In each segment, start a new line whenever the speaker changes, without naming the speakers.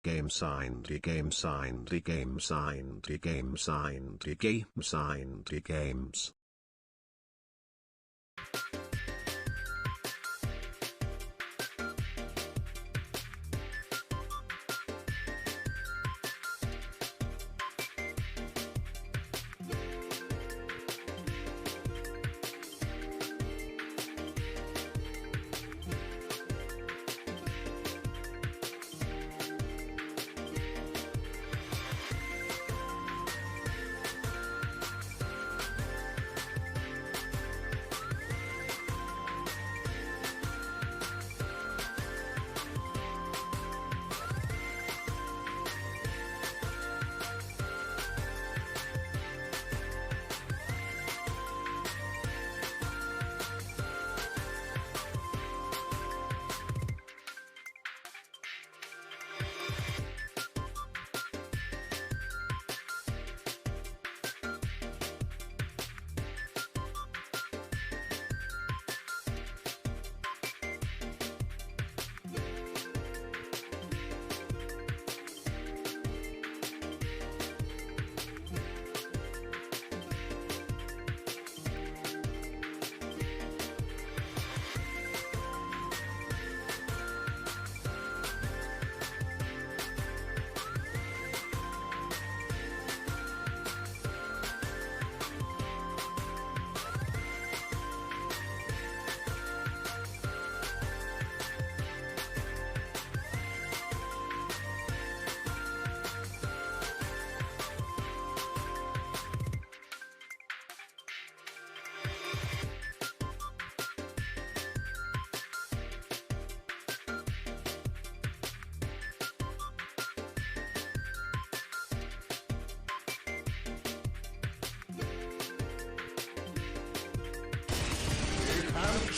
Game signed, game signed, game signed, game signed, game signed, games.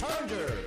Charger!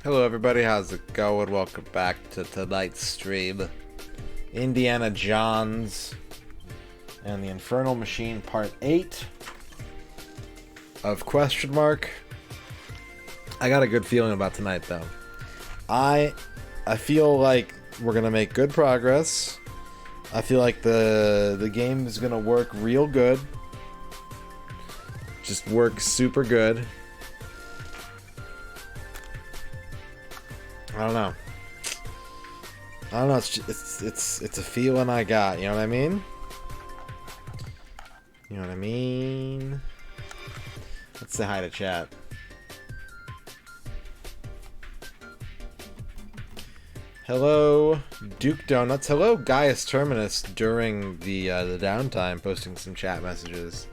Hello everybody, how's it going? Welcome back to tonight's stream. Indiana Johns and the Infernal Machine Part 8 of Question Mark. I got a good feeling about tonight though. I feel like we're gonna make good progress. I feel like the game is gonna work real good. Just work super good. I don't know. It's a feeling I got. You know what I mean? You know what I mean? Let's say hi to chat. Hello, Duke Donuts. Hello, Gaius Terminus during the downtime, posting some chat messages.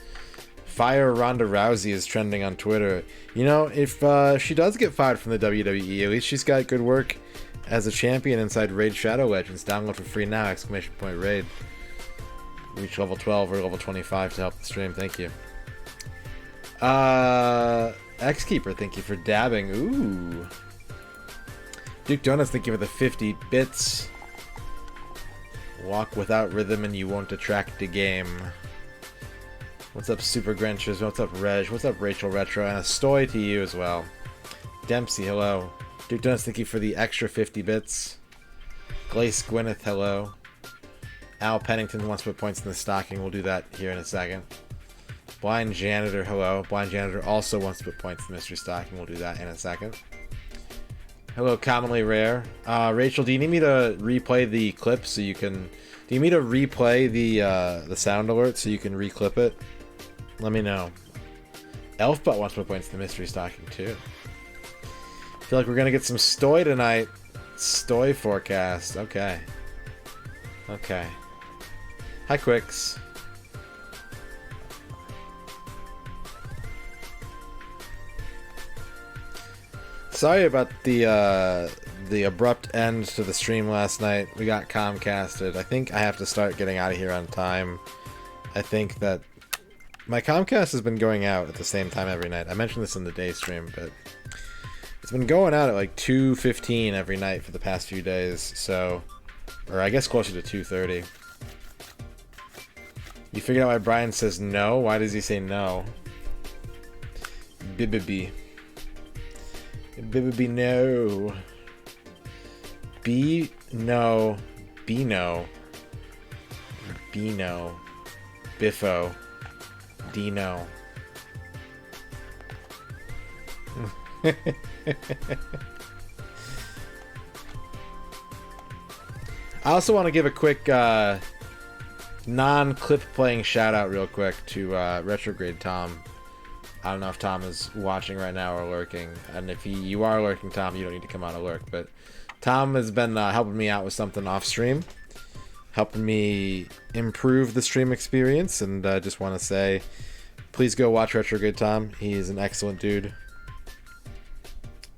Fire Ronda Rousey is trending on Twitter. You know, if she does get fired from the WWE, at least she's got good work as a champion inside Raid Shadow Legends. Download for free now! ! Raid. Reach level 12 or level 25 to help the stream. Thank you. Xkeeper, thank you for dabbing. Ooh. Duke Donuts, thank you for the 50 bits. Walk without rhythm and you won't attract the game. What's up, Super Grinches? What's up, Reg? What's up, Rachel Retro? And a stoy to you as well. Dempsey, hello. Duke Donuts, thank you for the extra 50 bits. Glace Gwyneth, hello. Al Pennington wants to put points in the stocking. We'll do that here in a second. Blind Janitor, hello. Blind Janitor also wants to put points in the mystery stocking. We'll do that in a second. Hello, Commonly Rare. Rachel, do you need me to replay the clip so you can... Do you need me to replay the sound alert so you can reclip it? Let me know. Elfbutt wants to put points in the mystery stocking too. I feel like we're gonna get some stoy tonight. Stoy forecast. Okay. Okay. Hi, Quicks. Sorry about the abrupt end to the stream last night. We got Comcasted. I think I have to start getting out of here on time. I think that my Comcast has been going out at the same time every night. I mentioned this in the day stream, but it's been going out at like 2:15 every night for the past few days. So, or I guess closer to 2:30. You figured out why Brian says no? Why does he say no? Bibby. Bibby no. B no. Bino. Bino. Biffo. Dino. I also want to give a quick non-clip playing shout out real quick to Retrograde Tom. I don't know if Tom is watching right now or lurking, and if you are lurking, Tom, you don't need to come out and lurk, but Tom has been helping me out with something off stream, helping me improve the stream experience, and I just want to say, please go watch Retrograde Tom. He is an excellent dude.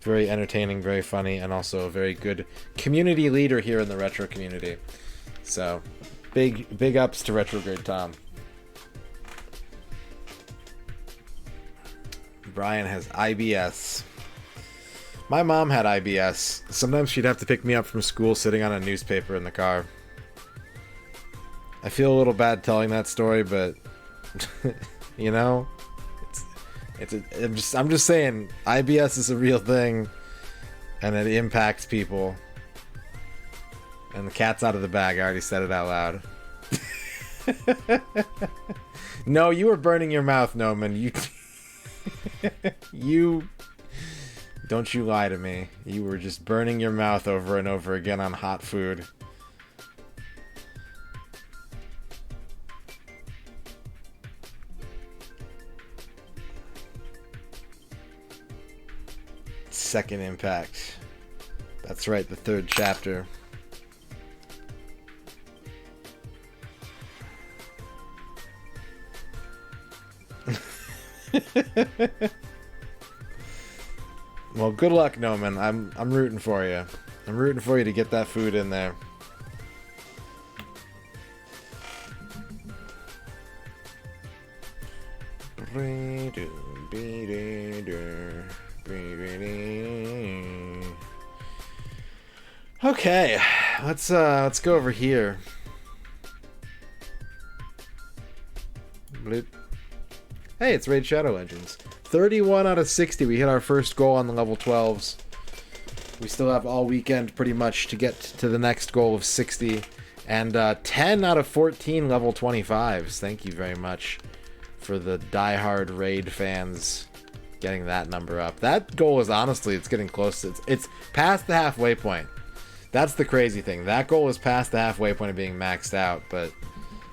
Very entertaining, very funny, and also a very good community leader here in the retro community. So, big ups to Retrograde Tom. Brian has IBS. My mom had IBS. Sometimes she'd have to pick me up from school sitting on a newspaper in the car. I feel a little bad telling that story, but you know, I'm just saying IBS is a real thing, and it impacts people. And the cat's out of the bag. I already said it out loud. No, you were burning your mouth, Noman. You don't you lie to me. You were just burning your mouth over and over again on hot food. Second Impact. That's right, the third chapter. Well, good luck, Noman. I'm rooting for you. I'm rooting for you to get that food in there. Okay, let's go over here. Bloop. Hey, it's Raid Shadow Legends. 31 out of 60. We hit our first goal on the level 12s. We still have all weekend pretty much to get to the next goal of 60. And 10 out of 14 level 25s. Thank you very much for the diehard Raid fans getting that number up. That goal is honestly, it's getting close. It's past the halfway point. That's the crazy thing. That goal is past the halfway point of being maxed out, but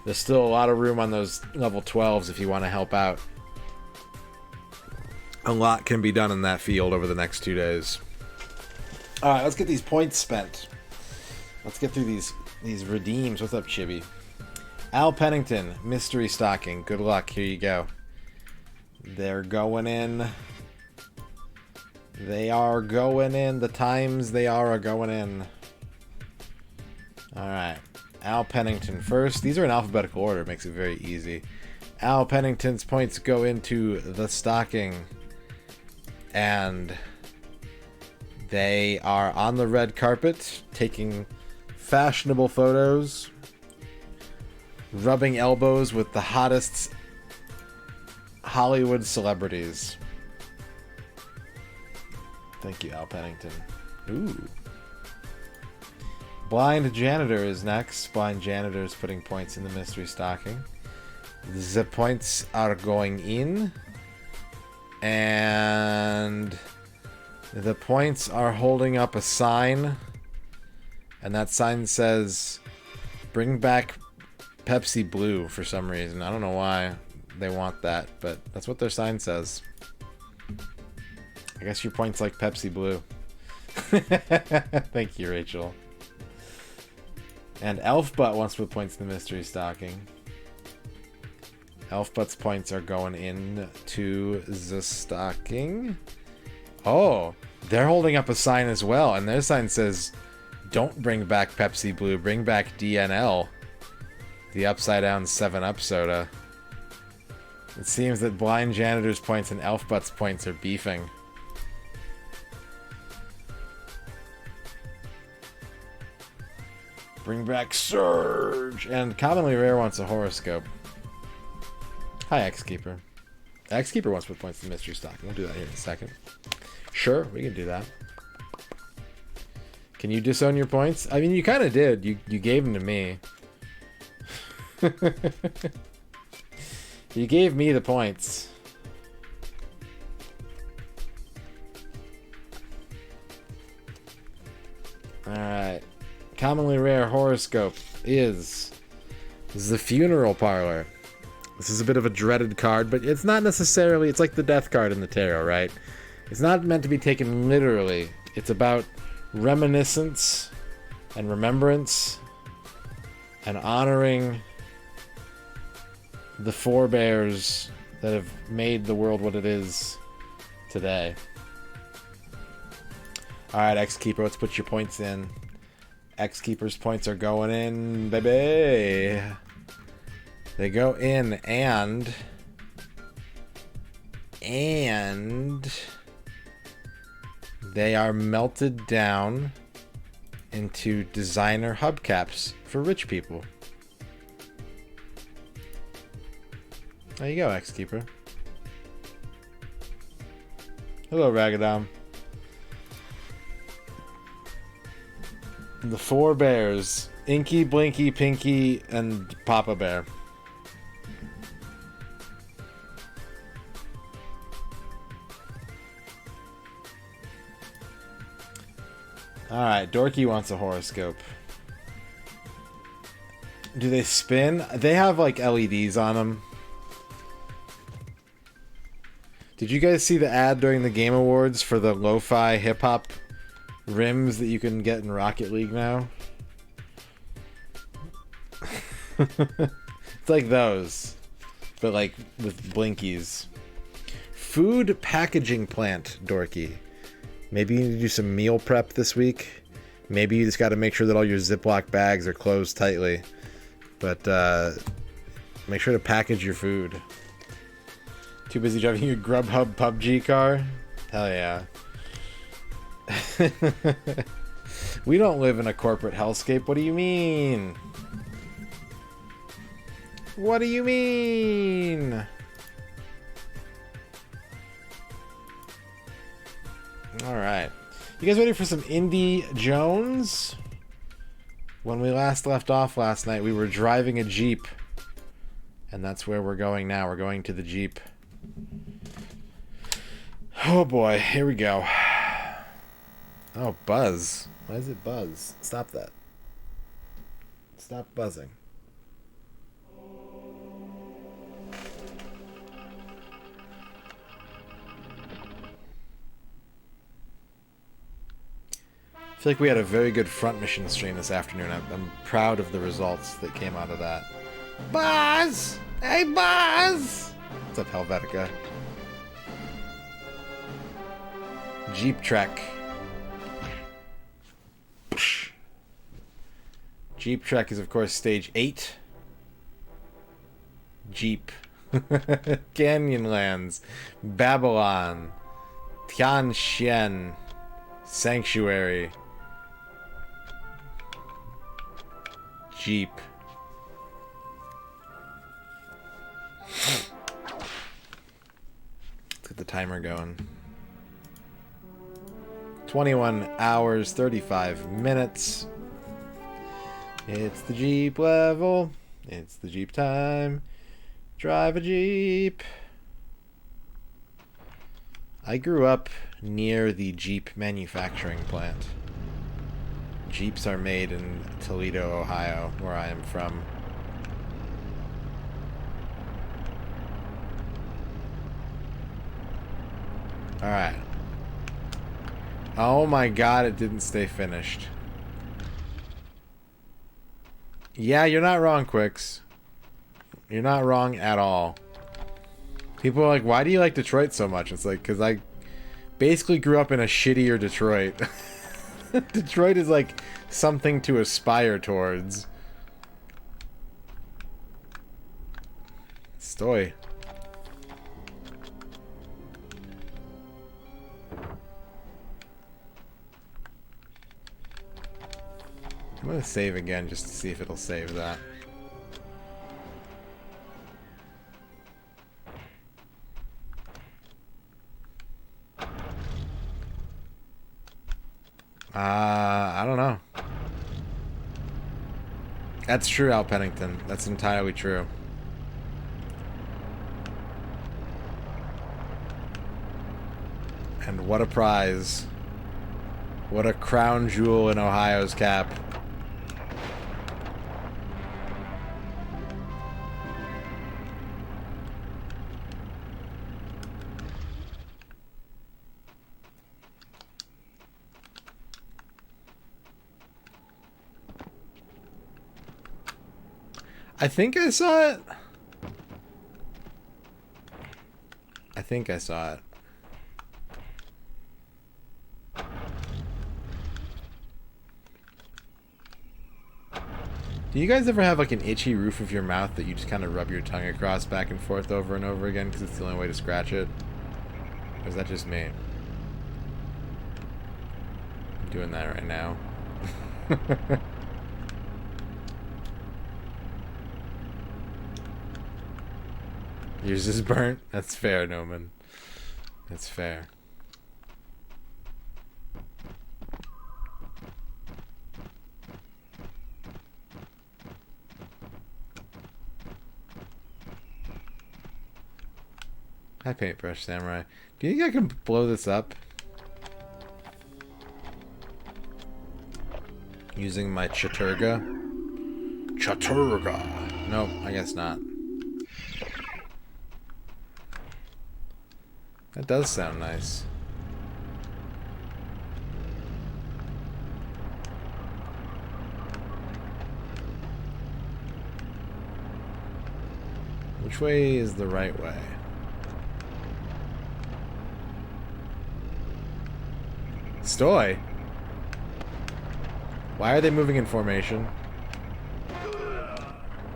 there's still a lot of room on those level 12s if you want to help out. A lot can be done in that field over the next 2 days. Alright, let's get these points spent. Let's get through these redeems. What's up, Chibi? Al Pennington, mystery stocking. Good luck. Here you go. They're going in. They are going in. The times they are going in. Alright. Al Pennington first. These are in alphabetical order. It makes it very easy. Al Pennington's points go into the stocking. And they are on the red carpet, taking fashionable photos, rubbing elbows with the hottest Hollywood celebrities. Thank you, Al Pennington. Ooh. Blind Janitor is next. Blind Janitor is putting points in the mystery stocking. The points are going in. And the points are holding up a sign. And that sign says, bring back Pepsi Blue for some reason. I don't know why they want that, but that's what their sign says. I guess your points like Pepsi Blue. Thank you, Rachel. And Elfbutt wants to put points in the mystery stocking. Elfbutt's points are going into the stocking. Oh, they're holding up a sign as well, and their sign says, don't bring back Pepsi Blue, bring back DNL. The upside down 7-Up soda. It seems that Blind Janitor's points and Elfbutt's points are beefing. Bring back Surge! And Commonly Rare wants a horoscope. Hi, X-Keeper. X-Keeper wants to put points in the mystery stocking. We'll do that here in a second. Sure, we can do that. Can you disown your points? I mean, you kind of did. You gave them to me. You gave me the points. Alright. Commonly Rare horoscope is the Funeral Parlor. This is a bit of a dreaded card, but it's not necessarily... It's like the Death card in the tarot, right? It's not meant to be taken literally. It's about reminiscence and remembrance and honoring the forebears that have made the world what it is today. Alright, X-Keeper, let's put your points in. X-Keeper's points are going in, baby. They go in, and they are melted down into designer hubcaps for rich people. There you go, X-Keeper. Hello, Ragadam. The four bears. Inky, Blinky, Pinky, and Papa Bear. Alright, Dorky wants a horoscope. Do they spin? They have like LEDs on them. Did you guys see the ad during the Game Awards for the lo-fi hip-hop rims that you can get in Rocket League now? It's like those, but like with blinkies. Food packaging plant, Dorky. Maybe you need to do some meal prep this week. Maybe you just got to make sure that all your Ziploc bags are closed tightly. But make sure to package your food. Too busy driving your Grubhub PUBG car? Hell yeah. We don't live in a corporate hellscape. What do you mean? What do you mean? Alright. You guys ready for some Indy Jones? When we last left off last night, we were driving a Jeep. And that's where we're going now. We're going to the Jeep. Oh boy, here we go. Oh, buzz. Why does it buzz? Stop that. Stop buzzing. I feel like we had a very good front mission stream this afternoon. I'm proud of the results that came out of that. Buzz! Hey, Buzz! What's up, Helvetica? Jeep Trek. Jeep Trek is, of course, stage 8. Jeep. Canyonlands. Babylon. Tian Shen. Sanctuary. Jeep. Let's get the timer going. 21 hours, 35 minutes. It's the Jeep level. It's the Jeep time. Drive a Jeep. I grew up near the Jeep manufacturing plant. Jeeps are made in Toledo, Ohio, where I am from. Alright. Oh my god, it didn't stay finished. Yeah, you're not wrong, Quicks. You're not wrong at all. People are like, why do you like Detroit so much? It's like, because I basically grew up in a shittier Detroit. Detroit is like something to aspire towards. Stoy. I'm gonna save again just to see if it'll save that. I don't know. That's true, Al Pennington. That's entirely true. And what a prize. What a crown jewel in Ohio's cap. I think I saw it. I think I saw it. Do you guys ever have like an itchy roof of your mouth that you just kind of rub your tongue across back and forth over and over again because it's the only way to scratch it? Or is that just me? I'm doing that right now. Yours is burnt? That's fair, Noman. That's fair. Hi, Paintbrush Samurai. Do you think I can blow this up? Using my Chaturga? Chaturga! Nope, I guess not. That does sound nice. Which way is the right way? Stoy! Why are they moving in formation?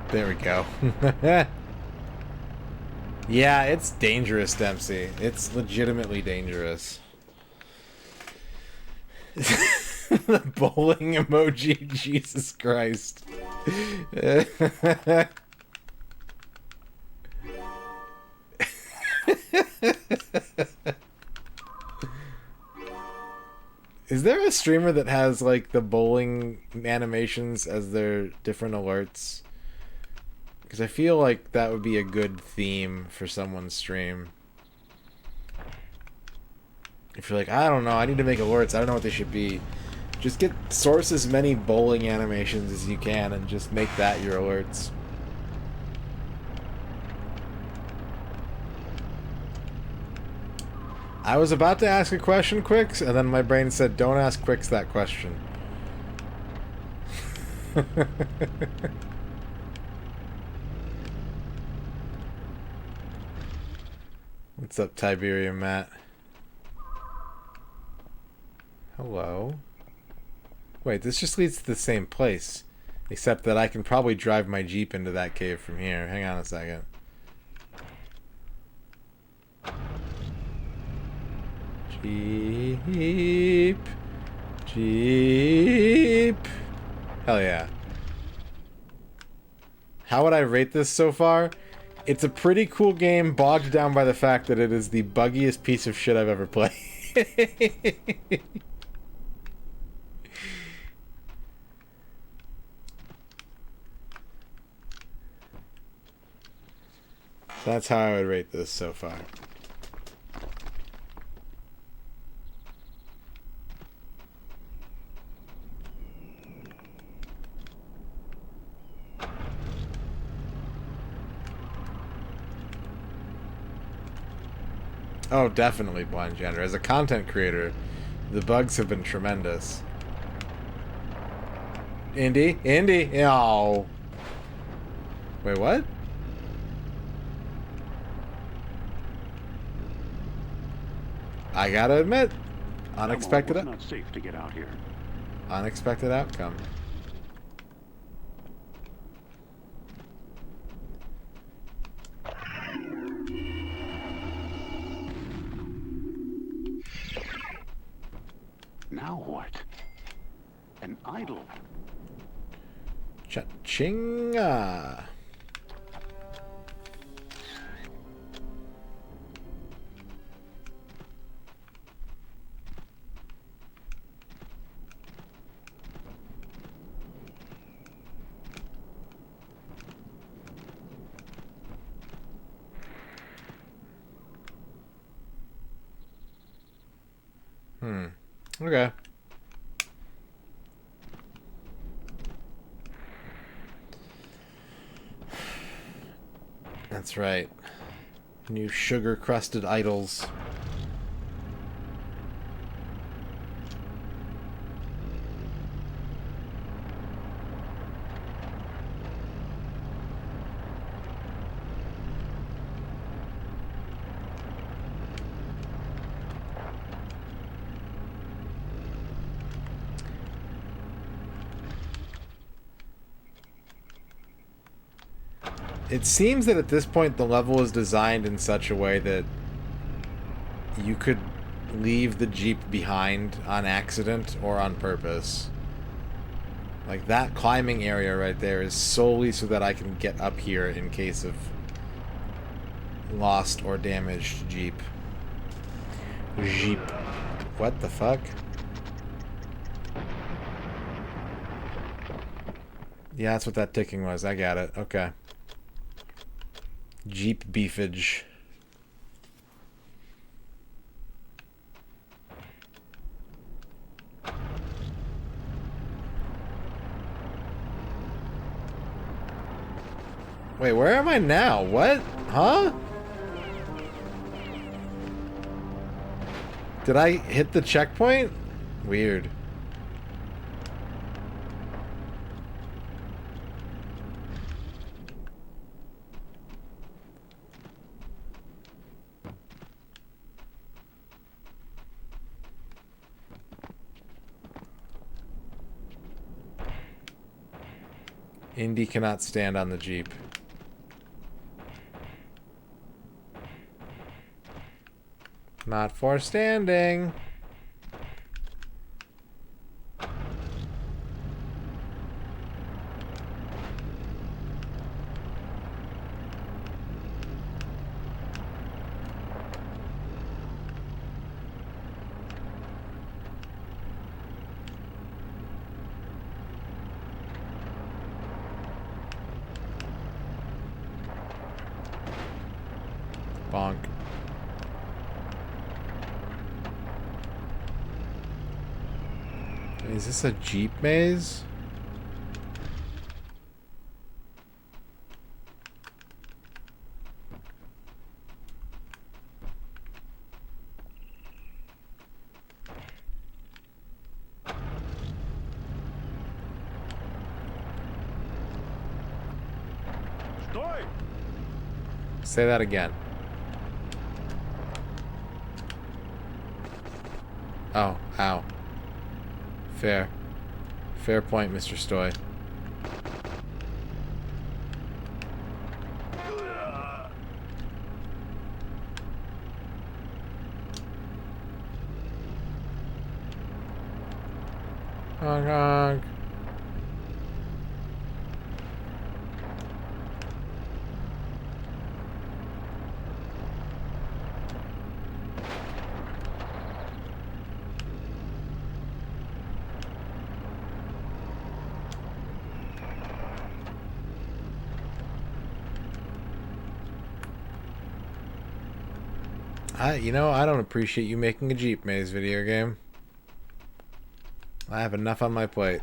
There we go. Yeah, it's dangerous, Dempsey. It's legitimately dangerous. The bowling emoji, Jesus Christ. Is there a streamer that has like the bowling animations as their different alerts? Because I feel like that would be a good theme for someone's stream. If you're like, I don't know, I need to make alerts, I don't know what they should be. Just source as many bowling animations as you can and just make that your alerts. I was about to ask a question, Quicks, and then my brain said, don't ask Quicks that question. What's up, Tiberium Matt? Hello? Wait, this just leads to the same place. Except that I can probably drive my Jeep into that cave from here. Hang on a second. Jeep. Jeep. Hell yeah. How would I rate this so far? It's a pretty cool game, bogged down by the fact that it is the buggiest piece of shit I've ever played. That's how I would rate this so far. Oh, definitely Blind Gender. As a content creator, the bugs have been tremendous. Indy? Indy? Oh. Wait, what? I gotta admit, unexpected.
It's not safe to get out here.
Unexpected outcome.
Now what? An idol.
Cha-chinga. Okay. That's right. New sugar-crusted idols. It seems that at this point the level is designed in such a way that you could leave the Jeep behind on accident or on purpose. Like, that climbing area right there is solely so that I can get up here in case of lost or damaged Jeep. Jeep. What the fuck? Yeah, that's what that ticking was. I got it. Okay. Jeep beefage. Wait, where am I now? What? Huh? Did I hit the checkpoint? Weird. Indy cannot stand on the Jeep. Not for standing. Is this a Jeep maze?
Sтой!
Say that again. Oh, ow. Fair. Fair point, Mr. Stoy. Honk, honk. I don't appreciate you making a Jeep maze video game. I have enough on my plate.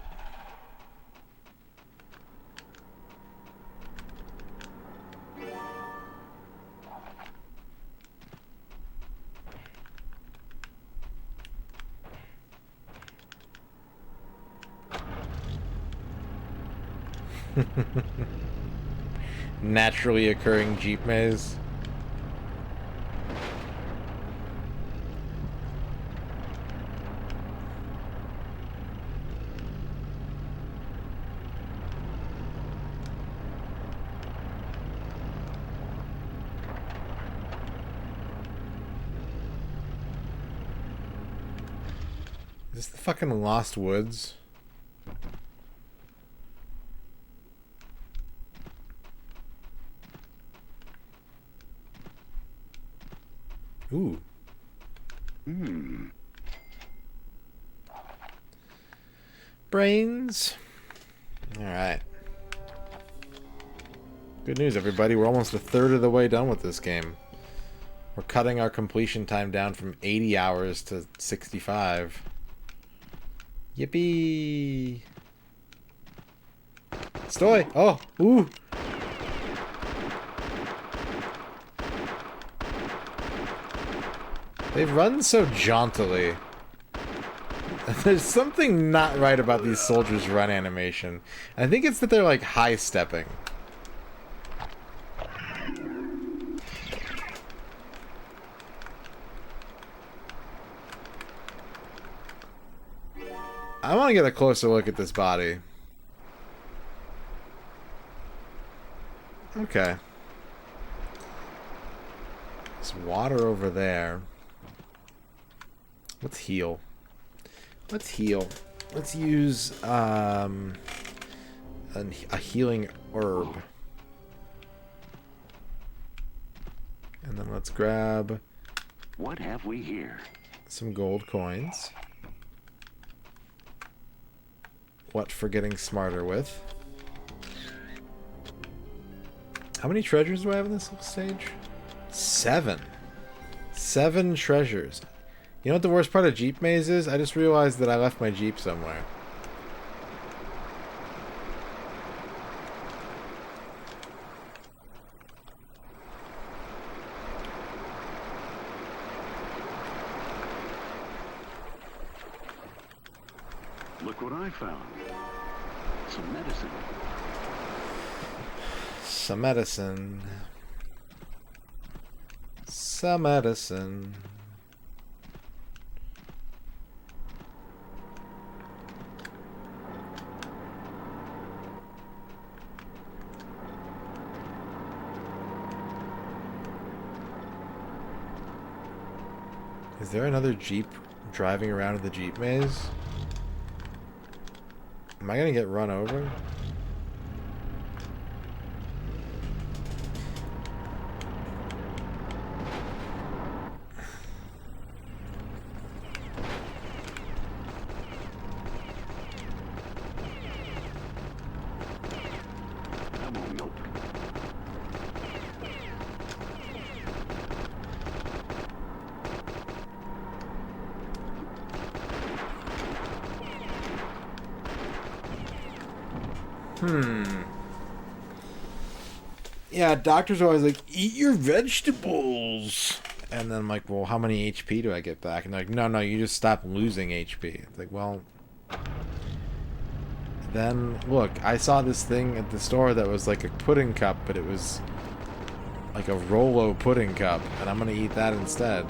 Naturally occurring Jeep maze. Is this the fucking Lost Woods? Ooh. Brains. Alright. Good news, everybody. We're almost a third of the way done with this game. We're cutting our completion time down from 80 hours to 65. Yippee! Stoy! Oh! Ooh! They run so jauntily. There's something not right about these soldiers' run animation. I think it's that they're like high-stepping. I want to get a closer look at this body. Okay. There's water over there. Let's heal. Let's heal. Let's use a healing herb. And then let's grab
What have we here?
some gold coins. What for getting smarter with. How many treasures do I have in this stage? 7. 7 treasures. You know what the worst part of Jeep Maze is? I just realized that I left my Jeep somewhere.
Look what I found. Some medicine.
Some medicine. Some medicine. Is there another Jeep driving around in the Jeep maze? Am I gonna get run over?
Come on, milk.
Yeah, doctors are always like, eat your vegetables. And then I'm like, well, how many HP do I get back? And they're like, no, you just stop losing HP. It's like, well... Then, look, I saw this thing at the store that was like a pudding cup, but it was like a Rolo pudding cup, and I'm gonna eat that instead.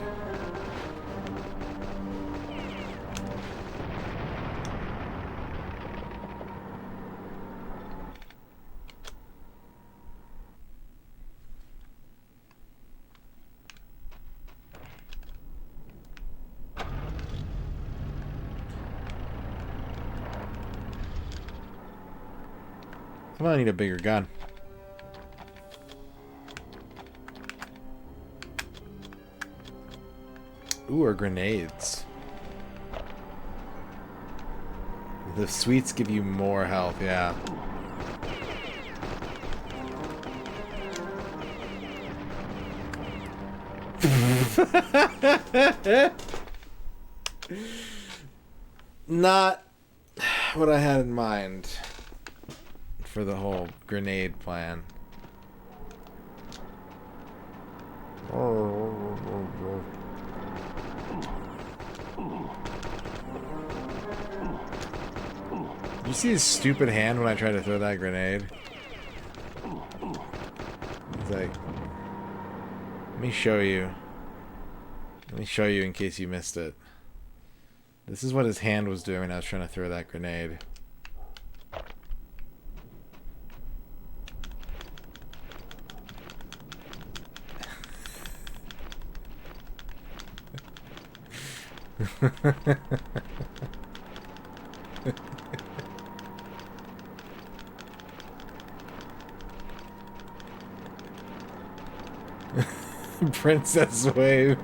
I'm gonna need a bigger gun. Ooh, or grenades. The sweets give you more health, yeah. Not what I had in mind for the whole grenade plan. You see his stupid hand when I try to throw that grenade? He's like, let me show you. Let me show you in case you missed it. This is what his hand was doing when I was trying to throw that grenade. Princess wave.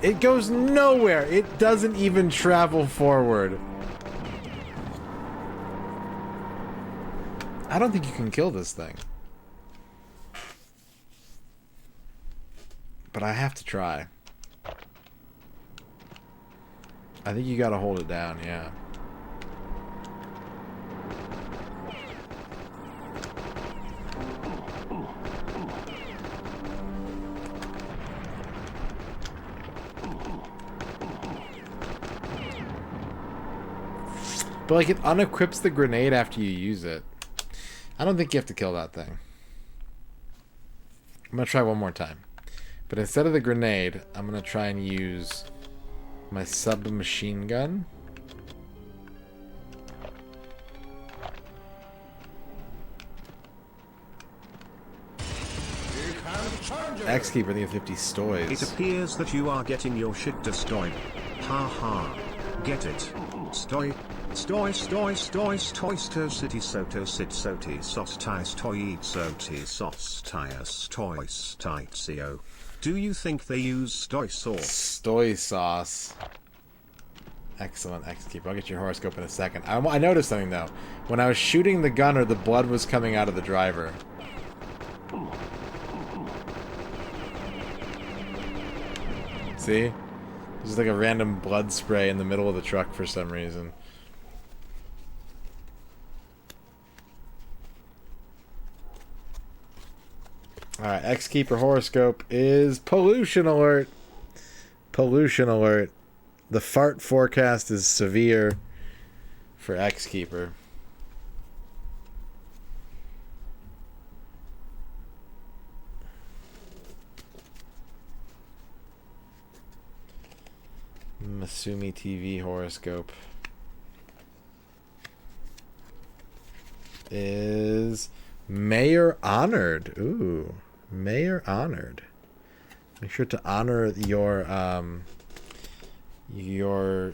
It goes nowhere. It doesn't even travel forward. I don't think you can kill this thing. But I have to try. I think you gotta hold it down, yeah. But like it unequips the grenade after you use it. I don't think you have to kill that thing. I'm gonna try one more time. But instead of the grenade, I'm gonna try and use my submachine gun. X-Keeper, I think 50 stoys.
It appears that you are getting your shit destroyed. Ha ha. Get it. Stoy. Stoy stoy stoy stoy sto city soto sit soti sos tie stoy eat soti sos tias toy stitio. Do you think they use stoy sauce?
Stoy sauce. Excellent, X-Keeper. I'll get your horoscope in a second. I noticed something though. When I was shooting the gunner, the blood was coming out of the driver. See? There's like a random blood spray in the middle of the truck for some reason. Alright, X-Keeper horoscope is pollution alert. Pollution alert. The fart forecast is severe for X-Keeper. Masumi TV horoscope is Mayor honored. Ooh, Mayor honored. Make sure to honor your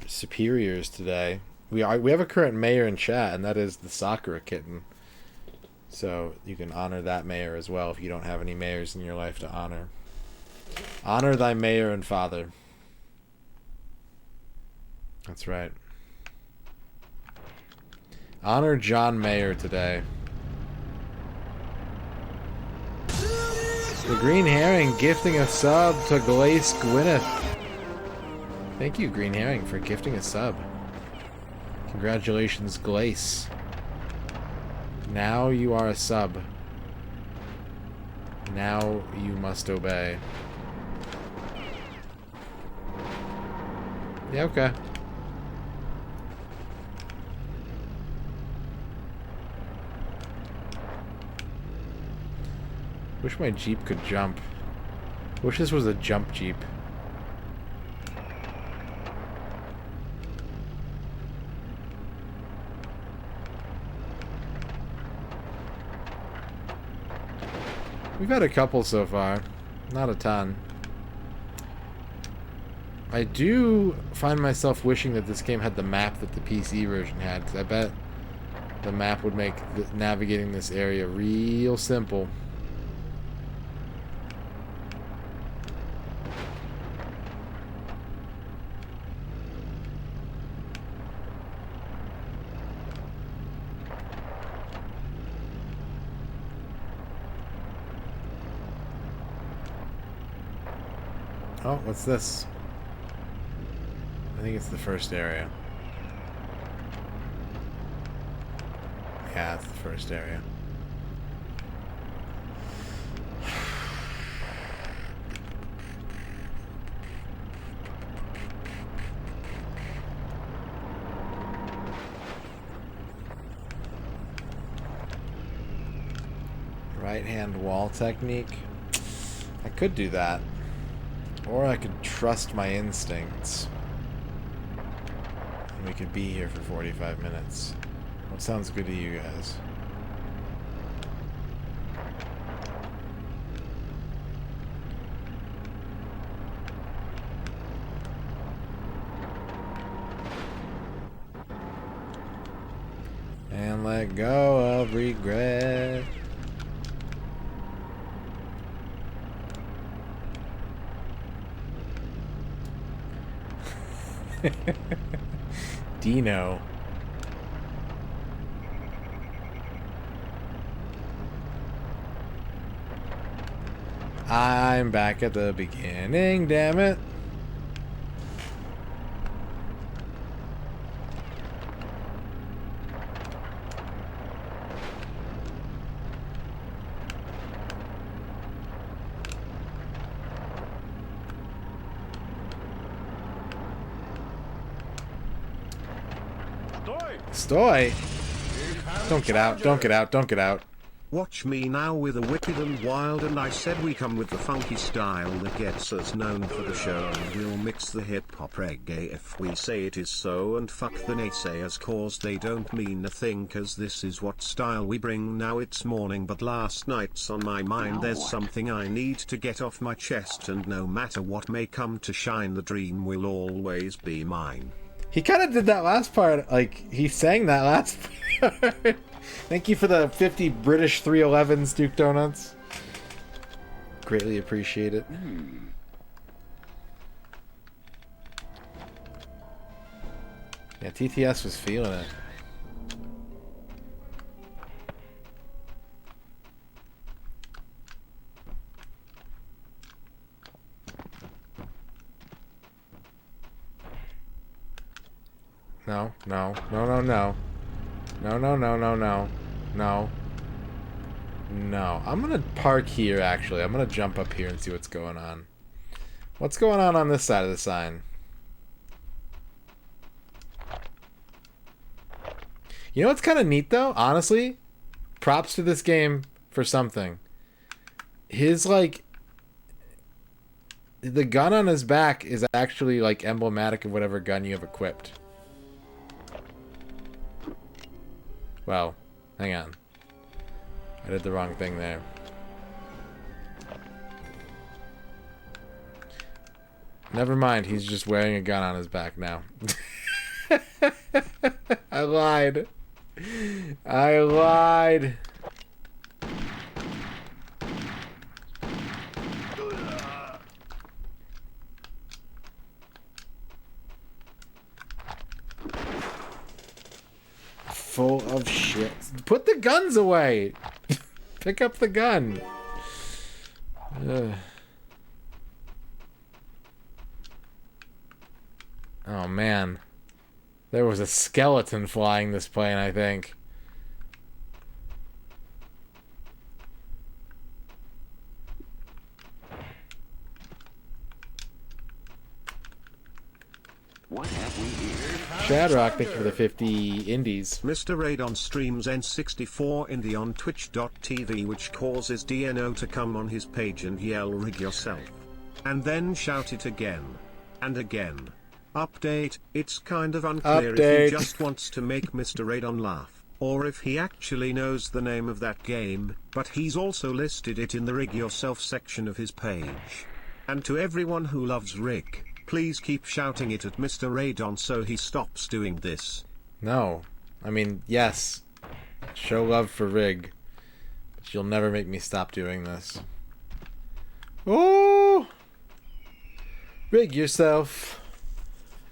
superiors today. We have a current mayor in chat, and that is the Sakura kitten. So you can honor that mayor as well if you don't have any mayors in your life to honor. Honor thy mayor and father. That's right. Honor John Mayer today. The Green Herring gifting a sub to Glace Gwyneth. Thank you, Green Herring, for gifting a sub. Congratulations, Glace. Now you are a sub. Now you must obey. Yeah, okay. Wish my Jeep could jump. Wish this was a jump Jeep. We've had a couple so far. Not a ton. I do find myself wishing that this game had the map that the PC version had, because I bet the map would make navigating this area real simple. Oh, what's this? I think it's the first area. Yeah, it's the first area. Right-hand wall technique. I could do that. Or I could trust my instincts. And we could be here for 45 minutes. What sounds good to you guys? And let go of regret. Dino. I'm back at the beginning, damn it. Stoy! Don't get out, don't get out, don't get out.
Watch me now with a wicked and wild, and I said we come with the funky style that gets us known for the show, and we'll mix the hip-hop reggae if we say it is so, and fuck the naysayers cause they don't mean a thing, cause this is what style we bring. Now it's morning but last night's on my mind, there's something I need to get off my chest, and no matter what may come to shine, the dream will always be mine.
He kind of did that last part, like, he sang that last part. Thank you for the 50 British 311s, Duke Donuts. Greatly appreciate it. Yeah, TTS was feeling it. No, no, no, no, no. No, no, no, no, no. No. No. I'm gonna park here, actually. I'm gonna jump up here and see what's going on. What's going on this side of the sign? You know what's kind of neat, though? Honestly? Props to this game for something. His, like... The gun on his back is actually, like, emblematic of whatever gun you have equipped. Well, hang on. I did the wrong thing there. Never mind, he's just wearing a gun on his back now. I lied. I lied. Full of shit. Put the guns away. Pick up the gun. Ugh. Oh man. There was a skeleton flying this plane, I think.
What have we here?
Shadrock, thank you for the 50 indies.
MisterRadon streams N64 indie on twitch.tv, which causes DNO to come on his page and yell rig yourself. And then shout it again. And again. Update, it's kind of unclear if he just wants to make MisterRadon laugh, or if he actually knows the name of that game, but he's also listed it in the rig yourself section of his page. And to everyone who loves rig, please keep shouting it at MisterRadon so he stops doing this.
No. I mean, yes. Show love for rig. But you'll never make me stop doing this. Oh! Rig yourself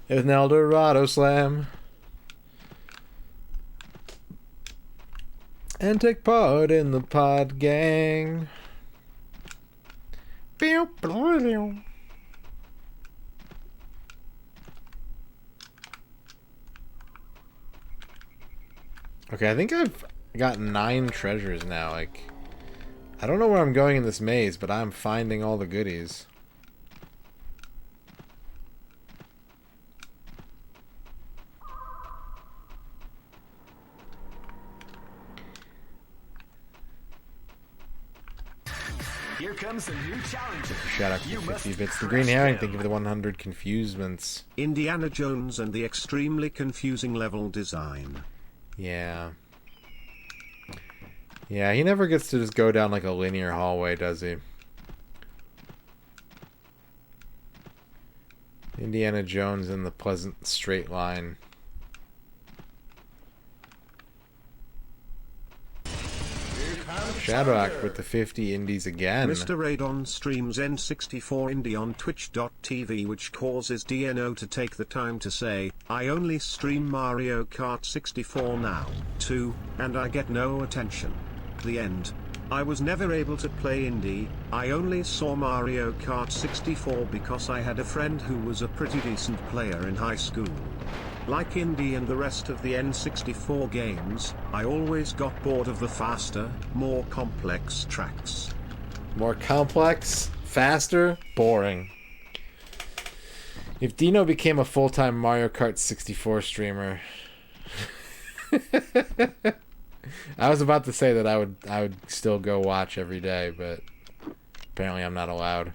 with an Eldorado slam. And take part in the pod gang. Pew, pew, pew. Okay, I think I've got 9 treasures now. Like, I don't know where I'm going in this maze, but I'm finding all the goodies.
Here comes a new challenger.
Shout out to 50 bits. The Green Herring, thank you for the 100 confusements.
Indiana Jones and the extremely confusing level design.
Yeah. Yeah, he never gets to just go down like a linear hallway, does he? Indiana Jones in the pleasant straight line. Shadrock with the 50 indies again.
MisterRadon streams N64 indie on twitch.tv, which causes DNO to take the time to say, I only stream Mario Kart 64 now, too, and I get no attention. The end. I was never able to play indie, I only saw Mario Kart 64 because I had a friend who was a pretty decent player in high school. Like indie and the rest of the N64 games, I always got bored of the faster, more complex tracks.
More complex, faster, boring. If Dino became a full-time Mario Kart 64 streamer... I was about to say that I would still go watch every day, but apparently I'm not allowed.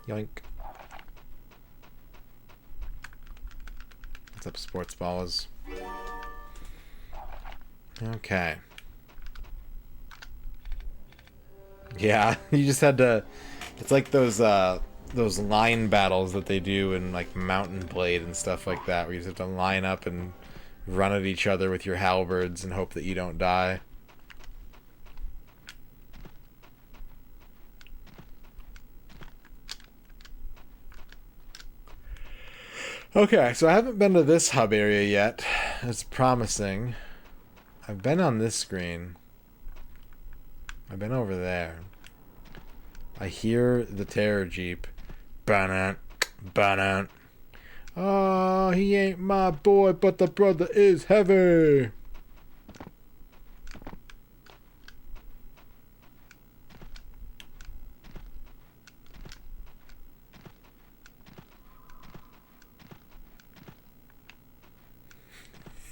Yoink. What's up, sports balls? Okay. Yeah, you just had to... It's like those line battles that they do in, like, Mountain Blade and stuff like that, where you just have to line up and run at each other with your halberds and hope that you don't die. Okay, so I haven't been to this hub area yet. It's promising. I've been on this screen. I've been over there. I hear the terror jeep. Banana, banana. Oh, he ain't my boy, but the brother is heavy.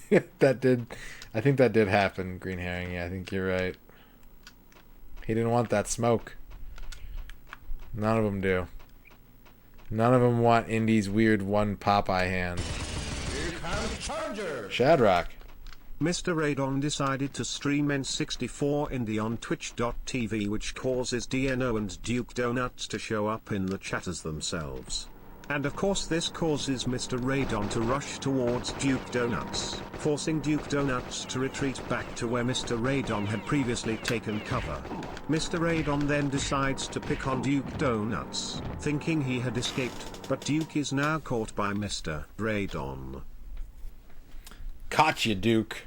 I think that did happen, Green Herring. Yeah, I think you're right. He didn't want that smoke. None of them do. None of them want Indy's weird one Popeye hand.
Here comes Challenger.
Shadrock.
MisterRadon decided to stream N64 indie on twitch.tv, which causes DNO and Duke Donuts to show up in the chat as themselves. And of course this causes Mr. Radon to rush towards Duke Donuts, forcing Duke Donuts to retreat back to where Mr. Radon had previously taken cover. Mr. Radon then decides to pick on Duke Donuts, thinking he had escaped, but Duke is now caught by Mr. Radon.
Caught you, Duke.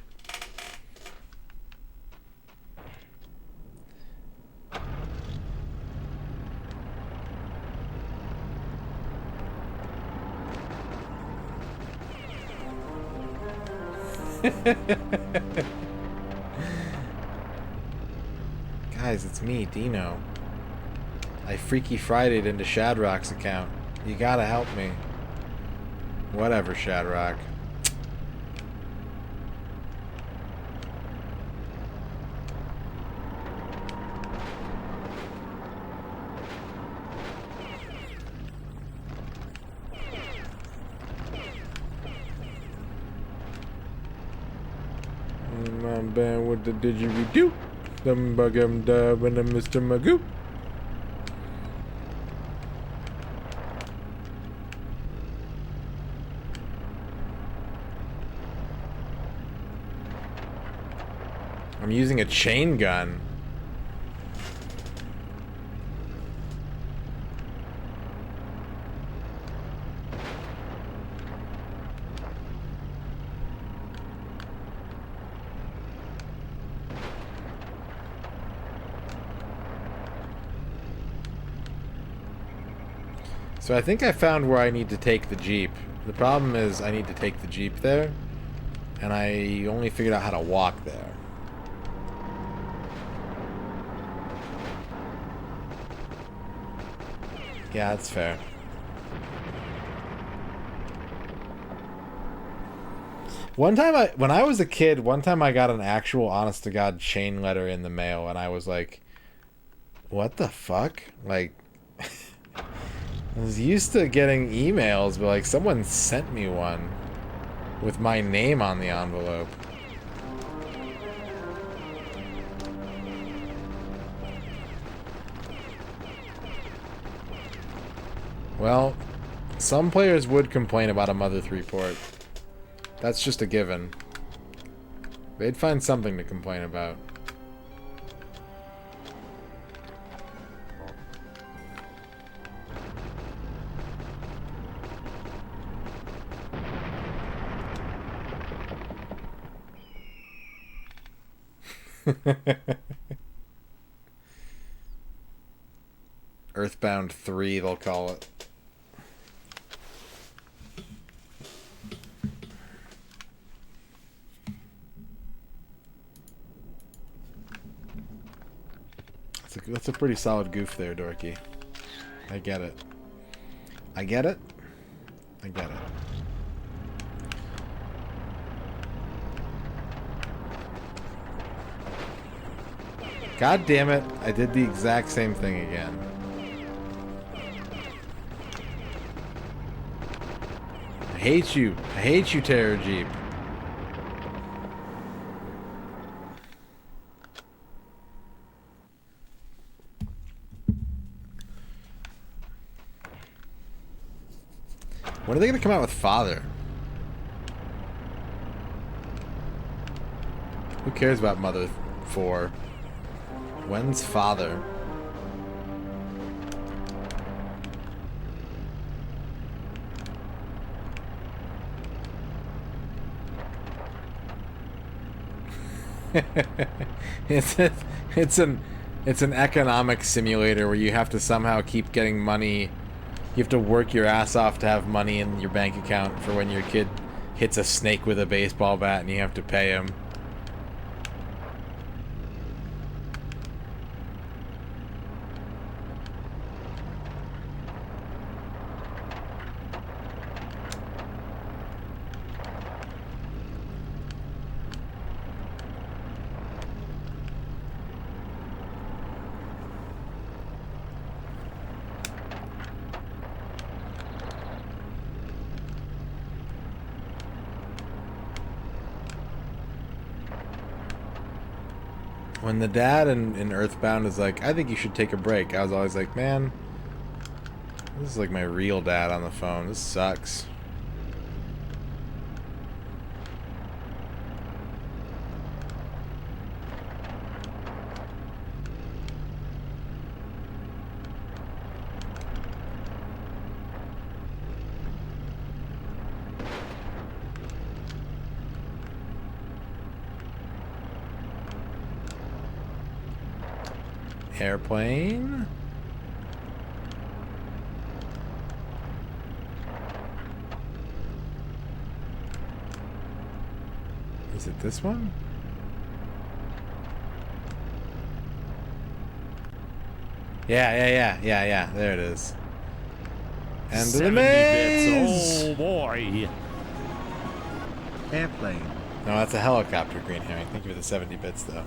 Guys, it's me, Dino. I Freaky Friday'd into Shadrock's account. You gotta help me. Whatever, Shadrock. I'm bad with the didgeridoo. Them bugum dub and Mr. Magoo. I'm using a chain gun. So I think I found where I need to take the Jeep. The problem is I need to take the Jeep there, and I only figured out how to walk there. Yeah, that's fair. One time when I was a kid, one time I got an actual honest-to-God chain letter in the mail, and I was like, what the fuck? Like, I was used to getting emails, but like someone sent me one with my name on the envelope. Well, some players would complain about a Mother 3 port. That's just a given. They'd find something to complain about. Earthbound 3, they'll call it. That's a pretty solid goof there, Dorky. I get it. I get it. I get it. God damn it, I did the exact same thing again. I hate you. I hate you, Terror Jeep. When are they going to come out with Father? Who cares about Mother 4? When's Father? It's an economic simulator where you have to somehow keep getting money. You have to work your ass off to have money in your bank account for when your kid hits a snake with a baseball bat and you have to pay him. When the dad in Earthbound is like, I think you should take a break, I was always like, man, This is like my real dad on the phone. This sucks. Airplane. Is it this one? Yeah. There it is. And the
70
maze!
bits. Oh boy.
Airplane.
No, that's a helicopter, Green Herring. Thank you for the 70 bits, though.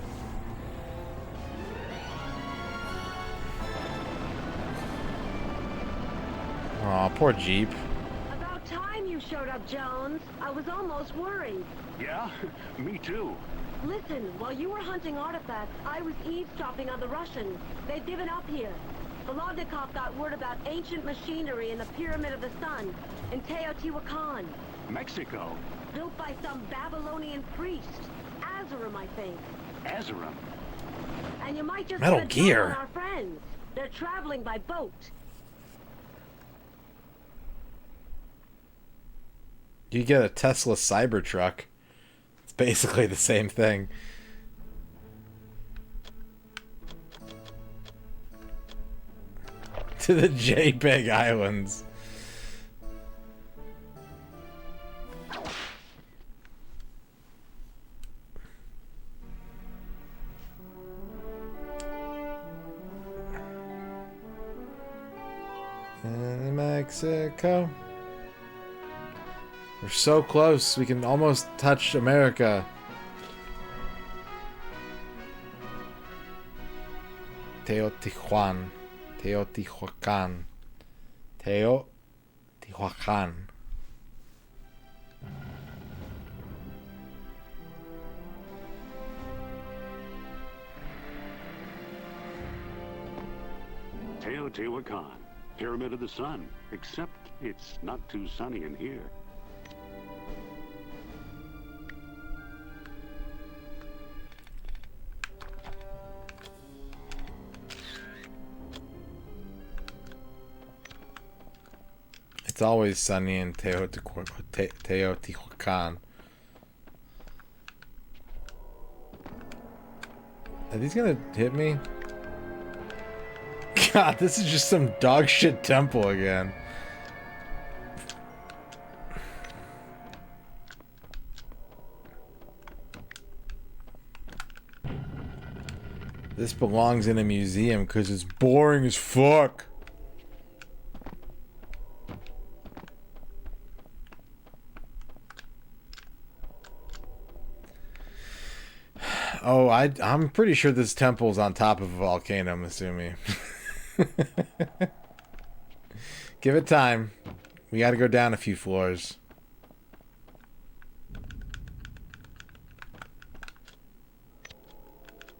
Aw, poor Jeep.
About time you showed up, Jones. I was almost worried.
Yeah? Me too.
Listen, while you were hunting artifacts, I was eavesdropping on the Russians. They've given up here. Volodnikov got word about ancient machinery in the Pyramid of the Sun in Teotihuacan,
Mexico.
built by some Babylonian priest. Azaram, I think.
Azaram.
And you might just
Metal
get a jump
Gear.
on our friends. They're traveling by boat.
You get a Tesla Cybertruck. It's basically the same thing. To the JPEG Islands. In Mexico. We're so close. We can almost touch America. Teotihuacan. Teotihuacan. Teotihuacan.
Teotihuacan. Pyramid of the Sun. Except it's not too sunny in here.
It's always sunny in Teotihuacan. Are these gonna hit me? God, this is just some dog shit temple again. This belongs in a museum because it's boring as fuck. Oh, I'm pretty sure this temple's on top of a volcano, I'm assuming. Give it time. We gotta go down a few floors.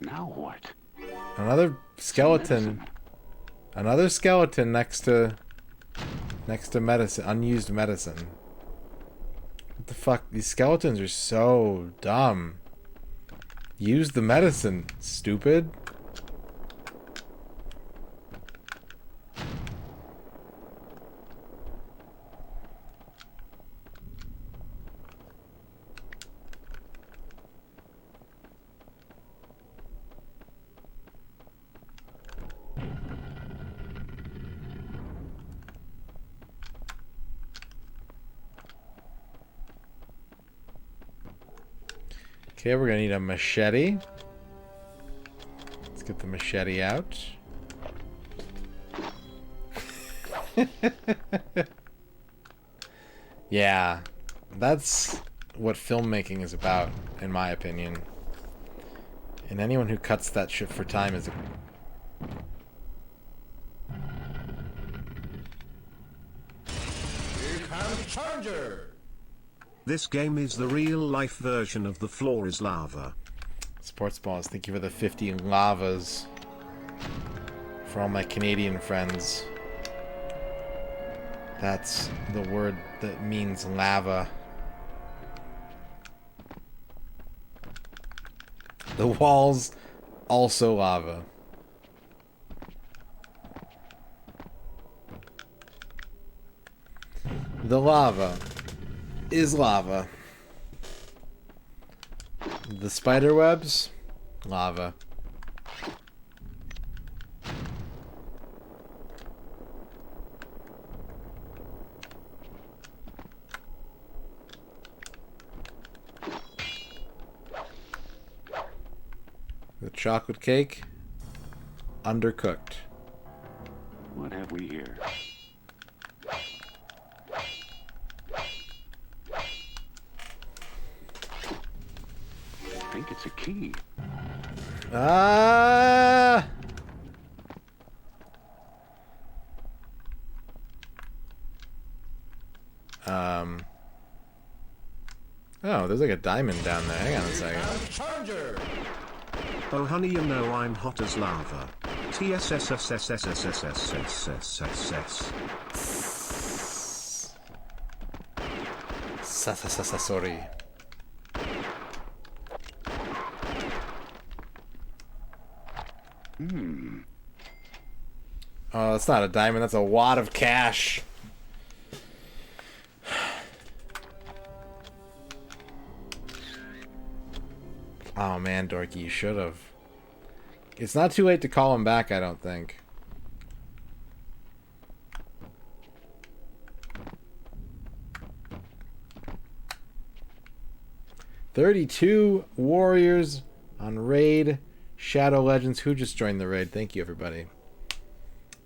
Now what?
Another skeleton. Another skeleton next to medicine, unused medicine. What the fuck? These skeletons are so dumb. Use the medicine, stupid. Okay, we're gonna need a machete. Let's get the machete out. Yeah, that's what filmmaking is about, in my opinion. And anyone who cuts that shit for time is a...
Here comes Challenger.
This game is the real-life version of The Floor is Lava.
Sports Balls, thank you for the 50 lavas. For all my Canadian friends. That's the word that means lava. The walls, also lava. The lava is lava. The spider webs, lava. The chocolate cake, undercooked.
What have we here? I think it's a key.
Ah! Oh, there's like a diamond down there. Hang on a second.
Charger.
Oh honey, you know I'm hot as lava. TSSSSSSSSSS.
Sorry. Oh, that's not a diamond. That's a wad of cash. Oh man, Dorky, you should have. It's not too late to call him back, I don't think. $32 warriors on raid. Shadow Legends. Who just joined the raid? Thank you, everybody.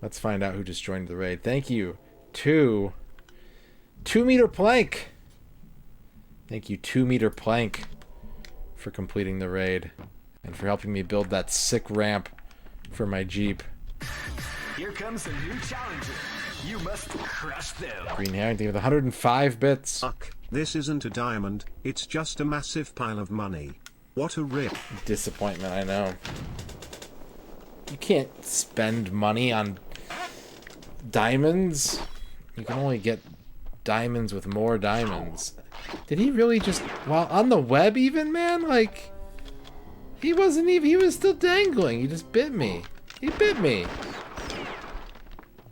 Let's find out who just joined the raid. Thank you. 2 meter plank. Thank you, 2 meter plank, for completing the raid and for helping me build that sick ramp for my Jeep.
Here comes a new challenger. You must crush them.
Green Harrington with 105 bits.
This isn't a diamond, it's just a massive pile of money. What a rip.
Disappointment, I know. You can't spend money on diamonds. You can only get diamonds with more diamonds. Did he really just... Well, on the web even, man? Like... He wasn't even... He was still dangling. He just bit me. He bit me.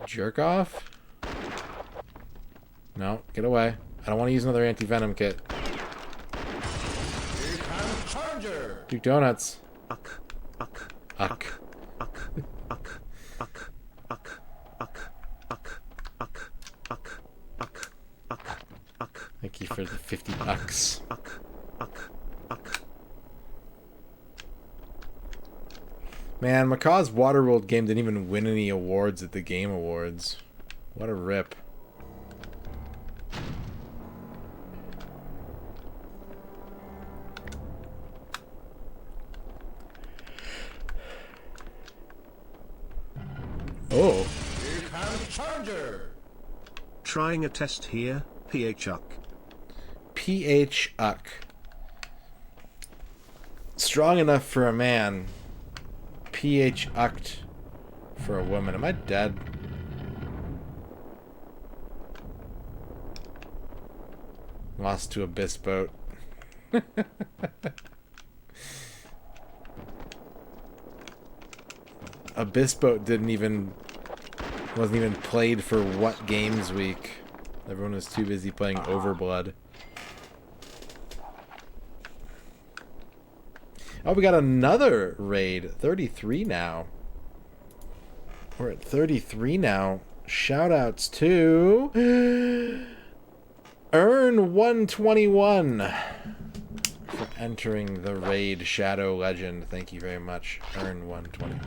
Jerk off? No, get away. I don't want to use another anti-venom kit.
Here comes Charger.
Duke Donuts.
Uck.
Thank you for the 50 bucks. Man, Macaw's Waterworld game didn't even win any awards at the Game Awards. What a rip. Oh.
Here comes Charger.
Trying a test here, PH Uck.
PH Uck. Strong enough for a man. PH Ucked for a woman. Am I dead? Lost to Abyss Boat. Abyss Boat wasn't even played for What Games Week. Everyone was too busy playing Overblood. Oh, we got another raid. 33 now. We're at 33 now. Shoutouts to Earn 121 for entering the raid Shadow Legend. Thank you very much, Earn 121.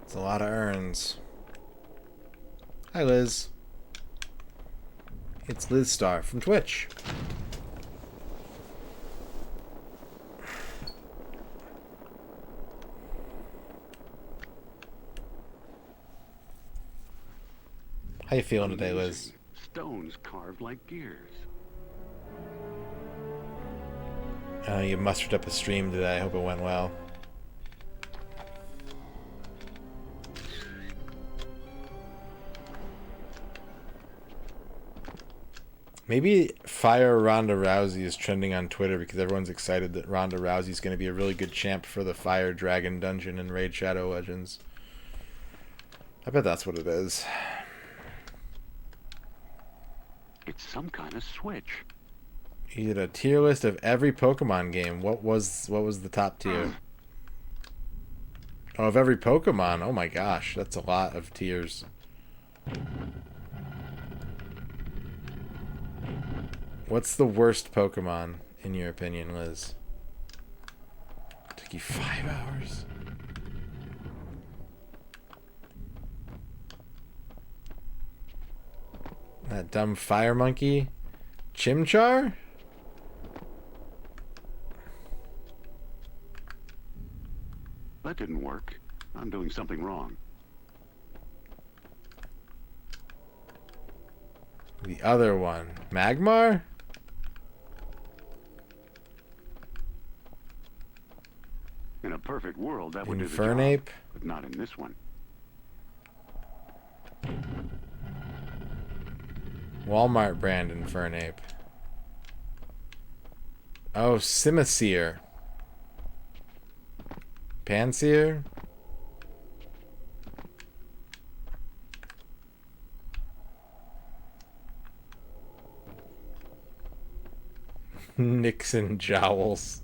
It's a lot of earns. Hi, Liz. It's Liz Star from Twitch. How you feeling today, Liz?
Stones carved like gears.
You mustered up a stream today. I hope it went well. Maybe Fire Ronda Rousey is trending on Twitter because everyone's excited that Ronda Rousey is going to be a really good champ for the Fire Dragon Dungeon in Raid Shadow Legends. I bet that's what it is.
It's some kind of switch.
You did a tier list of every Pokemon game. What was the top tier? Oh, of every Pokemon. Oh my gosh, that's a lot of tiers. What's the worst Pokemon, in your opinion, Liz? Took you 5 hours. That dumb fire monkey? Chimchar?
That didn't work. I'm doing something wrong.
The other one. Magmar?
In a perfect world, that would do the
Infernape?
job, but not in this one.
Walmart brand Infernape. Oh, Simisear. Pansear? Nixon Jowls.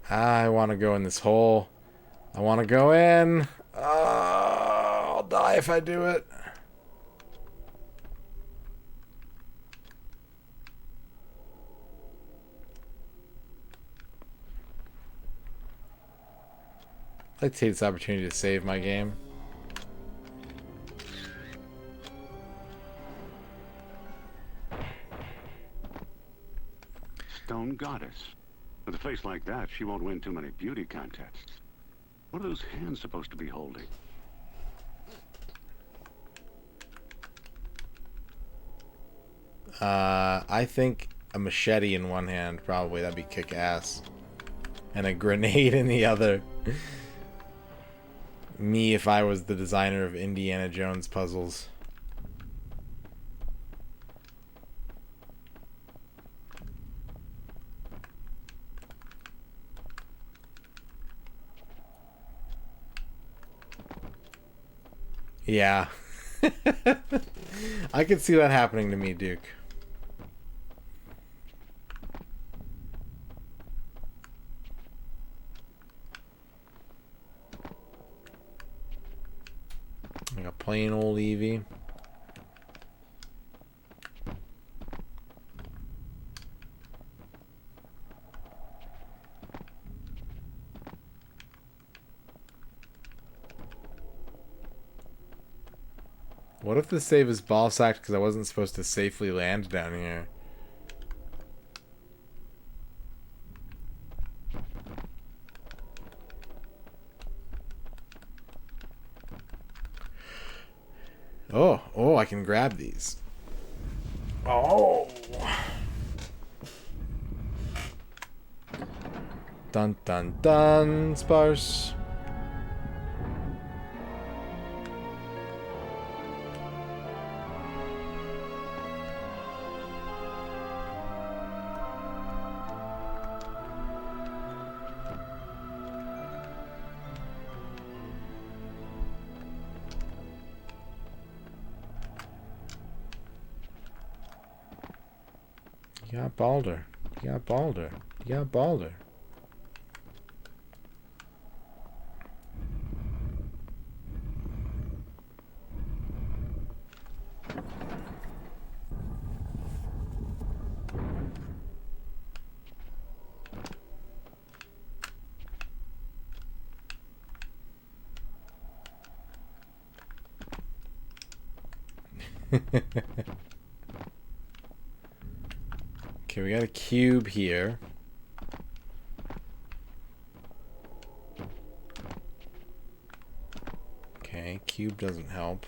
I want to go in this hole. I want to go in. I'll die if I do it. I'd like to take this opportunity to save my game.
Stone Goddess. With a face like that, she won't win too many beauty contests. What are those hands supposed to be holding?
I think a machete in one hand, probably. That'd be kick-ass. And a grenade in the other. Me if I was the designer of Indiana Jones puzzles. Yeah. I could see that happening to me, Duke. Like a plain old Eevee. What if the save is ball sacked because I wasn't supposed to safely land down here? Oh, I can grab these. Oh. Dun dun dun, sparse. You got Balder. You got Balder. You got Balder. Okay, we got a cube here. Okay, cube doesn't help.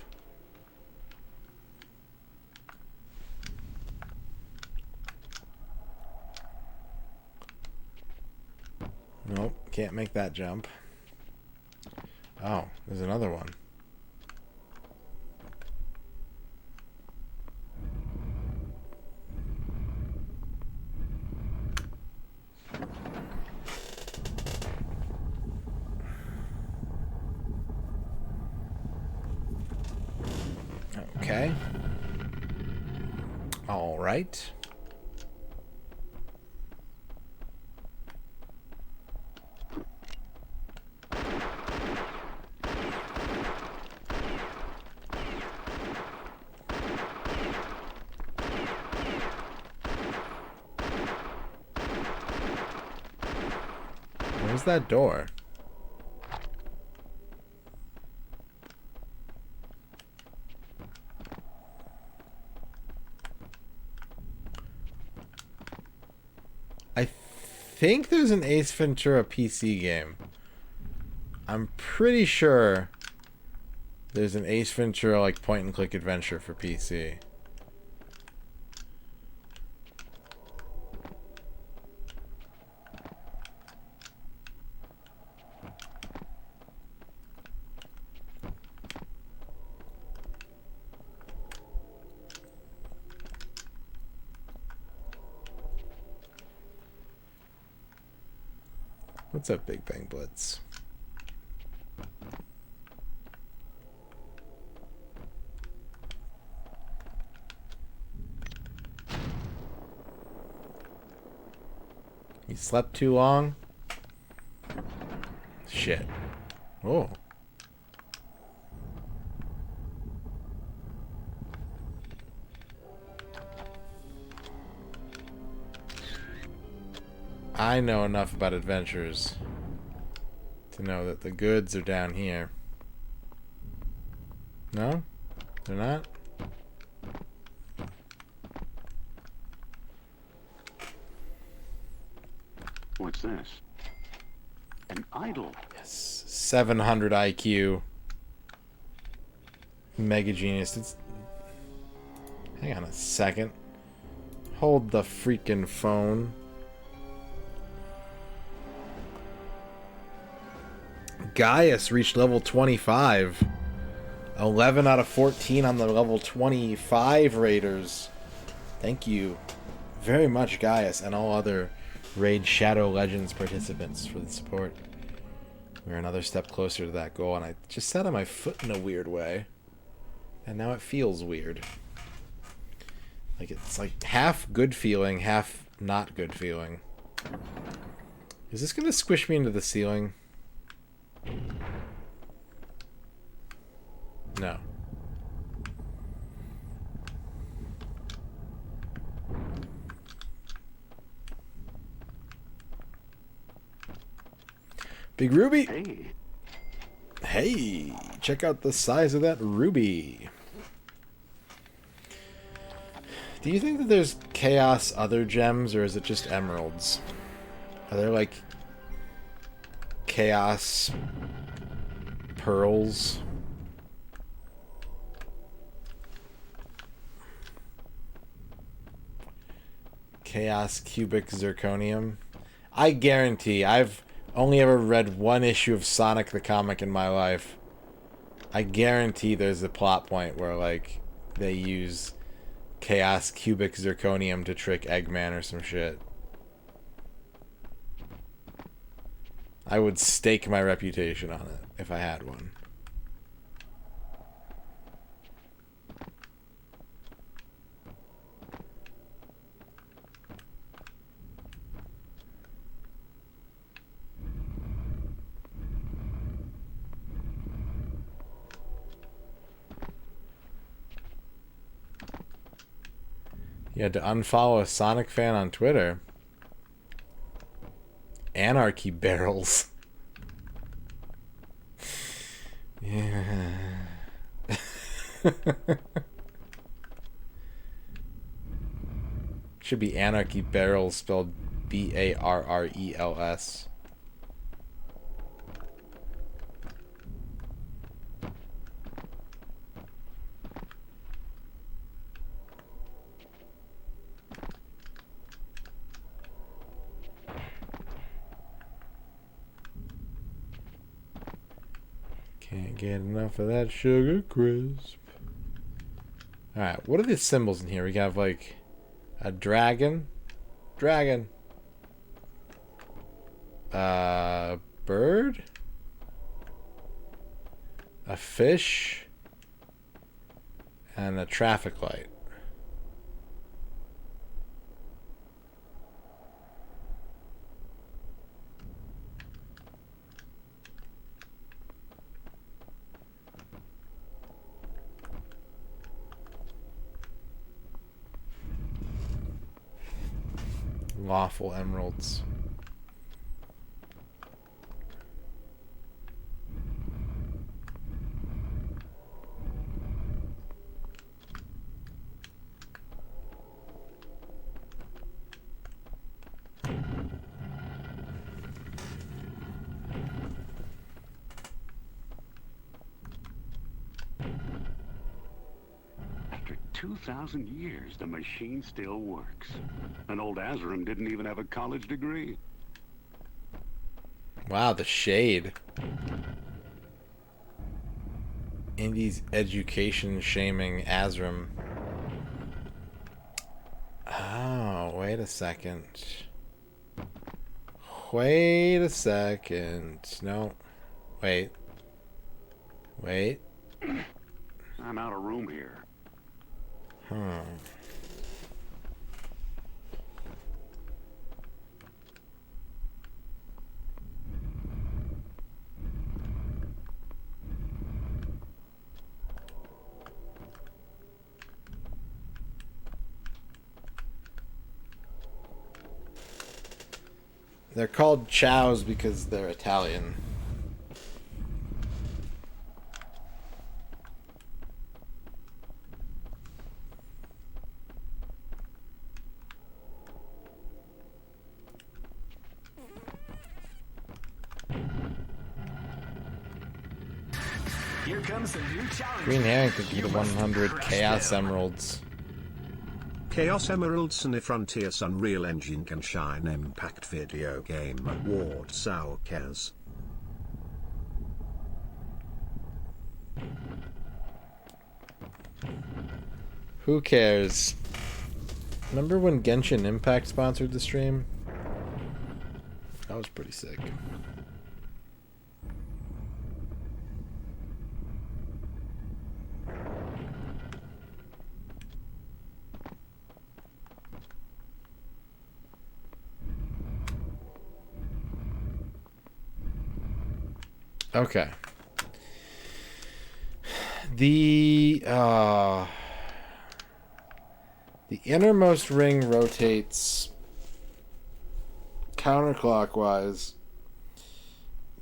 Nope, can't make that jump. Oh, there's another one. Okay. All right. Where's that door? I think there's an Ace Ventura PC game. I'm pretty sure there's an Ace Ventura like point and click adventure for PC. What's up, Big Bang Blitz? You slept too long? Shit. Oh. I know enough about adventures to know that the goods are down here. No? They're not?
What's this? An idol.
Yes. 700 IQ. Mega genius. It's... Hang on a second. Hold the freaking phone. Gaius reached level 25. 11 out of 14 on the level 25 raiders. Thank you very much, Gaius, and all other Raid Shadow Legends participants for the support. We're another step closer to that goal, and I just sat on my foot in a weird way. And now it feels weird. Like it's like half good feeling, half not good feeling. Is this gonna squish me into the ceiling? No. Big Ruby!
Hey,
Hey! Check out the size of that ruby. Do you think that there's chaos other gems, or is it just emeralds? Are there like chaos pearls? Chaos cubic zirconium? I guarantee I've only ever read one issue of Sonic the comic in my life. I guarantee there's a plot point where like they use chaos cubic zirconium to trick Eggman or some shit. I would stake my reputation on it if I had one. You had to unfollow a Sonic fan on Twitter. Anarchy barrels. Yeah. Should be Anarchy Barrels spelled Barrels. Can't get enough of that sugar crisp. Alright, what are the symbols in here? We have like a dragon. Dragon. Bird. A fish. And a traffic light. Lawful emeralds.
After 2,000 years, the machine still works. And old Azram didn't even have a college degree.
Wow, the shade. Indy's education shaming Azram. Oh, wait a second. Wait a second. No. Wait. Wait.
I'm out of room here.
Hmm. They're called chows because they're Italian.
Here comes a new challenge.
Green Herring could get 100 Chaos Emeralds.
Chaos Emeralds and a Frontier's Unreal Engine can shine Impact Video Game Award Sourcas.
Who cares? Remember when Genshin Impact sponsored the stream? That was pretty sick. Okay. The innermost ring rotates counterclockwise.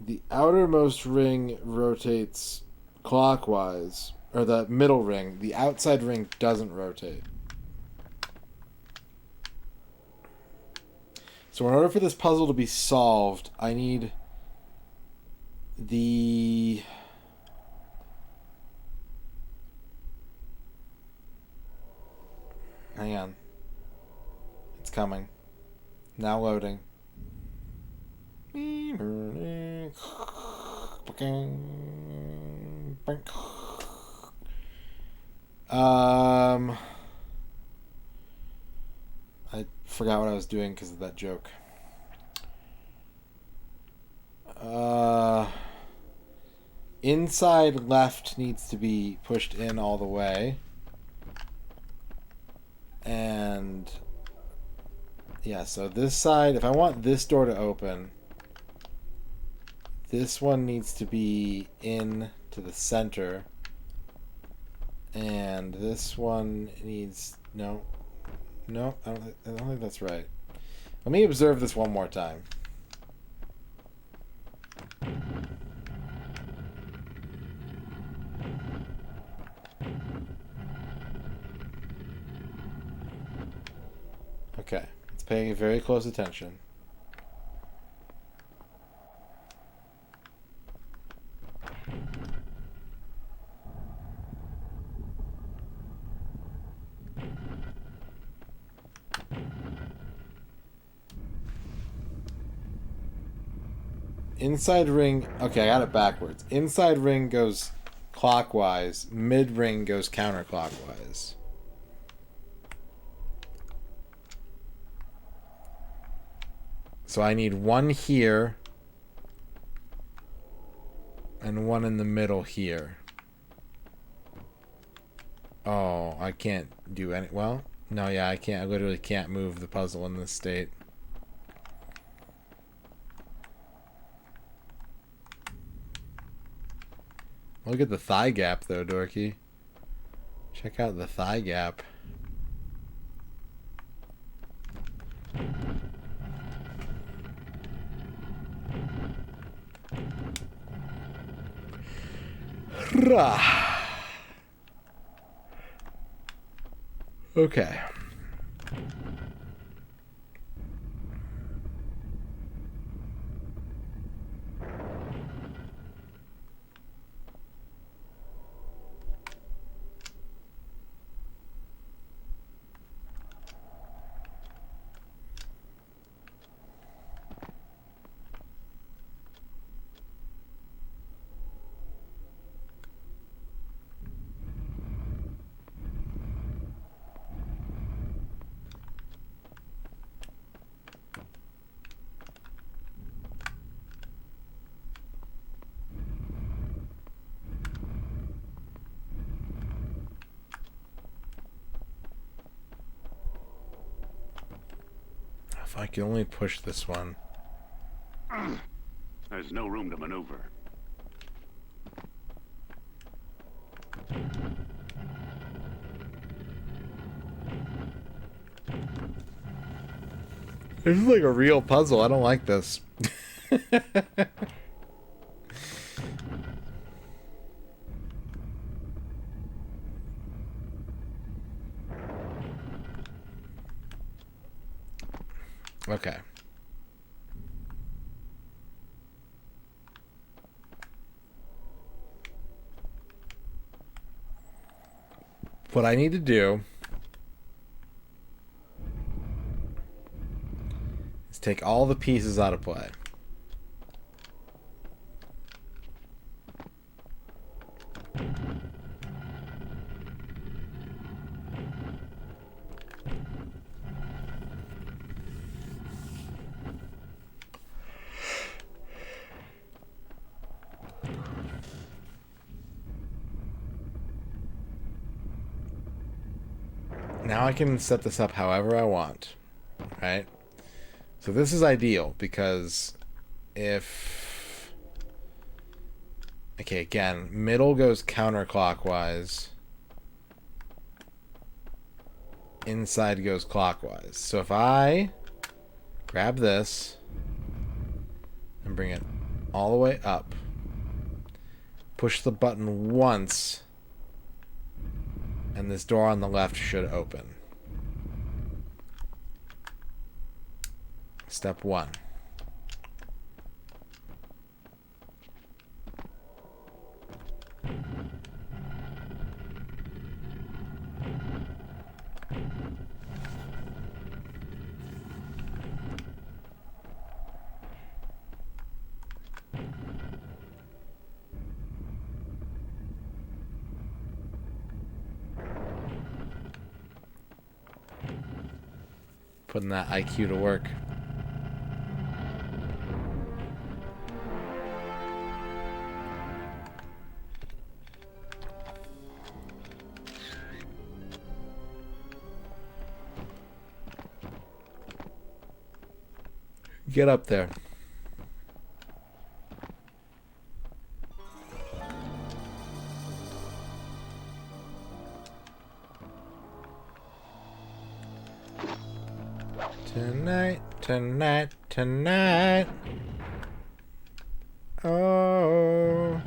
The outermost ring rotates clockwise. Or the middle ring. The outside ring doesn't rotate. So in order for this puzzle to be solved, I need the... Hang on. It's coming. Now loading. I forgot what I was doing because of that joke. Inside left needs to be pushed in all the way. And yeah, so this side, if I want this door to open, this one needs to be in to the center. And this one needs, no, I don't think that's right. Let me observe this one more time. Okay, it's paying very close attention. inside ring. Okay, I got it backwards. Inside ring goes clockwise. Mid ring goes counterclockwise. So I need one here and one in the middle here. Oh, I can't do any. Well, no, yeah, I can't. I literally can't move the puzzle in this state. Look at the thigh gap, though, Dorky. Check out the thigh gap. Okay. If I can only push this one.
There's no room to maneuver.
This is like a real puzzle. I don't like this. Okay. What I need to do is take all the pieces out of play. Now I can set this up however I want, right? So this is ideal because if... Okay, again, middle goes counterclockwise. Inside goes clockwise. So if I grab this and bring it all the way up, push the button once, and this door on the left should open. Step 1. Putting that IQ to work. Get up there. Tonight, tonight, tonight. Oh.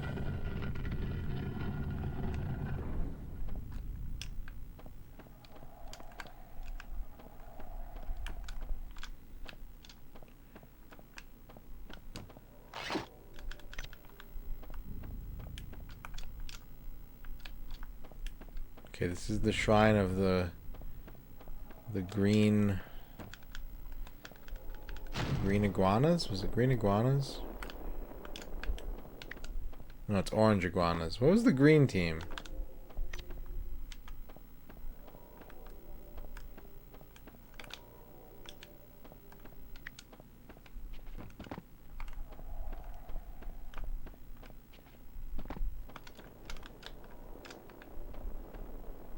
Okay, this is the shrine of the green iguanas? Was it green iguanas? No, it's orange iguanas. What was the green team?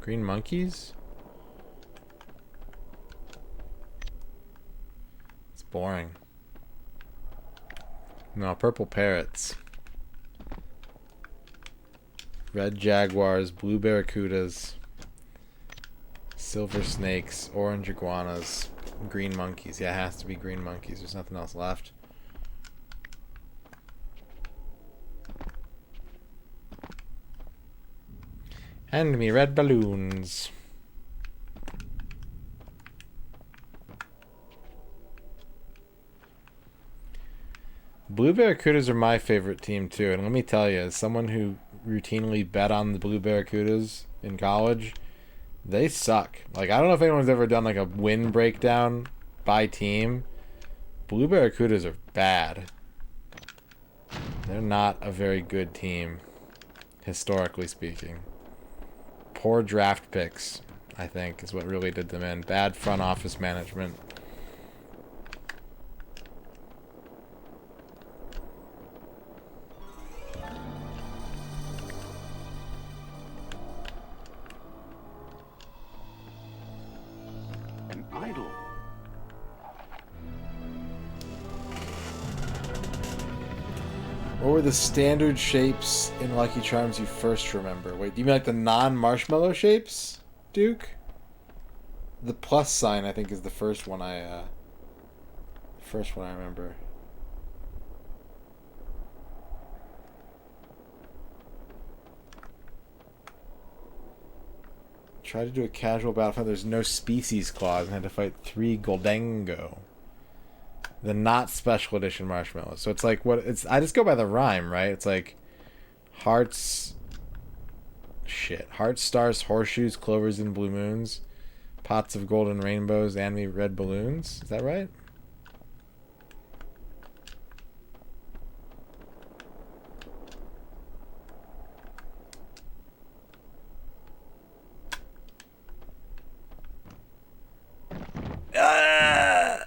Green monkeys? It's boring. No, purple parrots. Red jaguars, blue barracudas, silver snakes, orange iguanas, green monkeys. Yeah, it has to be green monkeys. There's nothing else left. Hand me red balloons. Blue Barracudas are my favorite team too, and let me tell you, as someone who routinely bet on the Blue Barracudas in college, they suck. Like, I don't know if anyone's ever done like a win breakdown by team. Blue Barracudas are bad. They're not a very good team, historically speaking. Poor draft picks, I think, is what really did them in. Bad front office management.
An idol.
What were the standard shapes in Lucky Charms you first remember? Wait, do you mean like the non-marshmallow shapes, Duke? The plus sign, I think, is the first one I remember. Tried to do a casual battle. There's no species clause and had to fight 3 Goldango. The not special edition marshmallows. So it's like what it's. I just go by the rhyme, right? It's like hearts. Shit. Hearts, stars, horseshoes, clovers, and blue moons. Pots of golden rainbows, and me red balloons. Is that right? Ah!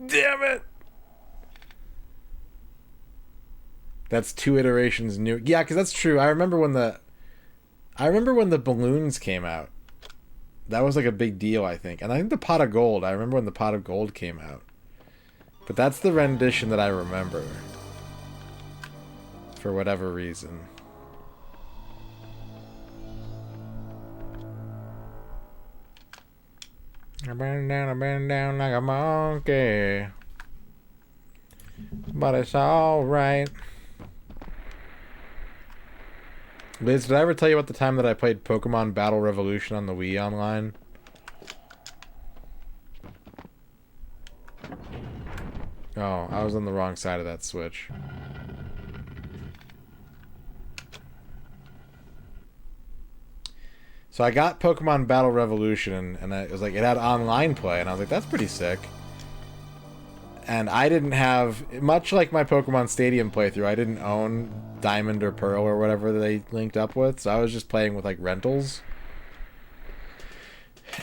Damn it! That's 2 iterations new. Yeah, because that's true. I remember when the balloons came out. That was like a big deal, I think. And I think the pot of gold. I remember when the pot of gold came out. But that's the rendition that I remember. For whatever reason. I bend down like a monkey. But it's alright. Liz, did I ever tell you about the time that I played Pokemon Battle Revolution on the Wii online? Oh, I was on the wrong side of that Switch. So I got Pokemon Battle Revolution, and it was like, it had online play, and I was like, that's pretty sick. And I didn't have, much like my Pokemon Stadium playthrough, I didn't own Diamond or Pearl or whatever they linked up with, so I was just playing with like rentals.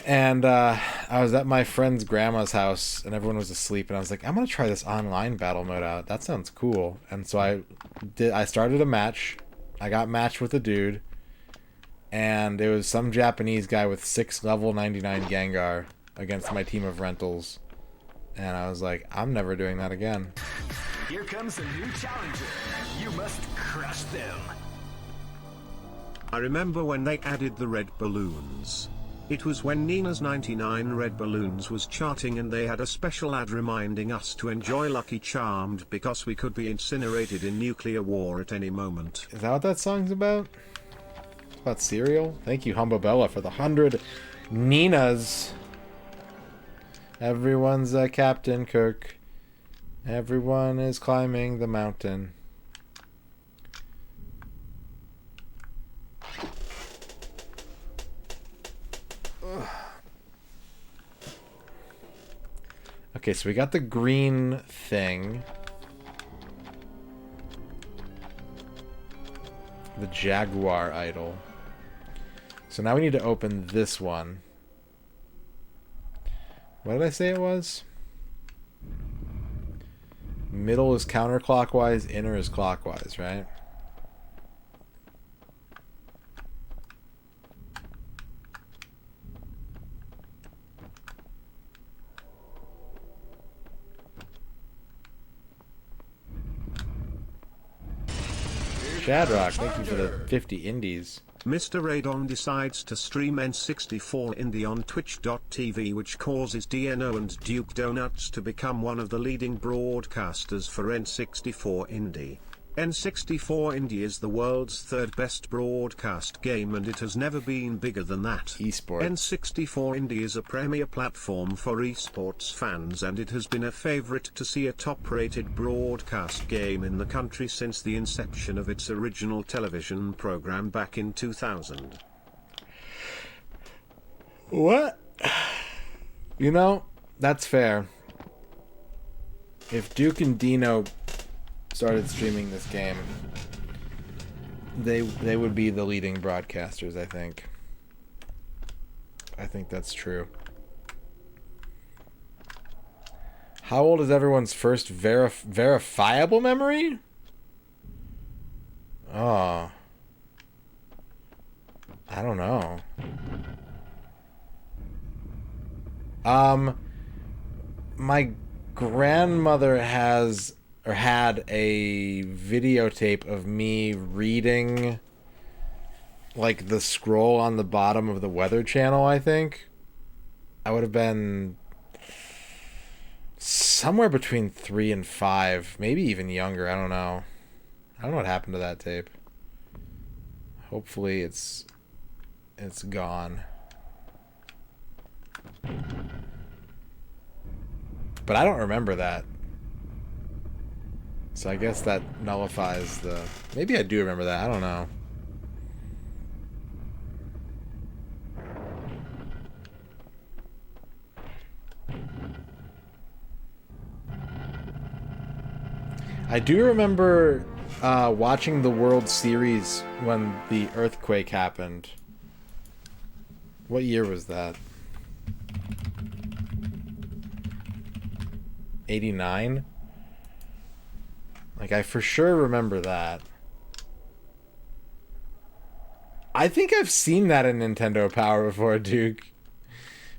And I was at my friend's grandma's house, and everyone was asleep, and I was like, I'm gonna try this online battle mode out. That sounds cool. And so I started a match. I got matched with a dude, and it was some Japanese guy with 6 level 99 Gengar against my team of rentals. And I was like, I'm never doing that again.
Here comes a new challenger. You must crush them.
I remember when they added the red balloons. It was when Nina's 99 red balloons was charting, and they had a special ad reminding us to enjoy Lucky Charmed because we could be incinerated in nuclear war at any moment.
Is that what that song's about? It's about cereal? Thank you, Humba Bella, for the 100 Ninas. Everyone's a Captain Kirk. Everyone is climbing the mountain. Ugh. Okay, so we got the green thing. the Jaguar idol. So now we need to open this one. What did I say it was? Middle is counterclockwise, inner is clockwise, right? Shadrock, thank you for the 50 indies.
MisterRadon decides to stream N64 Indie on Twitch.tv, which causes DNO and Duke Donuts to become one of the leading broadcasters for N64 Indie. N64 Indie is the world's third best broadcast game, and it has never been bigger than that.
Esports.
N64 Indie is a premier platform for esports fans, and it has been a favorite to see a top-rated broadcast game in the country since the inception of its original television program back in 2000.
What? You know, that's fair. If Duke and Dino started streaming this game, they would be the leading broadcasters, I think. I think that's true. How old is everyone's first verifiable memory? Oh. I don't know. My grandmother has or had a videotape of me reading like the scroll on the bottom of the Weather Channel, I think. I would have been somewhere between 3 and 5, maybe even younger, I don't know. I don't know what happened to that tape. Hopefully it's gone. But I don't remember that. So I guess that nullifies the... Maybe I do remember that. I don't know. I do remember watching the World Series when the earthquake happened. What year was that? 89? Like, I for sure remember that. I think I've seen that in Nintendo Power before, Duke.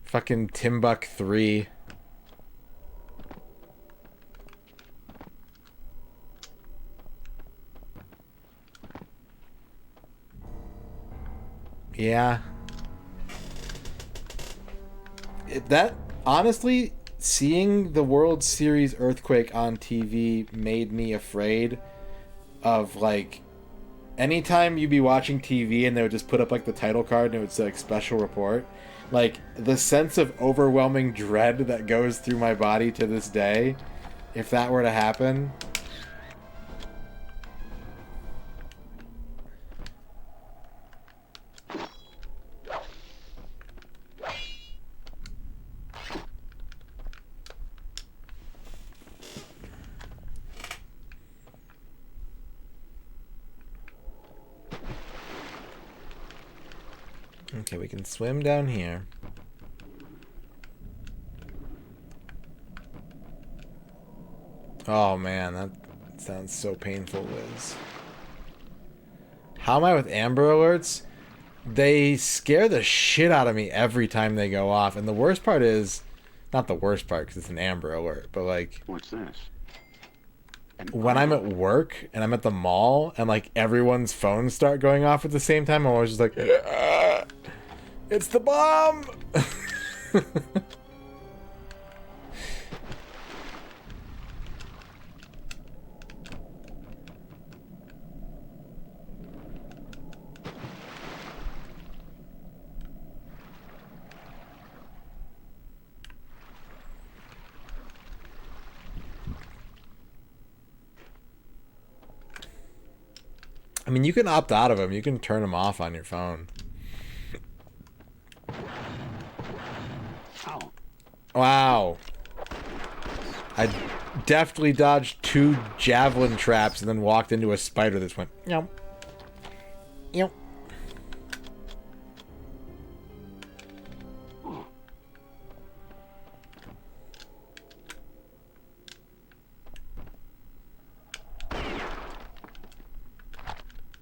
Fucking Timbuk 3. Yeah. That, honestly, seeing the World Series earthquake on TV made me afraid of, like, anytime you'd be watching TV and they would just put up, like, the title card and it would say, like, special report. Like, the sense of overwhelming dread that goes through my body to this day, if that were to happen... Okay, we can swim down here. Oh man, that sounds so painful, Liz. How am I with Amber Alerts? They scare the shit out of me every time they go off. And the worst part is, not the worst part because it's an Amber Alert, but like...
What's this?
When I'm at work and I'm at the mall and like everyone's phones start going off at the same time, I'm always just like, "Ah, it's the bomb!" I mean, you can opt out of them. You can turn them off on your phone.
Ow.
Wow. I deftly dodged 2 javelin traps and then walked into a spider that just went, yum. Yep.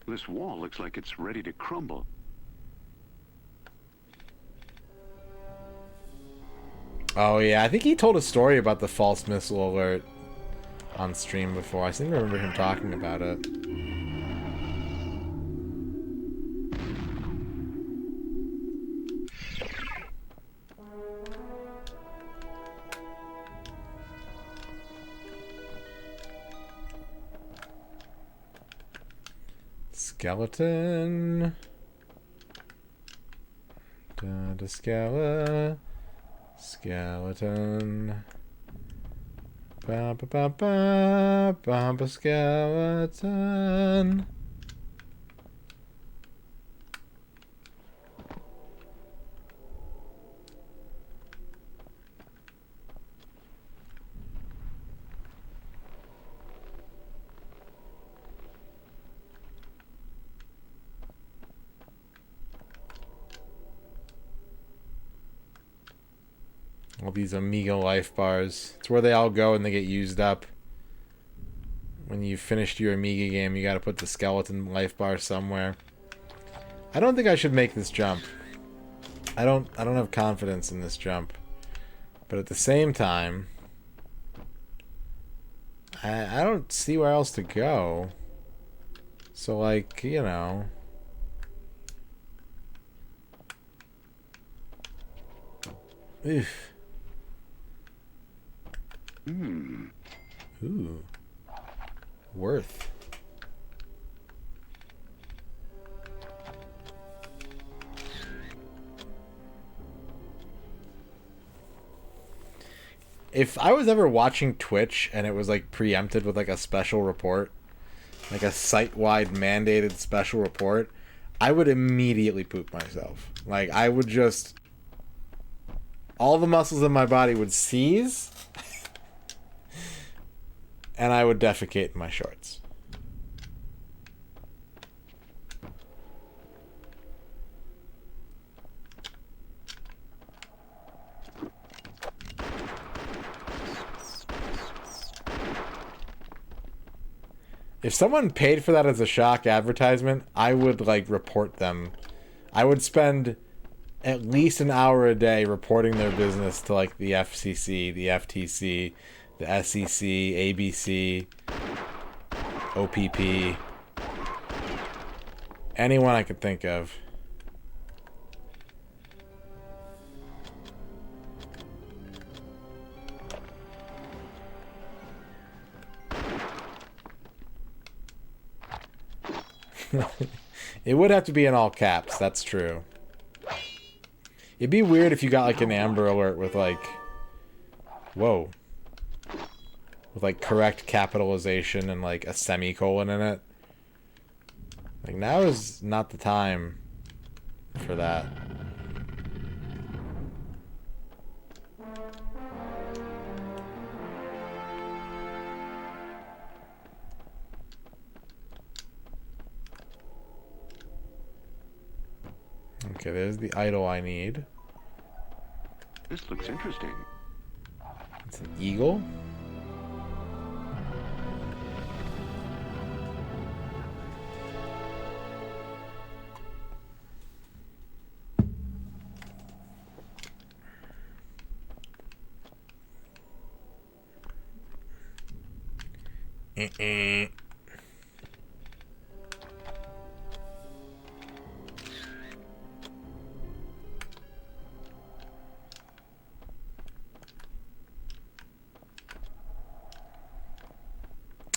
This wall looks like it's ready to crumble.
Oh yeah, I think he told a story about the false missile alert on stream before. I seem to remember him talking about it. Skeleton. Skeleton. Ba ba ba ba ba ba skeleton. All these Amiga life bars. It's where they all go and they get used up. When you've finished your Amiga game, you gotta put the skeleton life bar somewhere. I don't think I should make this jump. I don't have confidence in this jump. But at the same time, I don't see where else to go. So like, you know. Oof. Ooh. Worth. If I was ever watching Twitch and it was like preempted with like a special report, like a site-wide mandated special report, I would immediately poop myself. Like I would just, all the muscles in my body would seize and I would defecate in my shorts. If someone paid for that as a shock advertisement, I would like report them. I would spend at least an hour a day reporting their business to like the FCC, the FTC, the SEC, ABC, OPP, anyone I could think of. It would have to be in all caps, that's true. It'd be weird if you got like an Amber Alert with like, whoa, with like correct capitalization and like a semicolon in it. Like now is not the time for that. Okay, there's the idol I need.
This looks interesting.
It's an eagle.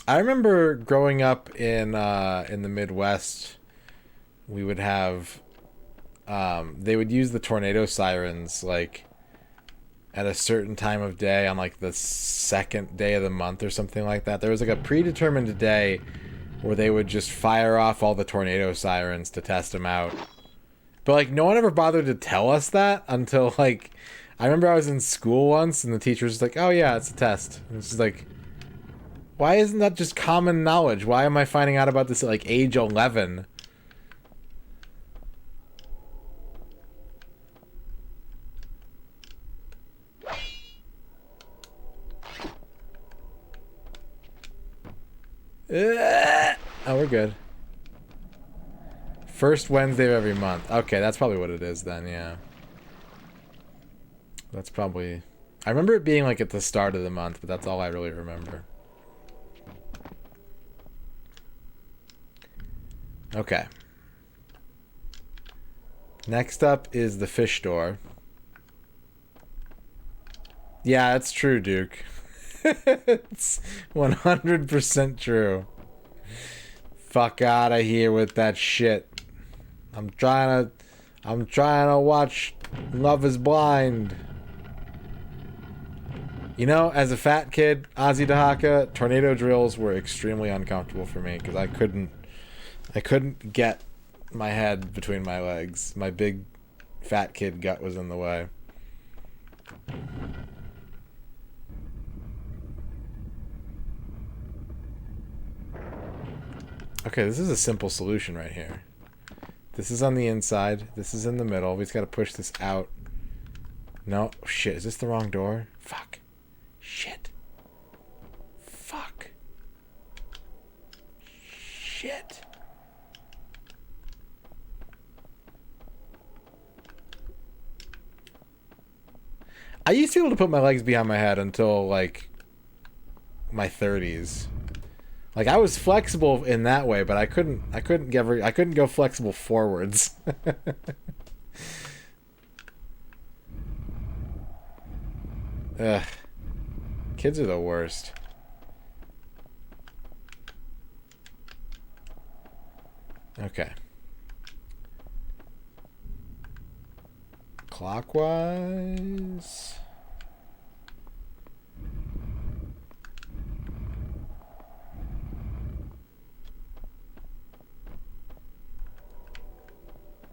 I remember growing up in the Midwest, we would have they would use the tornado sirens like at a certain time of day on like the second day of the month or something like that. There was like a predetermined day where they would just fire off all the tornado sirens to test them out. But like no one ever bothered to tell us that until like I remember I was in school once and the teacher was like, "Oh yeah, it's a test." And it's just like, why isn't that just common knowledge? Why am I finding out about this at like age 11? Oh, we're good. First Wednesday of every month. Okay, that's probably what it is then, yeah. That's probably... I remember it being like at the start of the month, but that's all I really remember. Okay. Next up is the fish store. Yeah, that's true, Duke. It's 100% true. Fuck out of here with that shit. I'm trying to watch Love is Blind. You know, as a fat kid, Ozzy Dahaka, tornado drills were extremely uncomfortable for me because I couldn't get my head between my legs. My big fat kid gut was in the way. Okay, this is a simple solution right here. This is on the inside. This is in the middle. We just gotta push this out. No. Shit, is this the wrong door? Fuck. Shit. Fuck. Shit. I used to be able to put my legs behind my head until, like, my 30s. Like, I was flexible in that way, but I couldn't go flexible forwards. Ugh. Kids are the worst. Okay. Clockwise.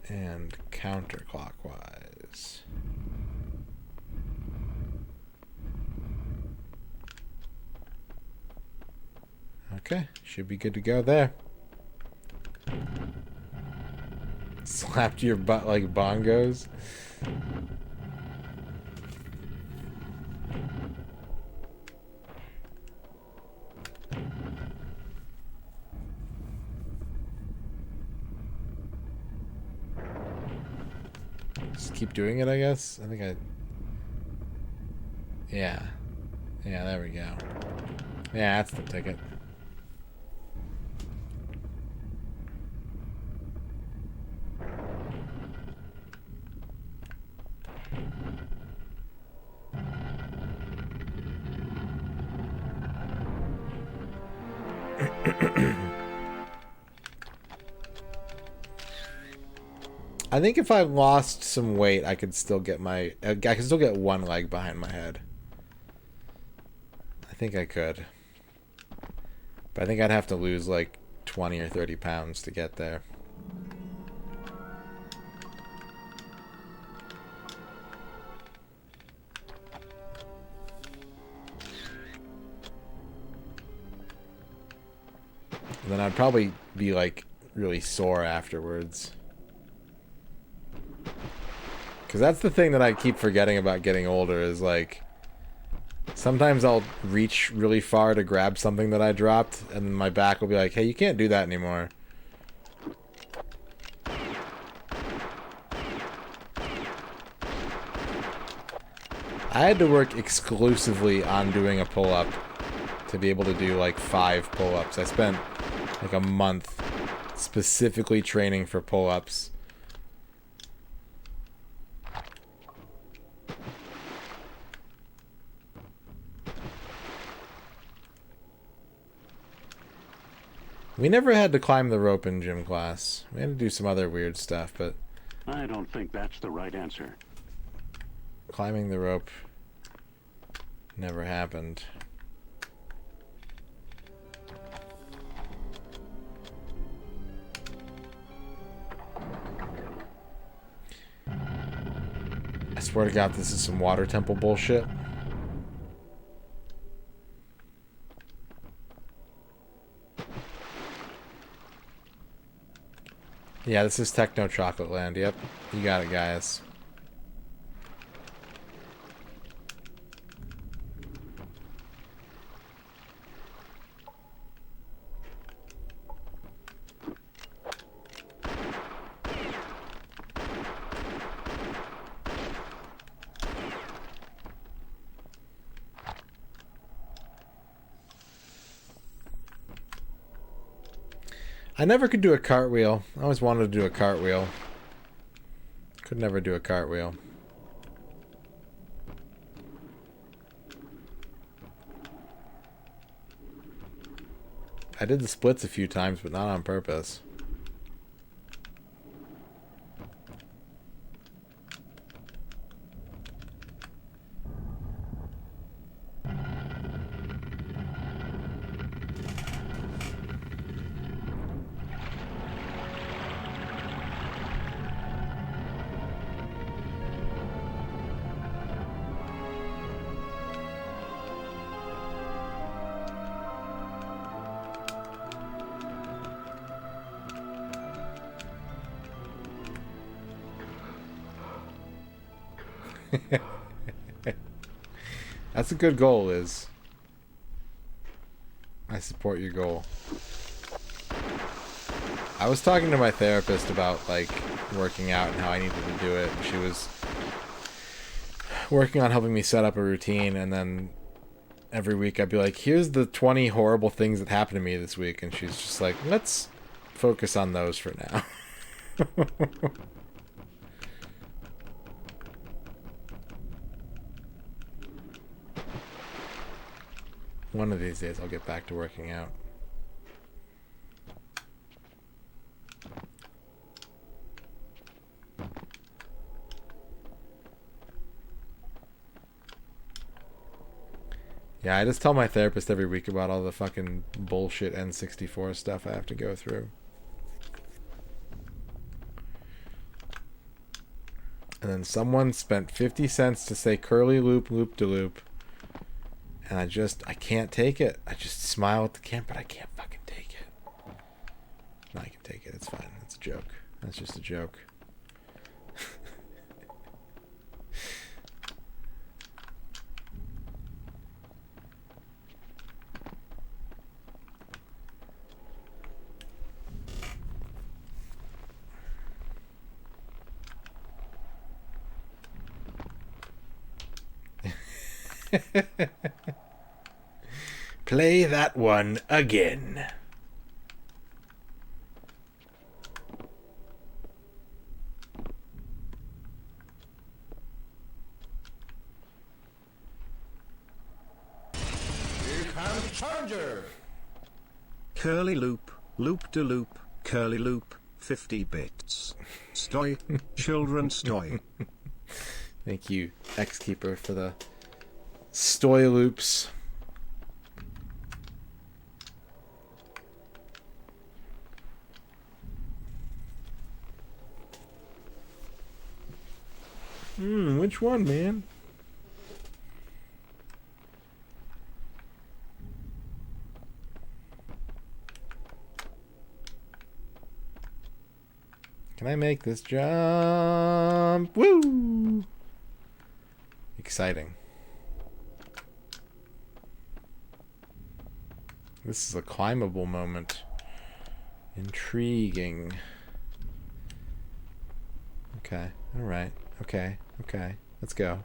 And counterclockwise. Okay, should be good to go there. Slapped your butt like bongos. Just keep doing it, I guess. I think yeah. Yeah, there we go. Yeah, that's the ticket. I think if I lost some weight, I could still get one leg behind my head. I think I could. But I think I'd have to lose like 20 or 30 pounds to get there. And then I'd probably be like really sore afterwards. Because that's the thing that I keep forgetting about getting older is like sometimes I'll reach really far to grab something that I dropped and my back will be like, hey, you can't do that anymore. I had to work exclusively on doing a pull-up to be able to do like 5 pull-ups. I spent like a month specifically training for pull-ups. We never had to climb the rope in gym class. We had to do some other weird stuff, but...
I don't think that's the right answer.
Climbing the rope never happened. I swear to God, this is some water temple bullshit. Yeah, this is Techno Chocolate Land. Yep, you got it, guys. I never could do a cartwheel. I always wanted to do a cartwheel. Could never do a cartwheel. I did the splits a few times, but not on purpose. That's a good goal, Liz. I support your goal. I was talking to my therapist about, like, working out and how I needed to do it. She was working on helping me set up a routine, and then every week I'd be like, here's the 20 horrible things that happened to me this week. And she's just like, let's focus on those for now. One of these days I'll get back to working out. Yeah, I just tell my therapist every week about all the fucking bullshit N64 stuff I have to go through. And then someone spent 50 cents to say curly loop, loop de loop. And I can't take it. I just smile at the camera, but I can't fucking take it. No, I can take it. It's fine. It's a joke. That's just a joke. Play that one again.
Here comes Challenger.
Curly loop, loop de loop, curly loop, 50 bits. Stoy, children stoy.
Thank you, X-Keeper, for the stoy loops. Which one, man? Can I make this jump? Woo! Exciting. This is a climbable moment. Intriguing. Okay, alright. Okay, okay. Let's go.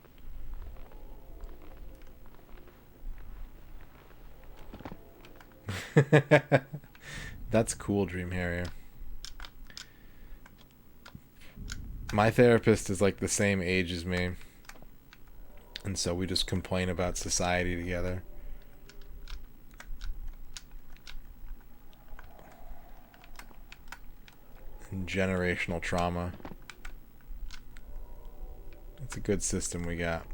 That's cool, Dream Harrier. My therapist is like the same age as me. And so we just complain about society together. And generational trauma. It's a good system we got.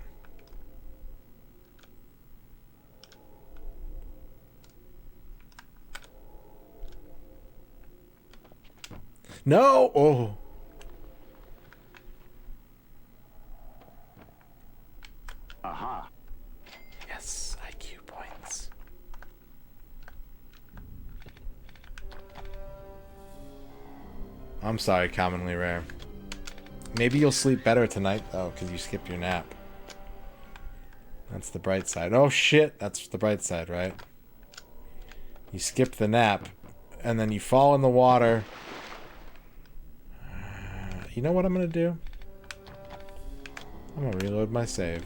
No! Oh!
Aha.
Yes, IQ points. I'm sorry, commonly rare. Maybe you'll sleep better tonight, though, because you skipped your nap. That's the bright side. Oh, shit! That's the bright side, right? You skip the nap, and then you fall in the water. You know what I'm gonna do? I'm gonna reload my save.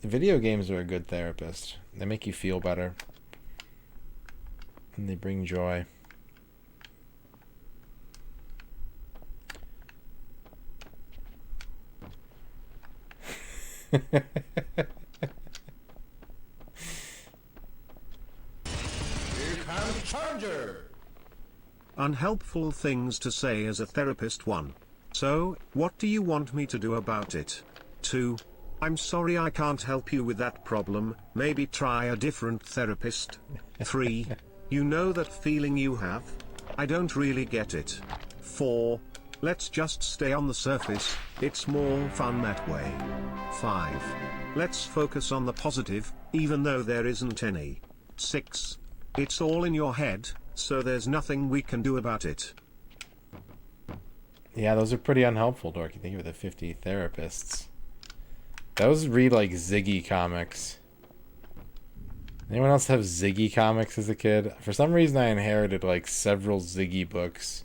Video games are a good therapist. They make you feel better. And they bring joy.
Here comes Challenger.
Unhelpful things to say as a therapist. 1. So, what do you want me to do about it? 2. I'm sorry I can't help you with that problem, maybe try a different therapist. 3. You know that feeling you have? I don't really get it. 4. Let's just stay on the surface, it's more fun that way. 5. Let's focus on the positive, even though there isn't any. 6. It's all in your head, so there's nothing we can do about it.
Yeah, those are pretty unhelpful, Dorky. Thank you for the 50 therapists. Those read like Ziggy comics. Anyone else have Ziggy comics as a kid? For some reason I inherited like several Ziggy books.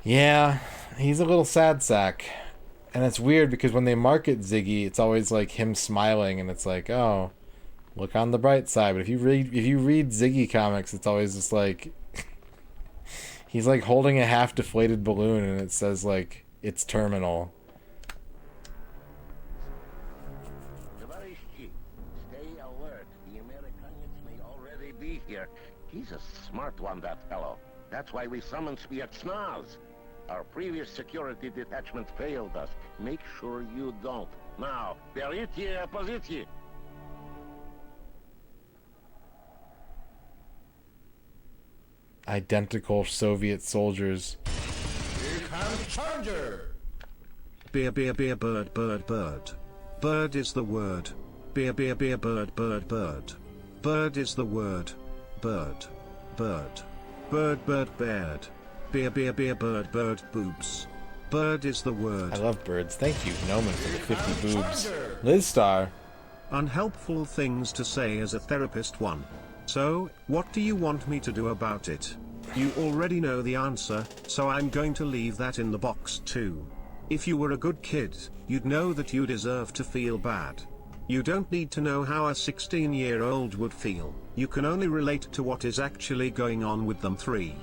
Yeah, he's a little sad sack. And it's weird because when they market Ziggy, it's always like him smiling and it's like, oh, look on the bright side. But if you read Ziggy comics, it's always just like he's like holding a half deflated balloon and it says like it's terminal.
Stay alert. The Americans may already be here. He's a smart one, that fellow. That's why we summoned Spetsnaz. Our previous security detachment failed us. Make sure you don't. Now, берите позиции.
Identical Soviet soldiers.
Here comes Challenger.
Beer, bird, bird. Bird is the word. Beer, bird, bird. Bird is the word. Bird. Bird. Bird, bird. Beer, bird, boobs. Bird is the word.
I love birds. Thank you, Noman, for the 50 boobs. Liz Star.
Unhelpful things to say as a therapist. 1. So, what do you want me to do about it? You already know the answer, so I'm going to leave that in the box. 2. If you were a good kid, you'd know that you deserve to feel bad. You don't need to know how a 16-year-old would feel, you can only relate to what is actually going on with them. 3.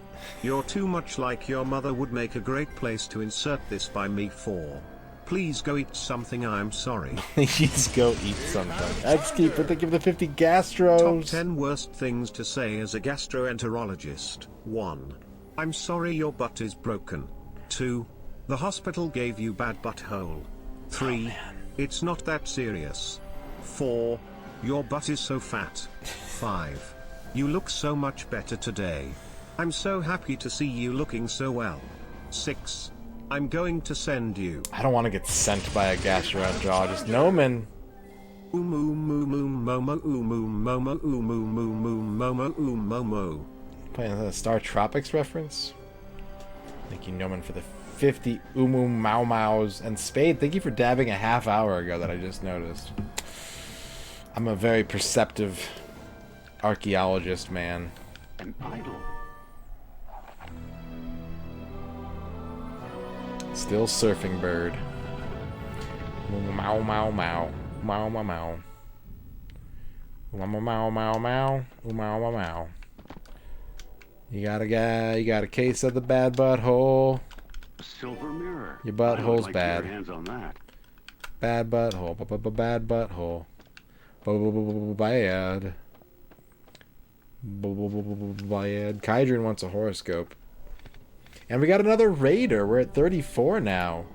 You're too much like your mother would make a great place to insert this by me. 4. Please go eat something, I'm sorry.
Please go eat something. X-Keeper, thank you for the 50 gastros.
Top 10 worst things to say as a gastroenterologist. 1. I'm sorry your butt is broken. 2. The hospital gave you bad butthole. 3. It's not that serious. 4. Your butt is so fat. 5. You look so much better today. I'm so happy to see you looking so well. 6. I'm going to send you.
I don't want to get sent by a gastroenterologist. Noman.
Momo.
Playing a Star Tropics reference. Thank you, Noman, for the 50 Mau Maus. And Spade, thank you for dabbing a half hour ago that I just noticed. I'm a very perceptive archaeologist, man.
An idol.
Still surfing bird. Mau mau mau. Mau mau mau. Mau mau mau mau. Mau mau mau. You got a guy, you got a case of the bad butthole.
A silver mirror.
Your
I
butthole's
would like
bad.
To get your hands on that.
Bad butthole. Bad butthole. Bad. Bad. Kydrin wants a horoscope. And we got another raider. We're at 34 now.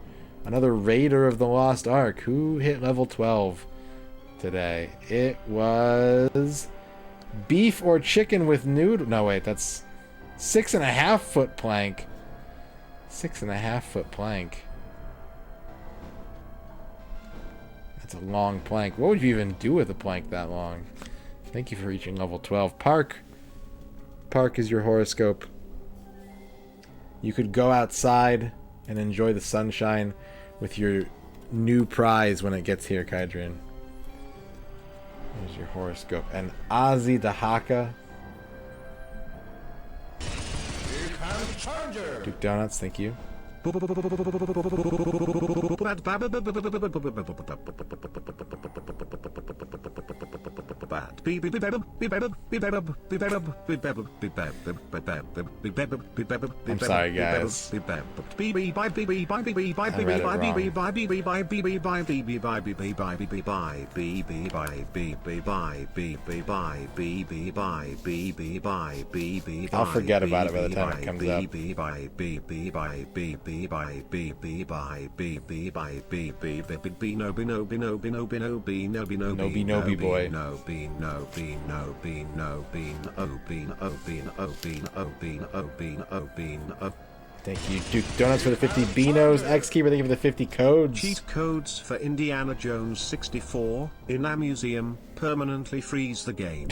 Another raider of the Lost Ark. Who hit level 12 today? It was beef or chicken with noodle. No, wait, that's 6.5 foot plank. 6.5 foot plank. That's a long plank. What would you even do with a plank that long? Thank you for reaching level 12. Park. Park is your horoscope. You could go outside and enjoy the sunshine with your new prize when it gets here, Kydrin. There's your horoscope. And Ozzy the Haka.
Challenger!
Duke Donuts, thank you. I'm sorry, guys. I'll forget about it by the time it comes up. Thank you, Duke Donuts, for the 50 Beanos. X-Keeper, thank you for the 50 codes.
Cheat codes for Indiana Jones 64. In a museum, permanently freeze the game.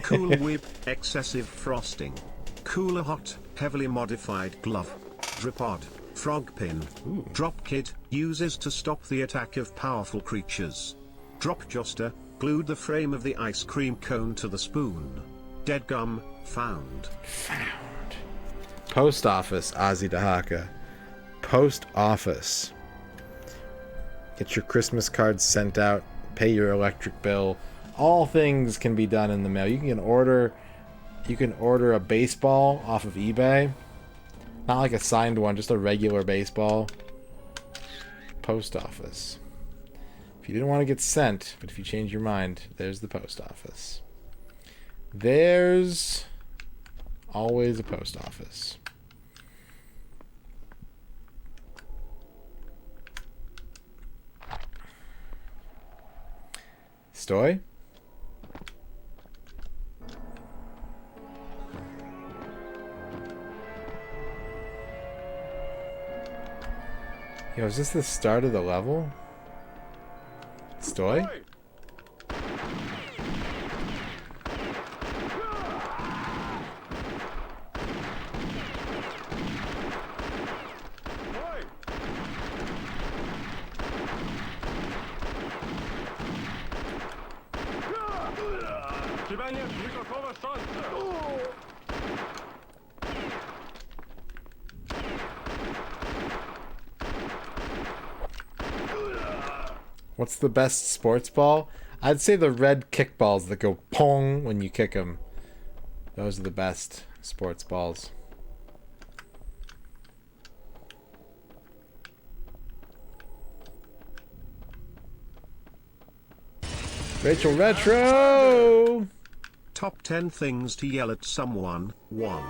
Cool Whip, excessive frosting. Cooler Hot, heavily modified glove. Dripod, frog pin. Drop kit, uses to stop the attack of powerful creatures. Drop Joster, glued the frame of the ice cream cone to the spoon. Dead gum, found.
Post office, Ozzy Dahaka. Post office. Get your Christmas cards sent out. Pay your electric bill. All things can be done in the mail. You can order a baseball off of eBay. Not like a signed one, just a regular baseball. Post office. If you didn't want to get sent, but if you change your mind, there's the post office. There's always a post office. Stoy? Yo, is this the start of the level? Stoy? What's the best sports ball? I'd say the red kickballs that go pong when you kick them. Those are the best sports balls. Rachel Retro!
Top 10 things to yell at someone. 1.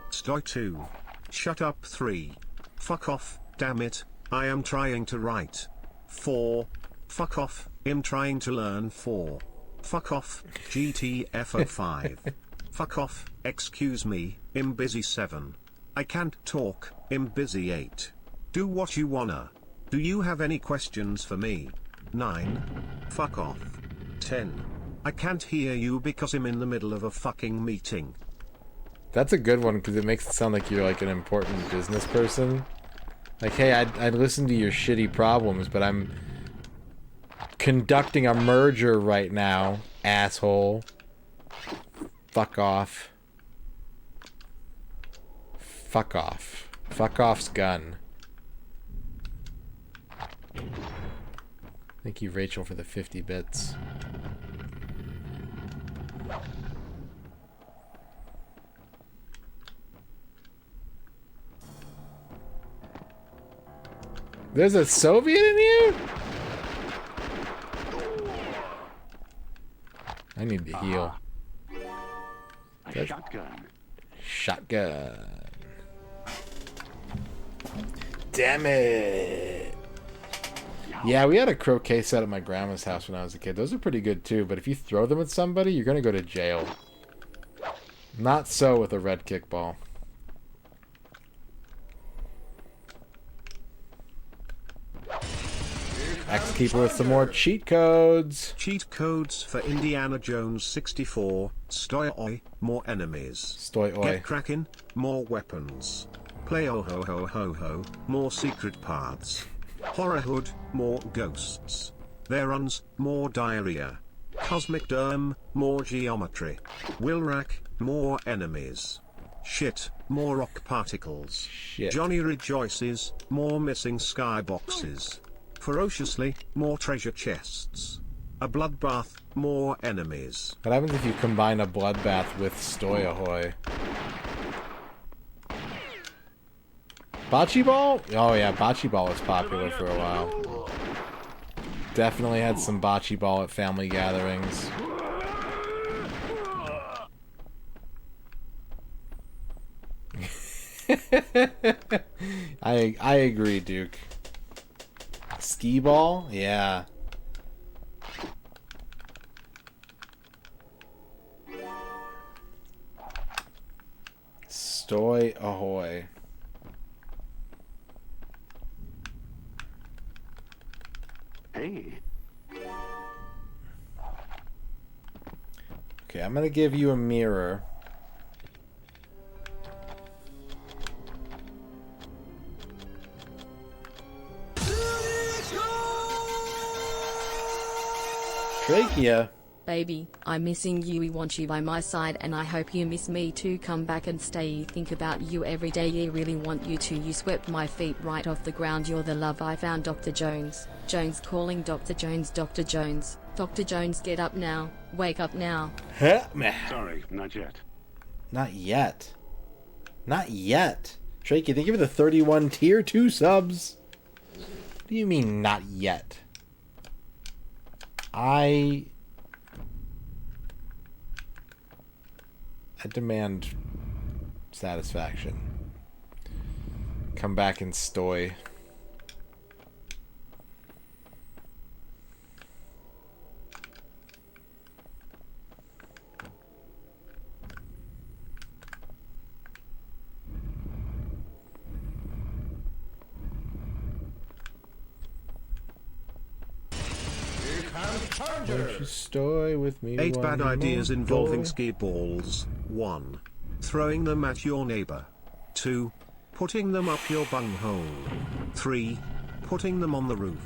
Stoy 2. Shut up 3. Fuck off, damn it, I am trying to write. 4. Fuck off, I'm trying to learn. 4. Fuck off, GTFO5. Fuck off, excuse me, I'm busy. 7. I can't talk, I'm busy. 8. Do what you wanna. Do you have any questions for me? 9. Fuck off. 10. I can't hear you because I'm in the middle of a fucking meeting.
That's a good one because it makes it sound like you're like an important business person. Like, hey, I'd listen to your shitty problems, but I'm conducting a merger right now, asshole. Fuck off. Fuck off. Fuck off's gun. Thank you, Rachel, for the 50 bits. There's a Soviet in here? I need to heal.
A shotgun.
Shotgun. Damn it. Yeah, we had a croquet set at my grandma's house when I was a kid. Those are pretty good too, but if you throw them at somebody, you're gonna go to jail. Not so with a red kickball. X-Keeper with some more cheat codes.
Cheat codes for Indiana Jones 64. Stoy oi, more enemies.
Stoy oi.
Get crackin', more weapons. Play oh ho ho ho ho, more secret paths. Horror Hood, more ghosts. There runs, more diarrhea. Cosmic Derm, more geometry. Wilrack, more enemies. Shit, more rock particles.
Shit.
Johnny rejoices, more missing skyboxes. Ferociously, more treasure chests. A bloodbath, more enemies.
What happens if you combine a bloodbath with Stoy Ahoy? Bocce ball? Oh yeah, bocce ball was popular for a while. Definitely had some bocce ball at family gatherings. I agree, Duke. Skee ball? Yeah. Stoy Ahoy.
Hey.
Okay, I'm gonna give you a mirror. Trachea.
Baby, I'm missing you. We want you by my side and I hope you miss me too. Come back and stay. Think about you every day. I really want you to. You swept my feet right off the ground. You're the love I found. Dr. Jones. Jones calling. Dr. Jones. Dr. Jones. Dr. Jones, get up now. Wake up now.
Sorry, not yet.
Not yet. Not yet. Trachea, thank you for the 31 tier 2 subs. What do you mean, not yet? I demand satisfaction. Come back and stoy. Won't you stoy with me?
8
one
bad
more
ideas involving
day?
ski balls. 1. Throwing them at your neighbor. 2. Putting them up your bunghole. 3. Putting them on the roof.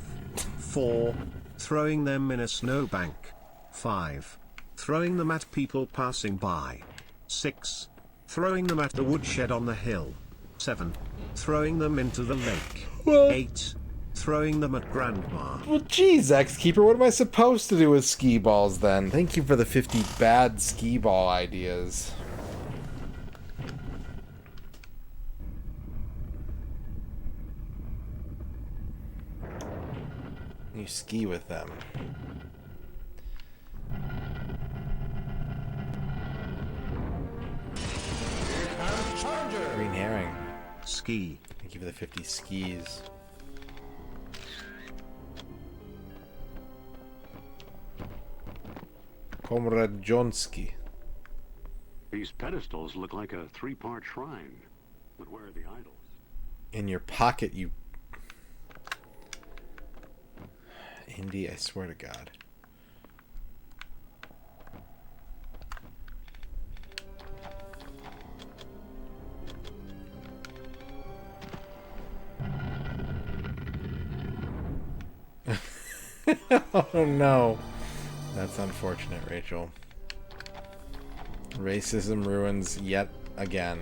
4. Throwing them in a snowbank. 5. Throwing them at people passing by. 6. Throwing them at the woodshed on the hill. 7. Throwing them into the lake.
What?
8. Throwing them at grandma.
Well, geez, X-Keeper, what am I supposed to do with skee balls then? Thank you for the 50 bad skee ball ideas. You ski with them. Green herring.
Ski.
Thank you for the 50 skis. Comrade Jonsky.
These pedestals look like a 3-part shrine. But where are the idols?
In your pocket, you... Indy, I swear to God. Oh no. That's unfortunate, Rachel. Racism ruins yet again.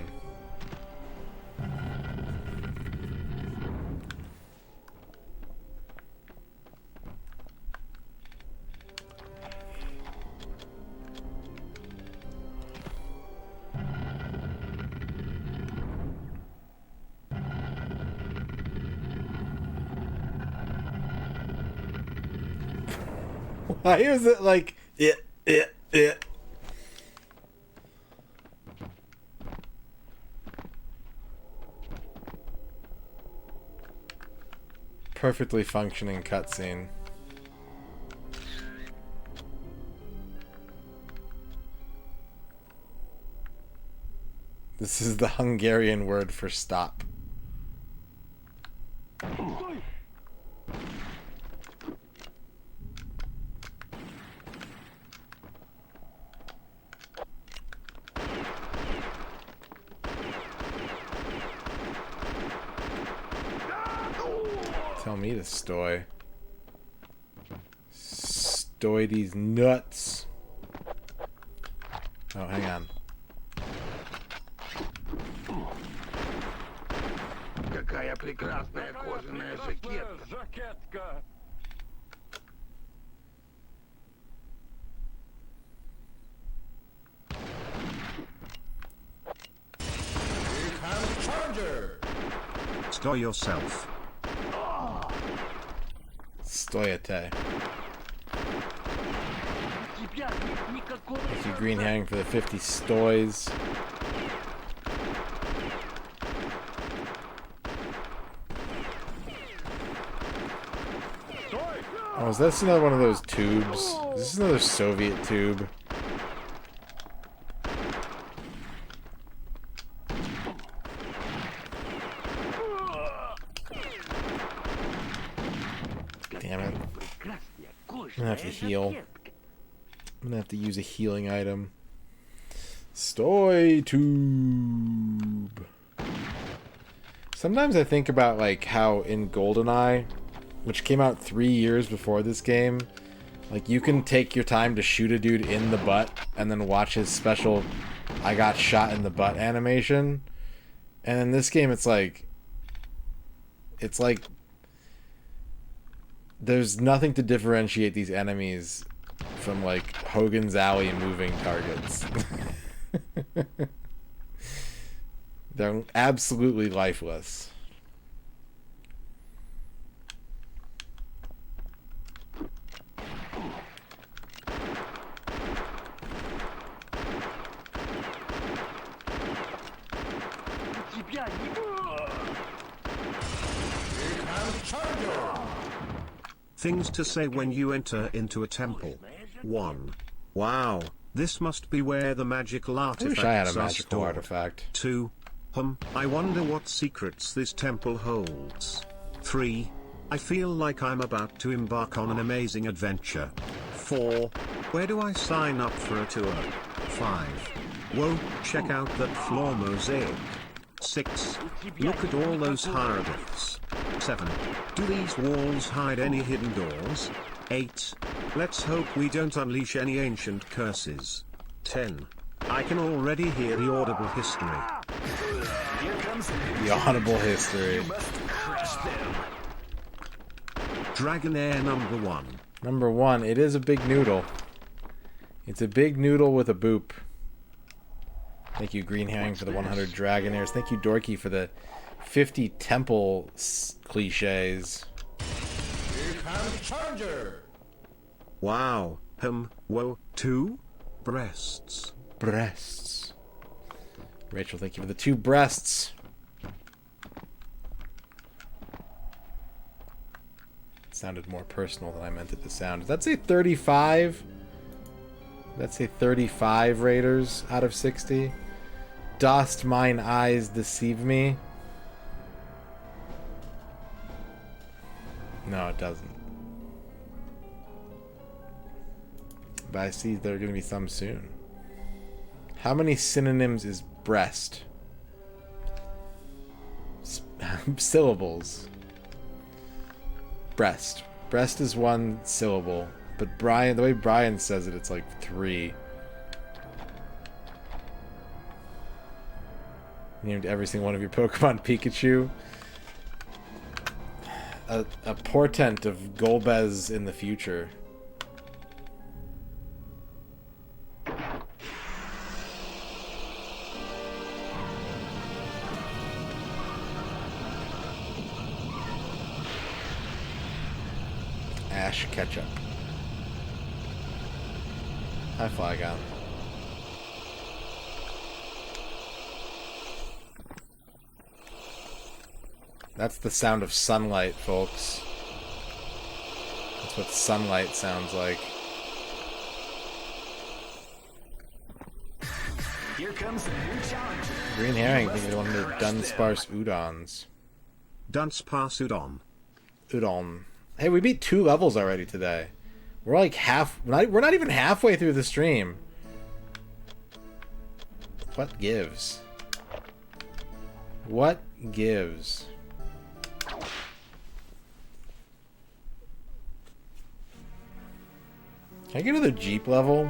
Why is it like it? Perfectly functioning cutscene. This is the Hungarian word for stop. Tell me to stoy. Stoy these nuts. Oh, hang on.
какая прекрасная кожаная жакетка.
Жакетка.
Here comes Challenger.
Stoy yourself.
Stoyate.
У тебя нет никакого
Thank you, Green Herring, for the 50 stoys. Oh, is this another one of those tubes? Is this another Soviet tube? Damn it. I'm gonna have to heal. I'm gonna have to use a healing item. Stoy tube. Sometimes I think about like how in GoldenEye, which came out 3 years before this game, like you can take your time to shoot a dude in the butt and then watch his special I got shot in the butt animation. And in this game it's like there's nothing to differentiate these enemies from like Hogan's Alley moving targets. They're absolutely lifeless.
Things to say when you enter into a temple. 1. Wow, this must be where the magical
I wish I had a
artifacts are
magical
stored.
artifact.
2. I wonder what secrets this temple holds. 3. I feel like I'm about to embark on an amazing adventure. 4. Where do I sign up for a tour? 5. Whoa, check out that floor mosaic. 6. Look at all those hieroglyphs. 7. Do these walls hide any hidden doors? 8. Let's hope we don't unleash any ancient curses. 10. I can already hear the audible history.
Here comes
The audible history.
You must crush them.
Dragonair number 1.
Number 1, it is a big noodle. It's a big noodle with a boop. Thank you, Green Herring, for the 100 Dragonairs. Thank you, Dorky, for the 50 temple cliches.
Here comes Challenger.
Wow, whoa, 2? Breasts.
Breasts. Rachel, thank you for the 2 breasts. It sounded more personal than I meant it to sound. Did that say 35? Did that say 35 Raiders out of 60? Dost mine eyes deceive me? No, it doesn't. But I see there are going to be some soon. How many synonyms is breast? Syllables. Breast. Breast is 1 syllable. But Brian, the way Brian says it, it's like 3. You named every single one of your Pokemon Pikachu. A portent of Golbez in the future. Ash Ketchup. Hi, Flygon. That's the sound of sunlight, folks. That's what sunlight sounds like.
Here comes the new challenger.
Green Herring, I think they wanted the Dunsparce Udons.
Dunsparce Udon.
Udon. Hey, we beat 2 levels already today. We're like we're not even halfway through the stream. What gives? What gives? Can I get another Jeep level?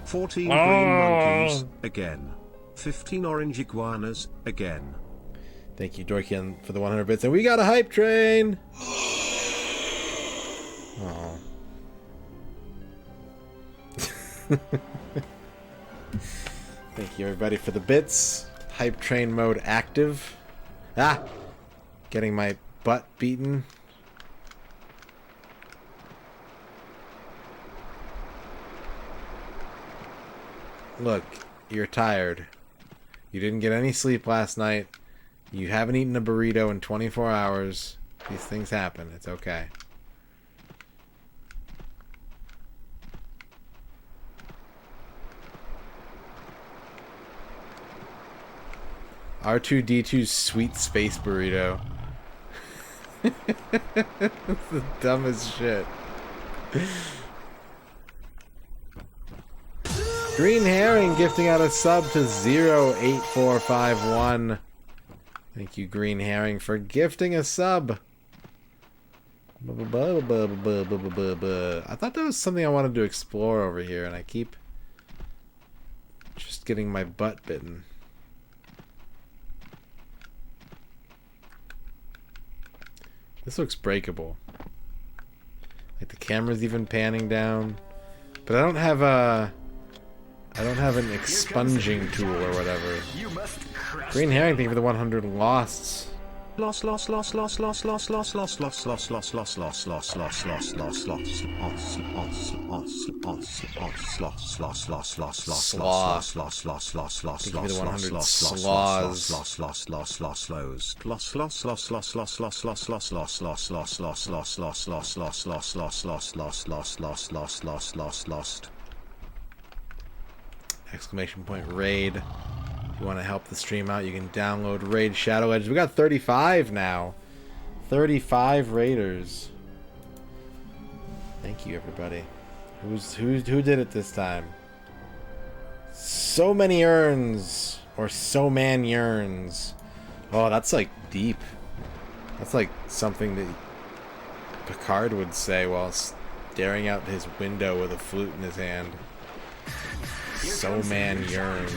14 green monkeys, again. 15 orange iguanas, again.
Thank you, Dorkian, for the 100 bits. And we got a hype train! Oh. Thank you, everybody, for the bits. Hype train mode active. Ah! Getting my butt beaten. Look, you're tired. You didn't get any sleep last night. You haven't eaten a burrito in 24 hours. These things happen. It's okay. R2-D2's sweet space burrito. It's the dumbest shit. Green Herring gifting out a sub to 08451. Thank you, Green Herring, for gifting a sub. I thought that was something I wanted to explore over here, and I keep just getting my butt bitten. This looks breakable. Like the camera's even panning down. But I don't have an expunging tool or whatever. Green Herring, thank you for the 100 losts.
Lost. Lost.
Exclamation point raid. If you want to help the stream out, you can download Raid Shadow Legends. We got 35 now. 35 raiders. Thank you, everybody. Who did it this time? So many urns, or so man yearns. Oh, that's like deep. That's like something that Picard would say while staring out his window with a flute in his hand. So man yearns.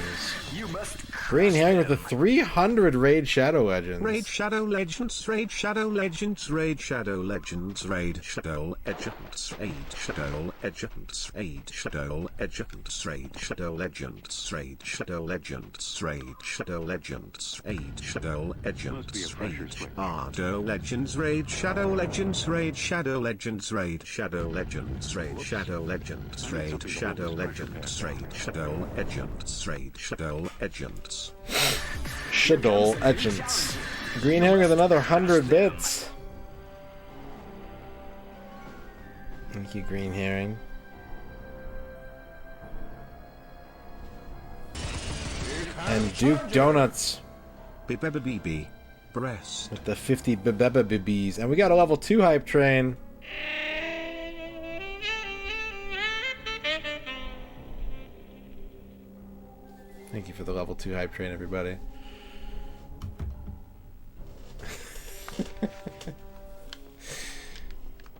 Green Herring with the 300 Raid Shadow Legends.
Raid Shadow Legends, Raid Shadow Legends, Raid Shadow Legends, Raid Shadow Legends, Raid Shadow Legends, Raid Shadow Legends, Raid Shadow Legends, Raid Shadow Legends, Raid Shadow Legends, Raid Shadow Legends, Raid Shadow Legends, Raid Shadow Legends, Raid Shadow Legends, Raid Shadow Legends, Raid Shadow Legends, Raid Shadow Legends, Raid Shadow Legends, Raid Shadow Legends.
Shadow Legends. Green Herring with another 100 bits. Thank you, Green Herring. And Duke Donuts
BB breast
with the 50 BBs. And we got a level 2 hype train. Thank you for the level 2 hype train, everybody.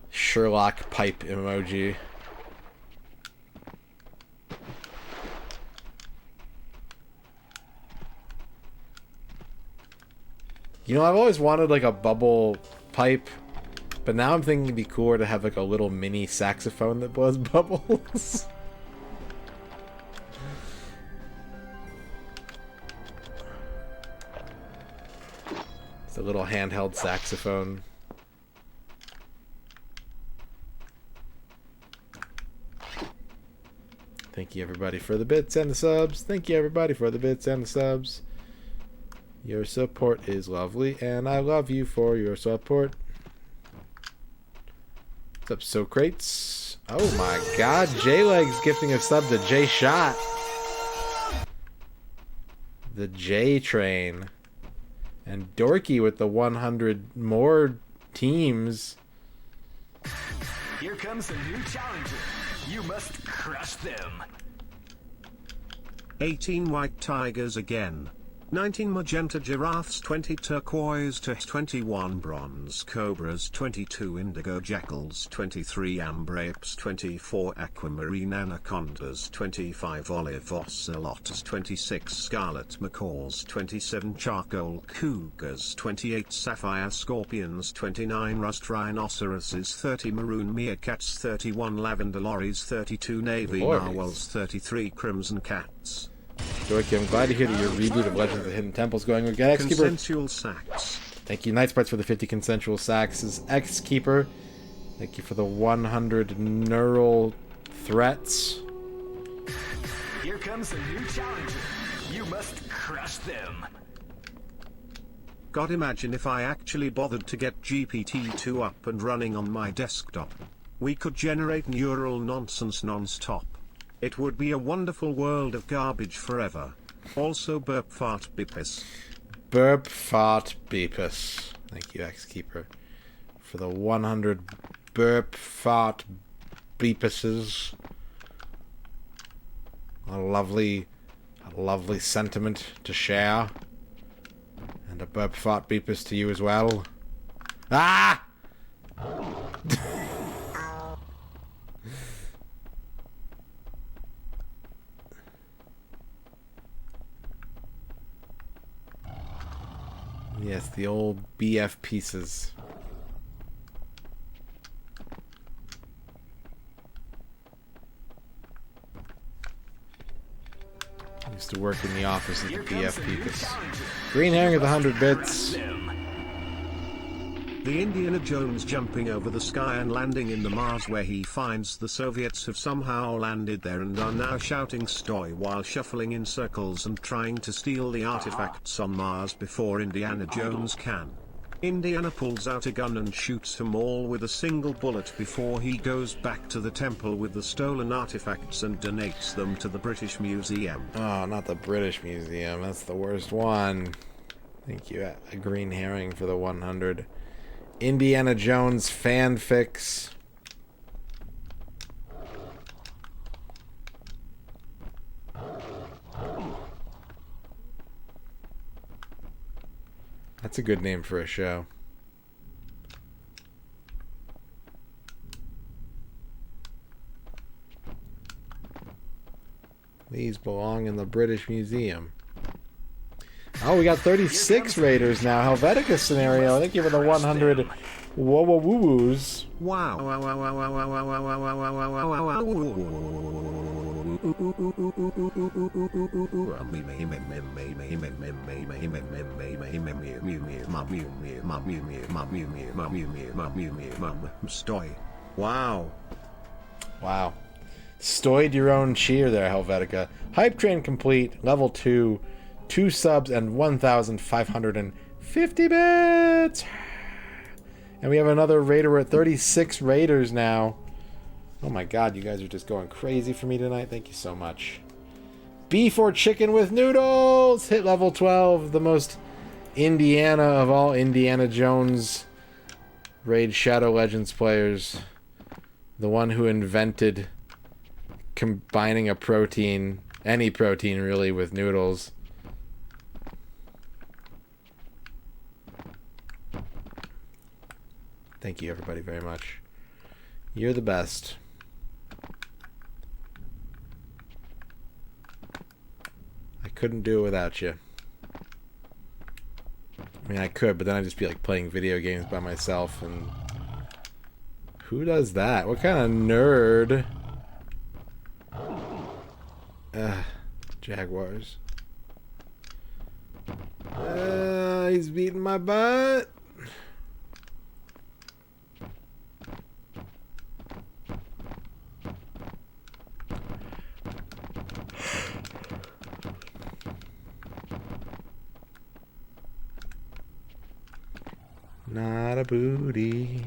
Sherlock pipe emoji. You know, I've always wanted like a bubble pipe, but now I'm thinking it'd be cooler to have like a little mini saxophone that blows bubbles. It's a little handheld saxophone. Thank you, everybody, for the bits and the subs. Thank you, everybody, for the bits and the subs. Your support is lovely, and I love you for your support. What's up, Socrates? Oh my god, J-Legs gifting a sub to J-Shot. The J-Train. And Dorky with the 100 more teams.
Here comes a new challenger. You must crush them.
18 white tigers again. 19 magenta giraffes, 20 turquoise to 21 bronze cobras, 22 indigo jackals, 23 amber apes, 24 aquamarine anacondas, 25 olive ocelots, 26 scarlet macaws, 27 charcoal cougars, 28 sapphire scorpions, 29 rust rhinoceroses, 30 maroon meerkats, 31 lavender lorries, 32 navy narwhals, 33 crimson cats.
Dorky, I'm glad to hear that your reboot of Legends of the Hidden Temple is going. We got X-Keeper.
Consensual sacks.
Thank you, Night Sprites, for the 50 consensual sacks. This is X-Keeper. Thank you for the 100 neural threats.
Here comes a new challenger. You must crush them.
God, imagine if I actually bothered to get GPT-2 up and running on my desktop. We could generate neural nonsense non-stop. It would be a wonderful world of garbage forever. Also burp fart beepus.
Burp fart beepus. Thank you, X-Keeper, for the 100 burp fart beepuses. A lovely sentiment to share. And a burp fart beepus to you as well. Ah! Yes, the old BF pieces. Used to work in the office at the BF pieces. Green herring at the 100 bits.
The Indiana Jones jumping over the sky and landing in the Mars, where he finds the Soviets have somehow landed there and are now shouting "Stoy" while shuffling in circles and trying to steal the artifacts on Mars before Indiana Jones can. Indiana pulls out a gun and shoots them all with a single bullet before he goes back to the temple with the stolen artifacts and donates them to the British Museum.
Oh, not the British Museum. That's the worst one. Thank you, a green herring, for the 100. Indiana Jones fanfics. That's a good name for a show. These belong in the British Museum. Oh, we got 36 raiders now. Helvetica scenario. Thank you for the 100 woo-woo-woo-woos.
Wow. Stoy. Wow.
Wow. Stoyed your own cheer there, Helvetica. Hype train complete. Level 2. 2 subs and 1,550 bits. And we have another raider. We're at 36 raiders now. Oh my god, you guys are just going crazy for me tonight. Thank you so much. Beef or chicken with noodles. Hit level 12. The most Indiana of all Indiana Jones Raid Shadow Legends players. The one who invented combining a protein, any protein really, with noodles. Thank you, everybody, very much. You're the best. I couldn't do it without you. I mean, I could, but then I'd just be like playing video games by myself, and who does that? What kind of nerd? Jaguars. He's beating my butt. Not a booty.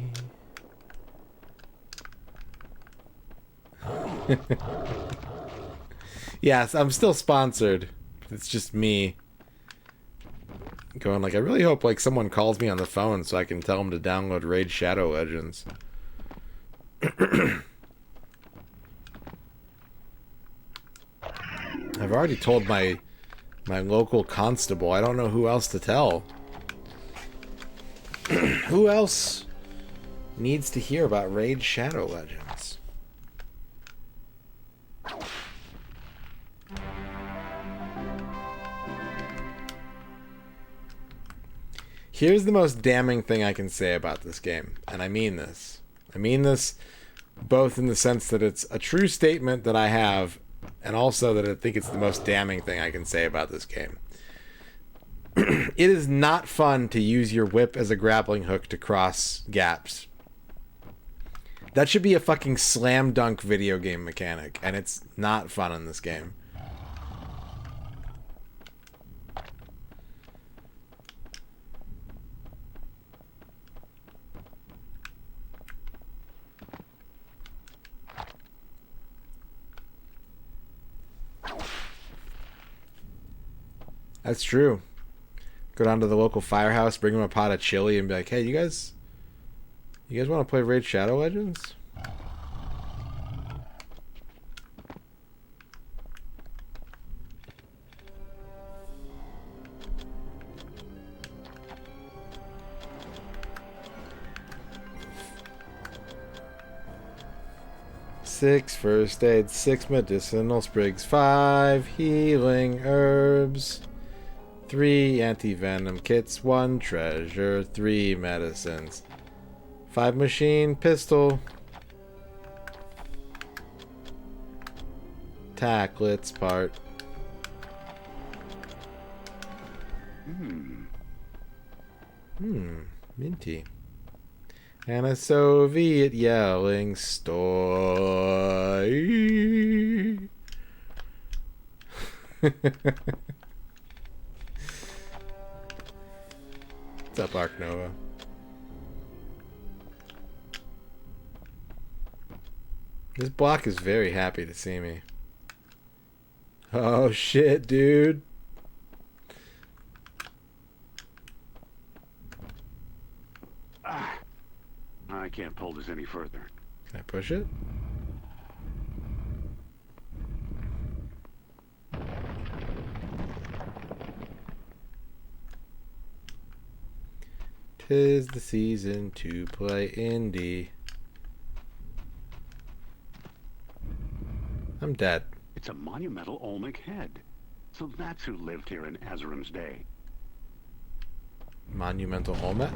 Yes, I'm still sponsored. It's just me going like, I really hope like someone calls me on the phone so I can tell them to download Raid Shadow Legends. I've already told my My local constable. I don't know who else to tell. Who else needs to hear about Raid Shadow Legends? Here's the most damning thing I can say about this game, and I mean this. I mean this both in the sense that it's a true statement that I have, and also that I think it's the most damning thing I can say about this game. It is not fun to use your whip as a grappling hook to cross gaps. That should be a fucking slam dunk video game mechanic, and it's not fun in this game. That's true. Go down to the local firehouse, bring them a pot of chili, and be like, "Hey, you guys want to play Raid Shadow Legends?" Six first aid, 6 medicinal sprigs, 5 healing herbs, 3 anti-venom kits, 1 treasure, 3 medicines, 5 machine pistol, tacklets part. Minty. And a Soviet yelling story. What's up, Ark Nova? This block is very happy to see me. Oh shit, dude.
I can't pull this any further.
Can I push it? Tis the season to play indie. I'm dead.
It's a monumental Olmec head. So that's who lived here in Azurim's day.
Monumental Olmec?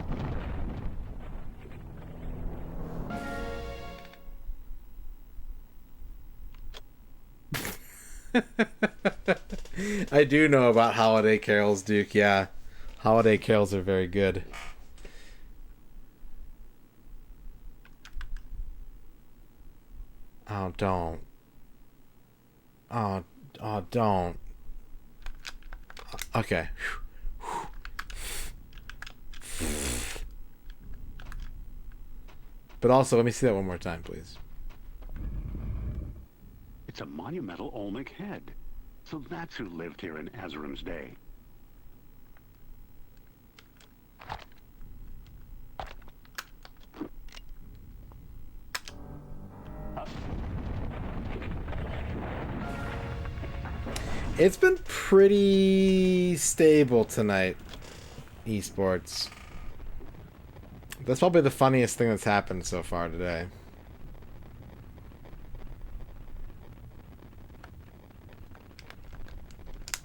I do know about holiday carols, Duke. Yeah, holiday carols are very good. Oh, don't. Oh, don't. Okay. But also, let me see that one more time, please.
It's a monumental Olmec head. So that's who lived here in Azurim's day.
It's been pretty stable tonight, esports. That's probably the funniest thing that's happened so far today.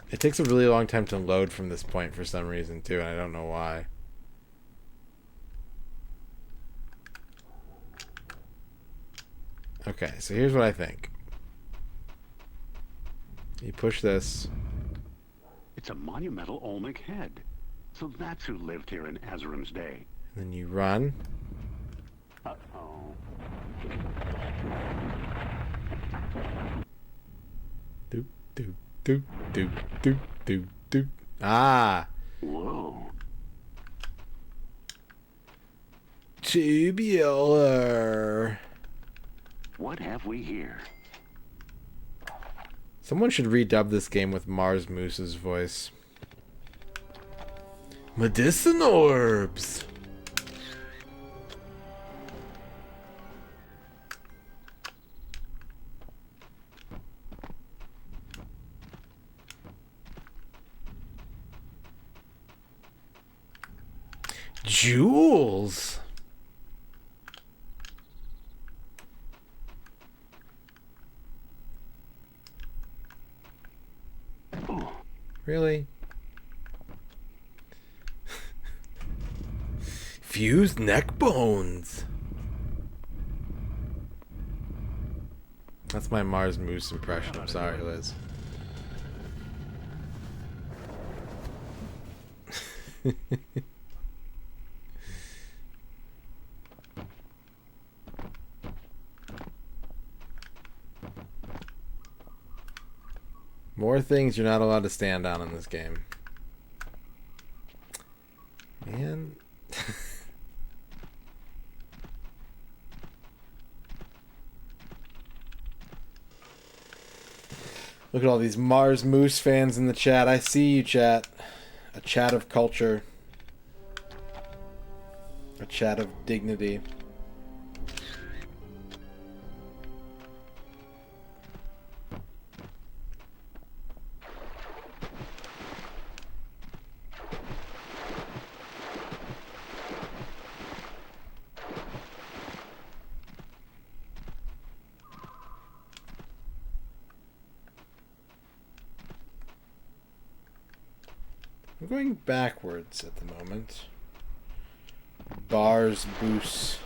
It takes a really long time to load from this point for some reason, too, and I don't know why. Okay, so here's what I think. You push this.
It's a monumental Olmec head. So that's who lived here in Azurim's day.
And then you run.
Uh-oh.
Doop, doop, doop, doop, doop, doop, doop. Ah!
Whoa.
Tubular.
What have we here?
Someone should redub this game with Mars Moose's voice. Medicinal herbs. Jules. Really? Fused neck bones. That's my Mars Moose impression. I'm sorry, Liz. More things you're not allowed to stand on in this game. Man. Look at all these Mars Moose fans in the chat. I see you, chat. A chat of culture. A chat of dignity. I'm going backwards at the moment. Bars, boost.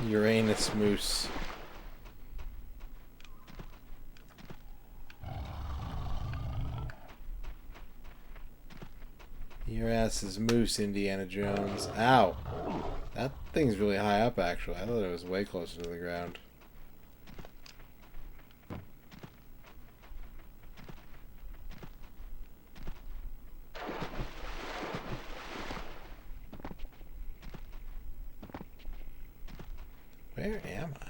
Uranus moose. Your ass is moose, Indiana Jones. Ow. That thing's really high up, actually. I thought it was way closer to the ground. Where am I?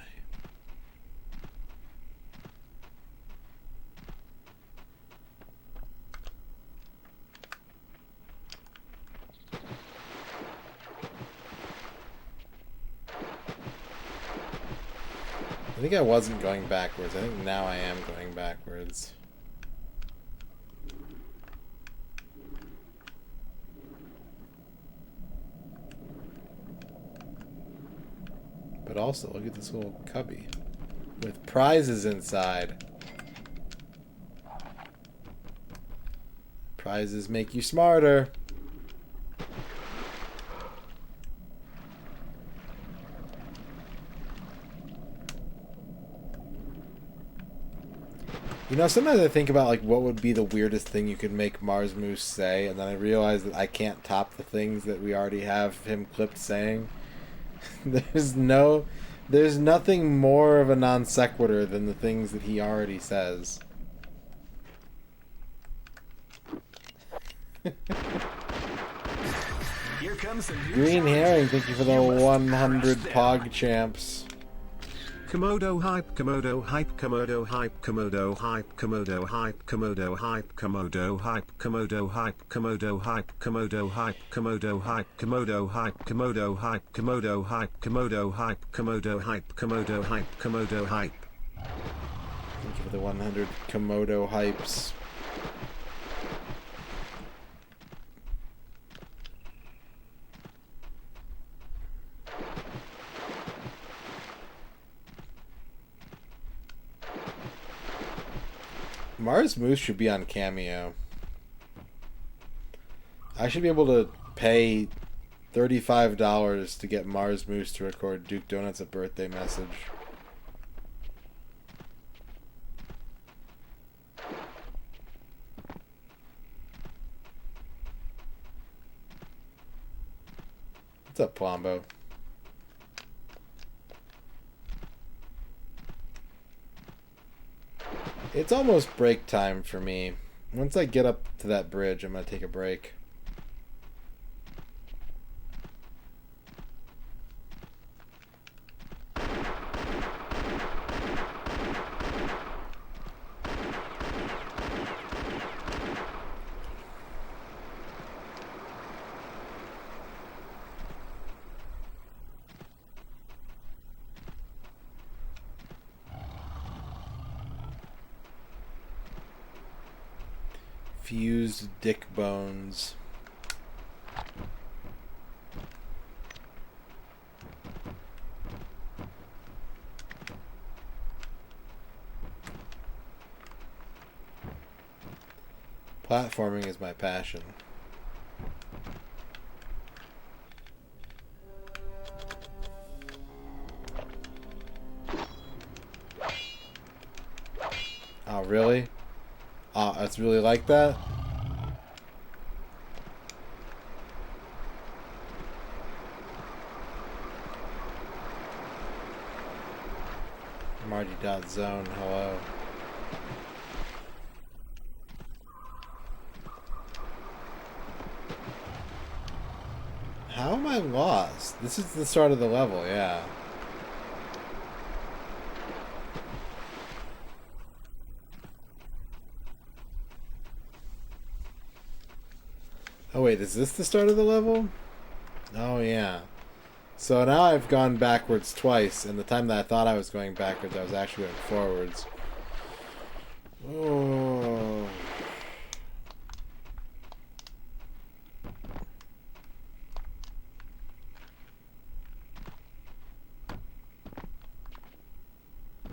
I think I wasn't going backwards. I think now I am going backwards. But also, look at this little cubby with prizes inside. Prizes make you smarter. You know, sometimes I think about, like, what would be the weirdest thing you could make Mars Moose say, and then I realize that I can't top the things that we already have him clipped saying. There's nothing more of a non sequitur than the things that he already says.
Here comes the new
Green
challenge.
Herring, thank you for the
You must
100
crush them.
Pog Champs.
Komodo hype, Komodo hype, Komodo hype, Komodo hype, Komodo hype, Komodo hype, Komodo hype, Komodo hype, Komodo hype, Komodo hype, Komodo hype, Komodo hype, Komodo hype, Komodo hype, Komodo hype, Komodo hype, Komodo hype, Komodo hype.
Thank you for the 100 Komodo Hypes. Mars Moose should be on Cameo. I should be able to pay $35 to get Mars Moose to record Duke Donuts a birthday message. What's up, Plombo? It's almost break time for me. Once I get up to that bridge, I'm going to take a break. Fused dick bones. Platforming is my passion. Oh, really? Oh, it's really like that? Marty.zone, hello. How am I lost? This is the start of the level, yeah. Oh wait, is this the start of the level? Oh yeah. So now I've gone backwards twice, and the time that I thought I was going backwards, I was actually going forwards. Oh.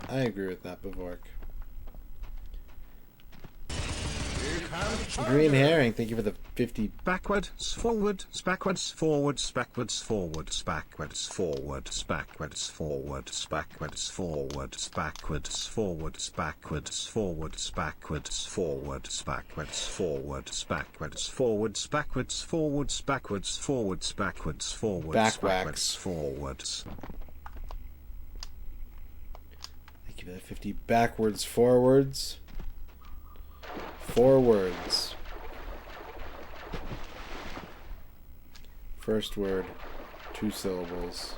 I agree with that, Bavork. Green Herring, thank you for the 50.
Backwards, forwards, backwards, forwards, backwards, forwards, backwards, forwards, backwards, forwards, backwards, forwards, backwards, forwards, backwards, forwards, backwards, forwards, backwards, forwards, backwards, forwards, backwards, forwards, backwards, forwards, backwards, forwards, backwards, forwards.
Thank you for the 50. Backwards, forwards. Forwards. First word, 2 syllables.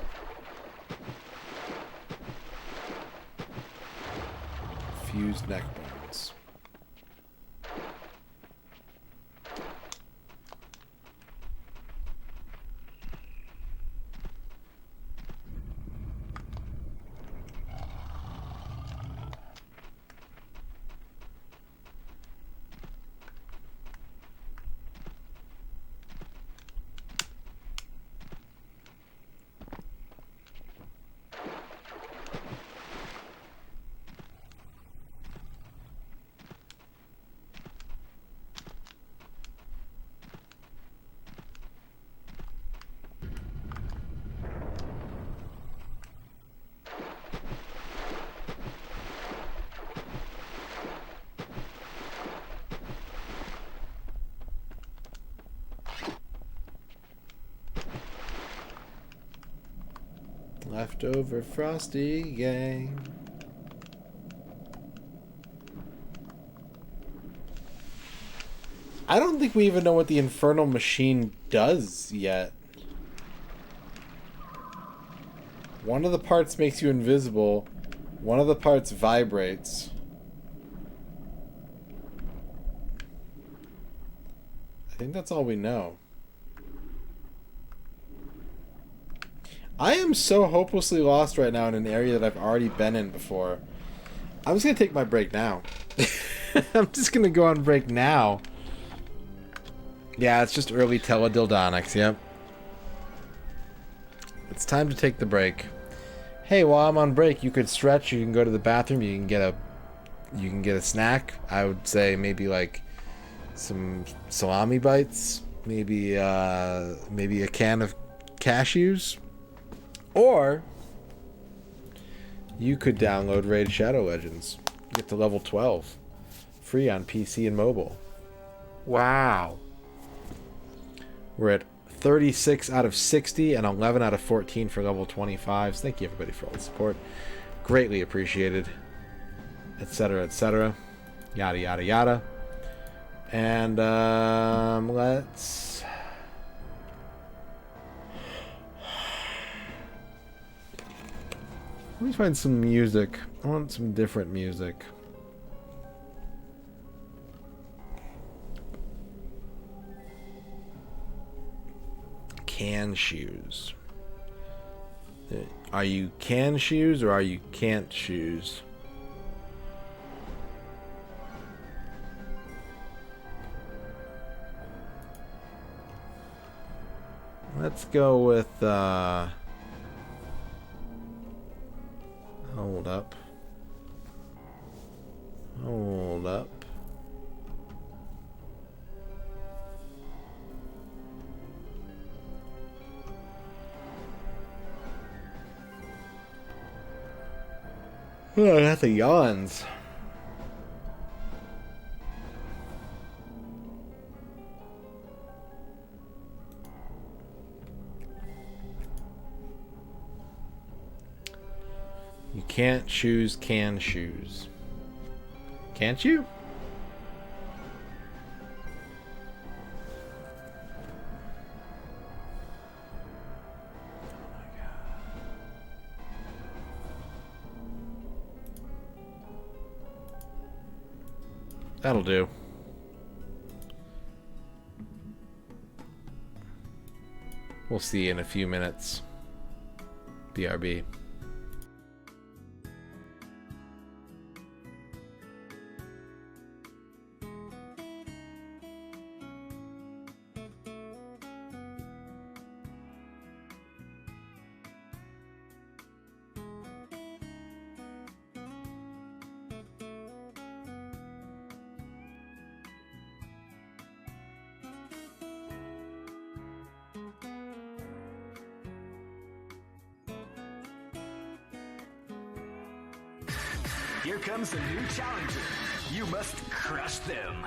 Fused neck bones. Leftover Frosty gang. I don't think we even know what the Infernal machine does yet. One of the parts makes you invisible. One of the parts vibrates. I think that's all we know. I am so hopelessly lost right now in an area that I've already been in before. I'm just going to take my break now. I'm just going to go on break now. Yeah, it's just early teledildonics, yep. It's time to take the break. Hey, while I'm on break, you could stretch, you can go to the bathroom, you can get a snack. I would say maybe like some salami bites, maybe a can of cashews. Or you could download Raid Shadow Legends. Get to level 12. Free on PC and mobile. Wow. We're at 36 out of 60 and 11 out of 14 for level 25s. Thank you everybody for all the support. Greatly appreciated. Etc. etc. Yada yada yada. And let's... Let me find some music. I want some different music. Can shoes. Are you can shoes or are you can't shoes? Let's go with, hold up. Hold up. Oh, that's the yawns. You can't choose can shoes. Can't you? That'll do. We'll see in a few minutes. BRB.
Here comes a new challenger. You must crush them.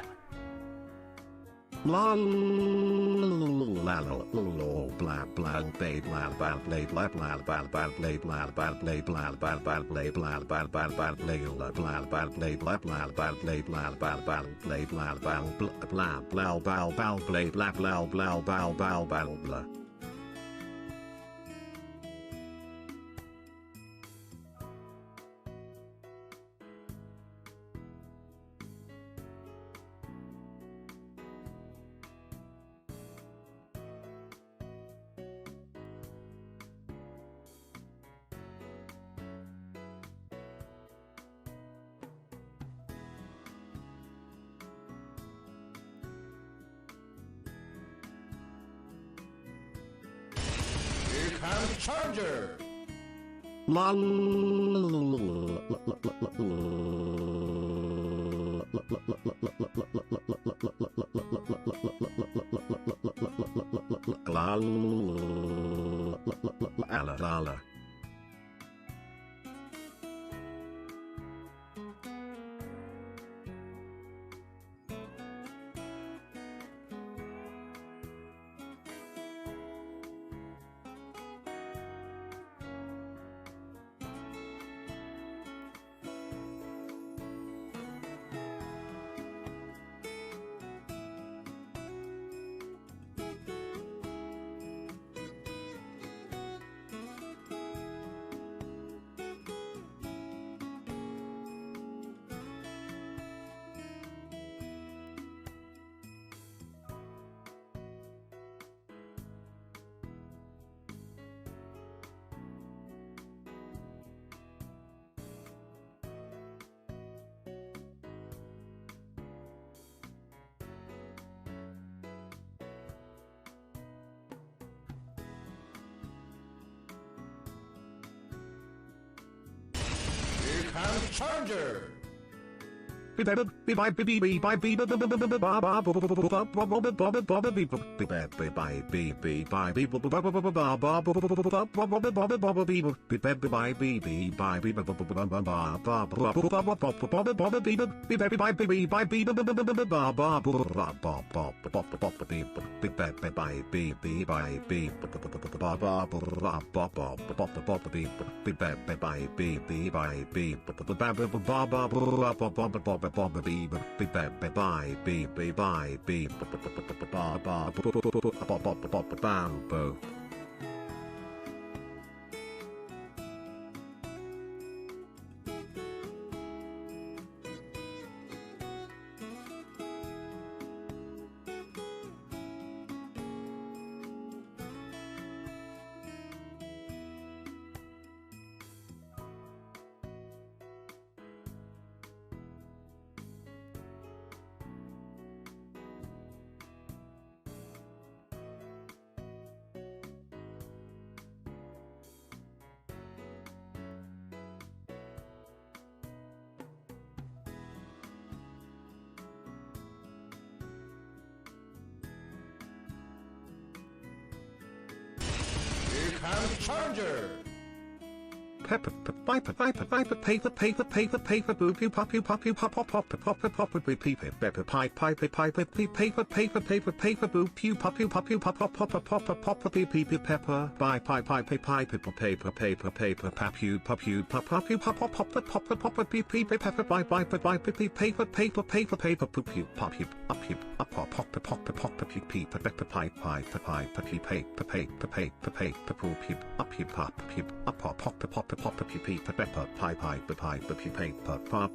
La la la blah blah blade blah blah blade blah blah blah blah blade blah blah blade blah blah blah blade blah blah blah blah blade blah blah blade blah blah blah blade blah blah blah blade blah blah blah blah blah blah blade blah blah blah blah blah blah blah.
Here comes Charger.
La la.
Here comes Charger. comes Challenger.
Pepper, piper, piper, piper, paper, paper, paper, paper, boop, you pop, you pop, you pop, pop, pop, pop, pop, pop, pop, paper, pepper, pipe, piper, piper, paper, paper, paper, paper, boop, you pop, you pop, you pop, pop, pop, pop, pop, pop, pop, paper, pepper, pipe, pipe, pipe, paper, paper, paper, paper, pop, you pop, you pop, pop, you pop, pop, pop, pop, pop, pop, paper, pepper, pipe, pipe, pipe, paper, paper, paper, paper, poop, you pop, you up, you up, pop, pop, pop, pop, pop, paper, pepper, pipe, pipe, pipe, paper, paper, paper, paper, poop, you up, you pop, you up, pop, pop, pop, pop, paper, pepper, pipe, pipe, paper,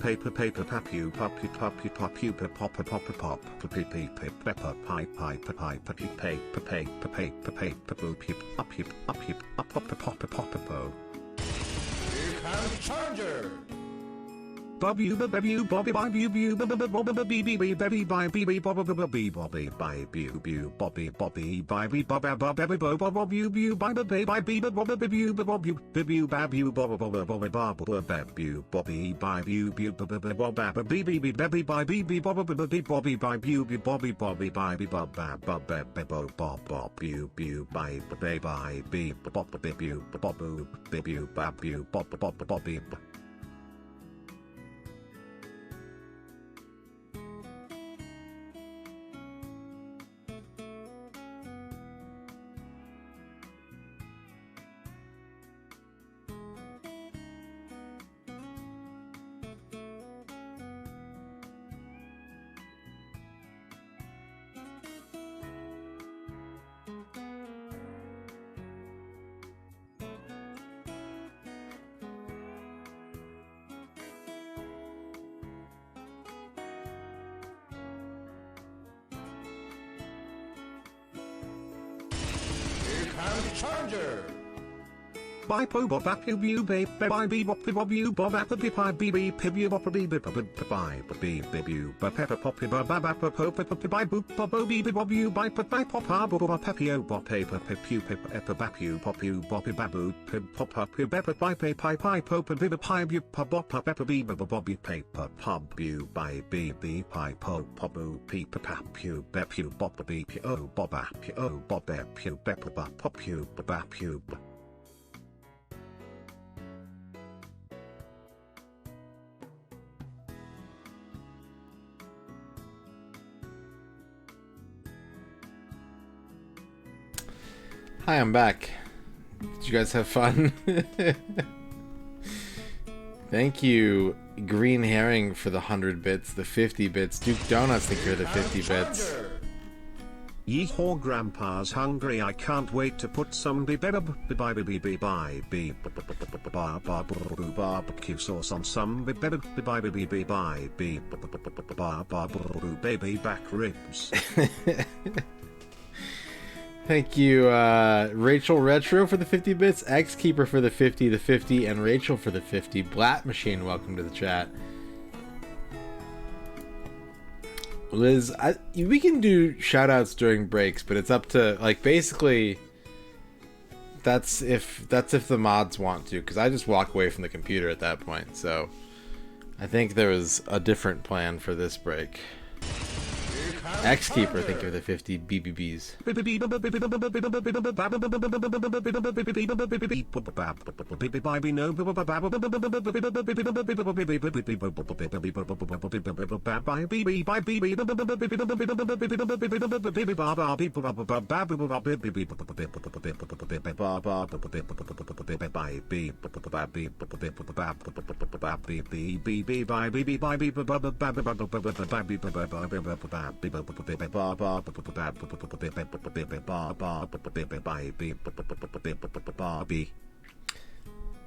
paper, paper, pop, you pop, you pop, you pop, you pop, pop, pop, paper, pepper, pipe, pipe, paper, paper, paper, paper, paper, poop, you up, you up, pop, pop, pop, pop.
Here comes Challenger.
Bobby, Bobby, Bobby, Bobby, Bobby, Bobby, Bobby, Bobby, Bobby, Bobby, Bobby, Bobby, Bobby, Bobby, Bobby.
Challenger.
Bye po bob up you babe bye be bop bob you bob up be bye be be pib you bop be bye be you but pepper pop ba ba ba pop bye boop bob be bob you bye pop bob pepio bop paper pepu pepper bap you pop babu pop up you pepper bye pie pop be pie you pop pepper be bobby paper pop you bye be pie pop pe pap you bep you bop be oh bob up oh bob bep you pepper pop you bap you.
Hi, I'm back. Did you guys have fun? Thank you, Green Herring, for the 100 bits, the 50 bits. Duke Donuts, think you're the 50 bits.
Yeehaw, Grandpa's hungry. I can't wait to put some barbecue sauce on some baby back ribs.
Thank you, Rachel Retro for the 50 bits, X-Keeper for the 50, and Rachel for the 50. Blat Machine, welcome to the chat. Liz, we can do shoutouts during breaks, but it's up to, like, basically, that's if the mods want to, because I just walk away from the computer at that point, so I think there was a different plan for this break. X-Keeper, thank you for the 50 BBBs.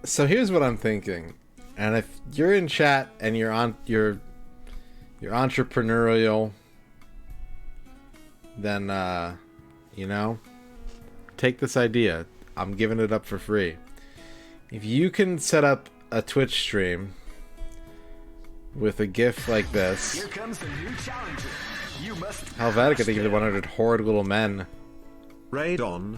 So here's what I'm thinking, and if you're in chat and you're entrepreneurial, then you know, take this idea. I'm giving it up for free. If you can set up a Twitch stream with a GIF like this,
Here comes the new challenger. You must
Helvetica, thank you for the 100 horrid little men.
Radon,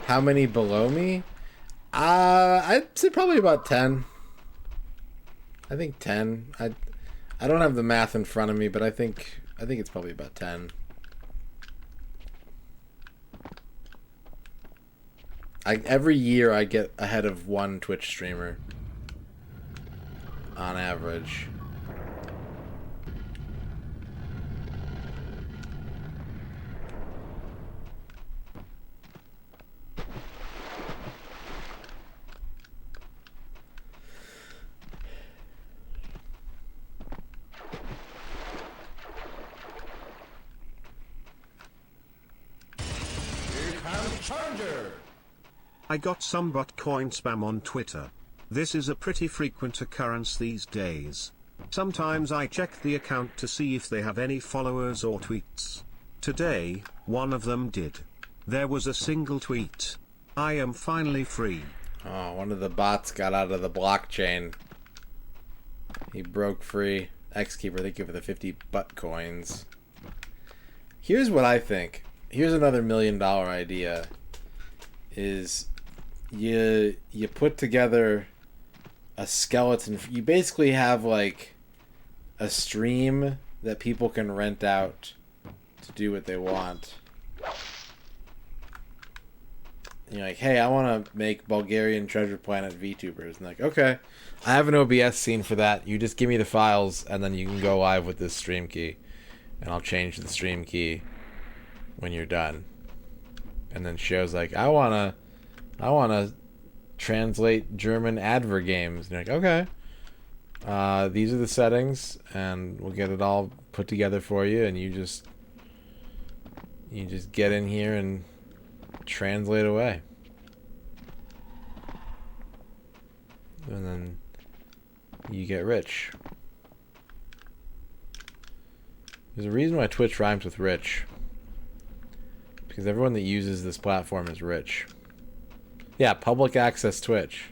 How many below me? I'd say probably about 10. I think 10. I don't have the math in front of me, but I think it's probably about 10. Every year I get ahead of one Twitch streamer on average.
Here comes Challenger.
I got some bot coin spam on Twitter. This is a pretty frequent occurrence these days. Sometimes I check the account to see if they have any followers or tweets. Today, one of them did. There was a single tweet. I am finally free.
Oh, one of the bots got out of the blockchain. He broke free. Xkeeper, thank you for the 50 butt coins. Here's what I think. Here's another $1 million idea. Is you put together a skeleton. You basically have like a stream that people can rent out to do what they want. And you're like, hey, I want to make Bulgarian Treasure Planet VTubers. And like, okay, I have an OBS scene for that. You just give me the files, and then you can go live with this stream key, and I'll change the stream key when you're done. And then show's like, I wanna translate German adver games. And you're like, okay, these are the settings, and we'll get it all put together for you, and you just get in here and translate away. And then you get rich. There's a reason why Twitch rhymes with rich. Because everyone that uses this platform is rich. Yeah, public access Twitch.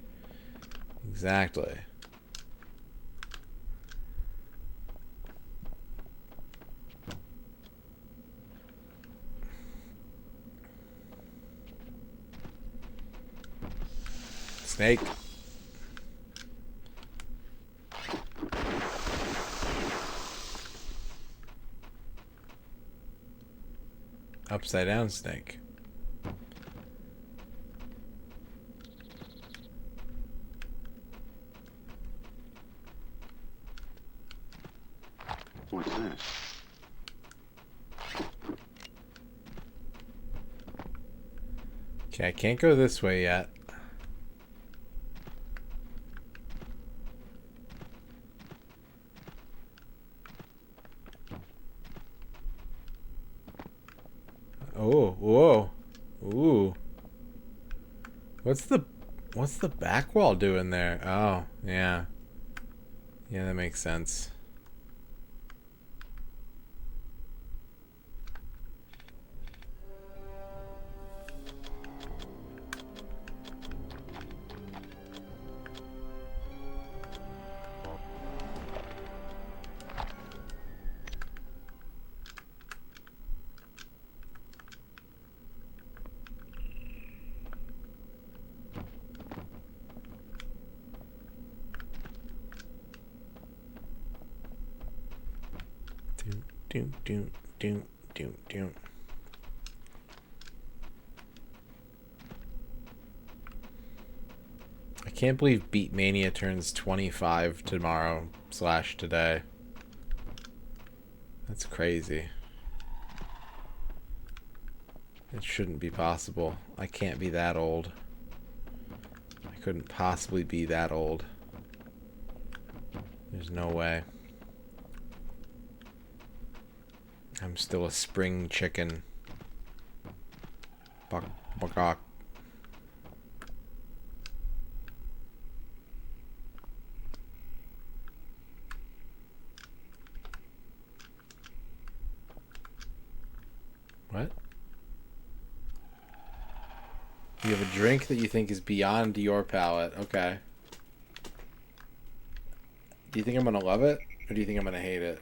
Exactly. Snake. Upside down snake.
What's this?
Okay, I can't go this way yet. Oh, whoa. Ooh. What's the back wall doing there? Oh, yeah. Yeah, that makes sense. Doom. I can't believe Beat Mania turns 25 tomorrow / today. That's crazy. It shouldn't be possible. I can't be that old. I couldn't possibly be that old. There's no way. I'm still a spring chicken. Buck. What? You have a drink that you think is beyond your palate. Okay. Do you think I'm gonna love it? Or do you think I'm gonna hate it?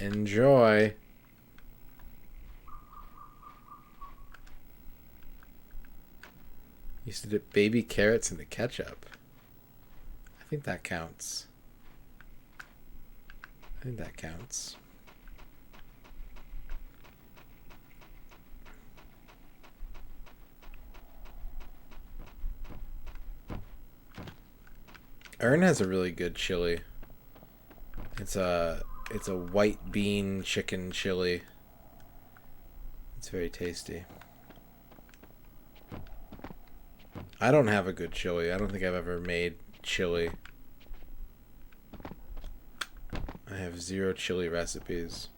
Enjoy. Used to dip baby carrots into ketchup. I think that counts. I think that counts. Ern has a really good chili. It's a white bean chicken chili. It's very tasty. I don't have a good chili. I don't think I've ever made chili. I have 0 chili recipes.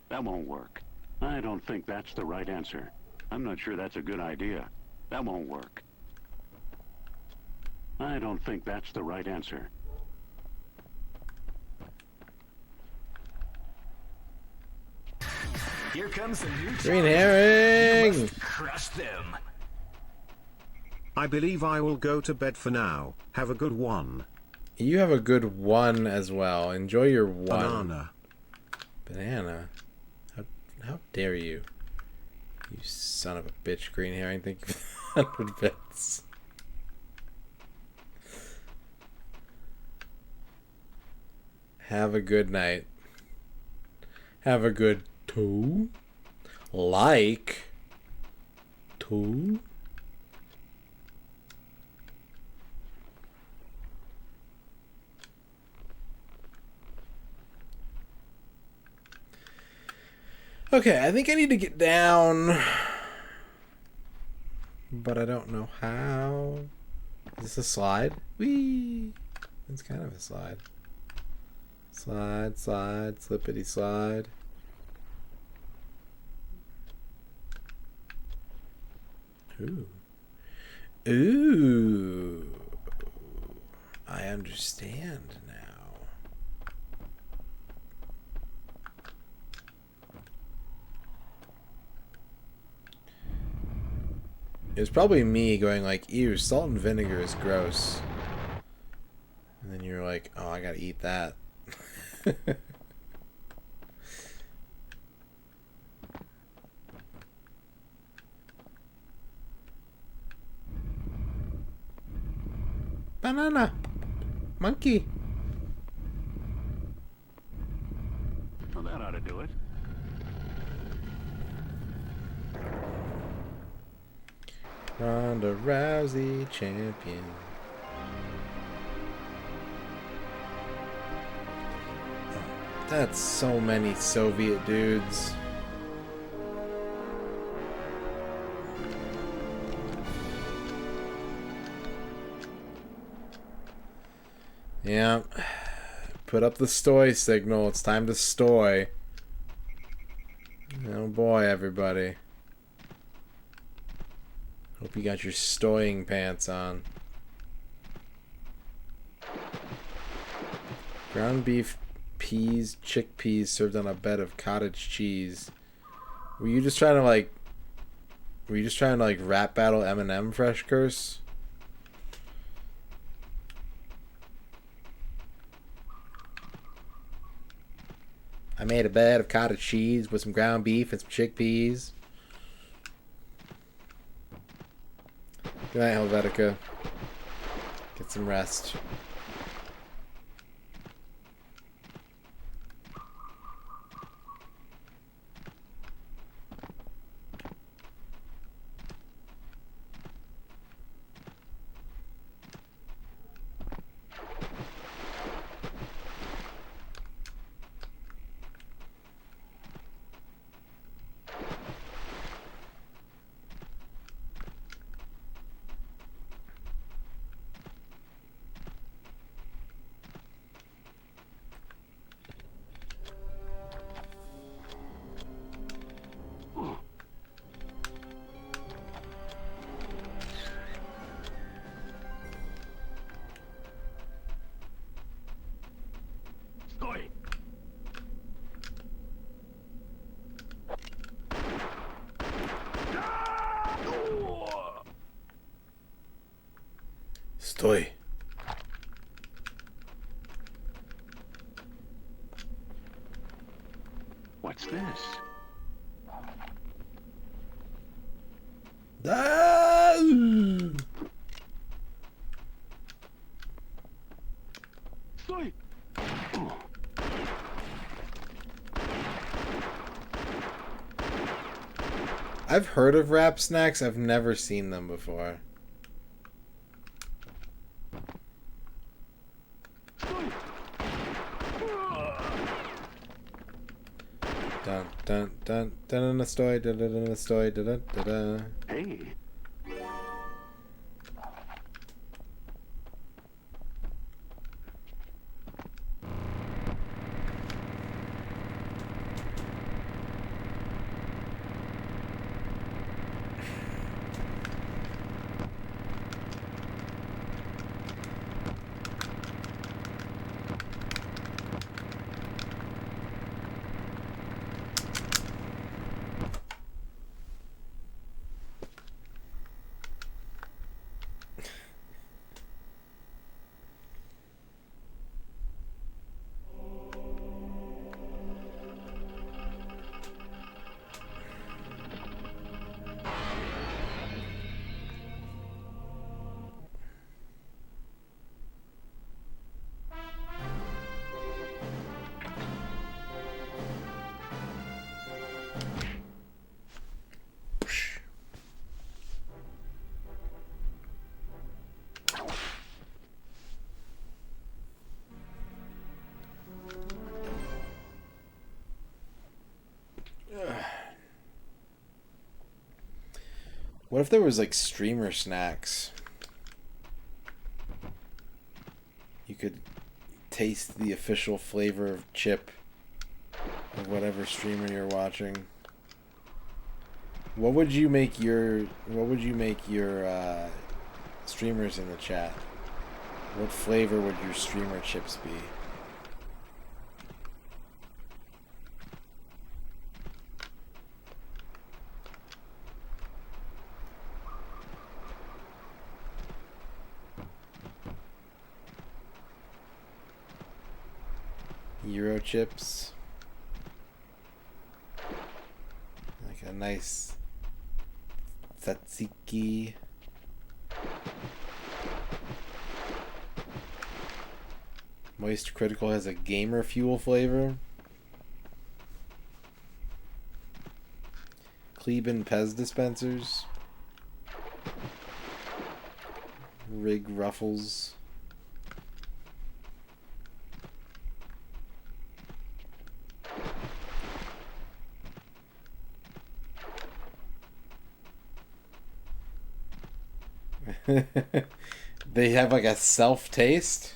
That won't work. I don't think that's the right answer. I'm not sure that's a good idea. That won't work. I don't think that's the right answer.
Here comes a new
Green
challenger.
herring!
You must crush them.
I believe I will go to bed for now. Have a good one.
You have a good one as well. Enjoy your one.
Banana.
Banana? How dare you? You son of a bitch, green herring. Thank you for 100 bits. Have a good night. Have a good two. Like. Two. Okay, I think I need to get down. But I don't know how. Is this a slide? Whee! It's kind of a slide. Slide, slide, slippity slide. Ooh. Ooh. I understand now. It was probably me going like, ew, salt and vinegar is gross. And then you're like, oh, I gotta eat that. Banana. Monkey.
Well, that ought to do it.
Ronda Rousey champion. That's so many Soviet dudes. Yeah. Put up the stoy signal. It's time to stoy. Oh boy, everybody. Hope you got your stoying pants on. Ground beef, peas, chickpeas served on a bed of cottage cheese. Were you just trying to like rap battle Eminem, Fresh Curse? I made a bed of cottage cheese with some ground beef and some chickpeas. Good night, Helvetica. Get some rest. Stoy.
What's this? Soy. Oh.
I've heard of wrap snacks. I've never seen them before. Dun dun dun dun dun story dun dun dun story dun dun dun dun.
Hey.
What if there was like streamer snacks? You could taste the official flavor of chip of whatever streamer you're watching. What would you make your streamers in the chat? What flavor would your streamer chips be? Euro chips. Like a nice tzatziki. Moist Critical has a gamer fuel flavor. Kleben Pez dispensers. Rig Ruffles. They have like a self-taste?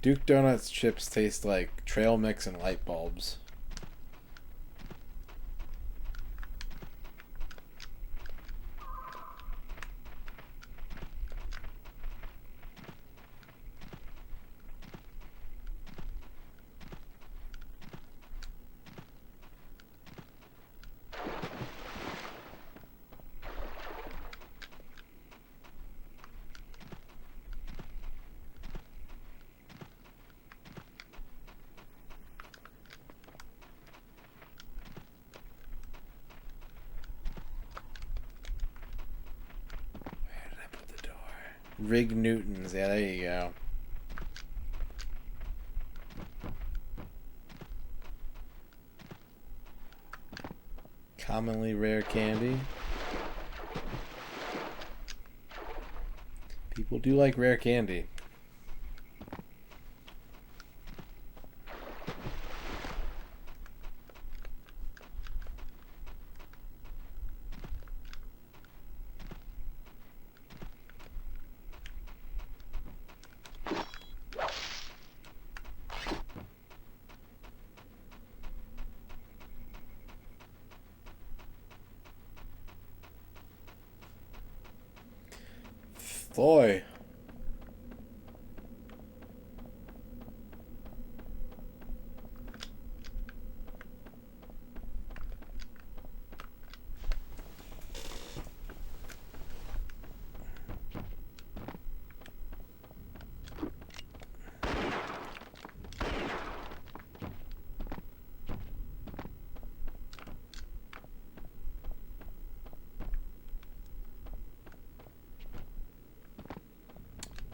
Duke Donuts chips taste like trail mix and light bulbs. Rig Newtons, yeah, there you go. Commonly rare candy. People do like rare candy. Boy.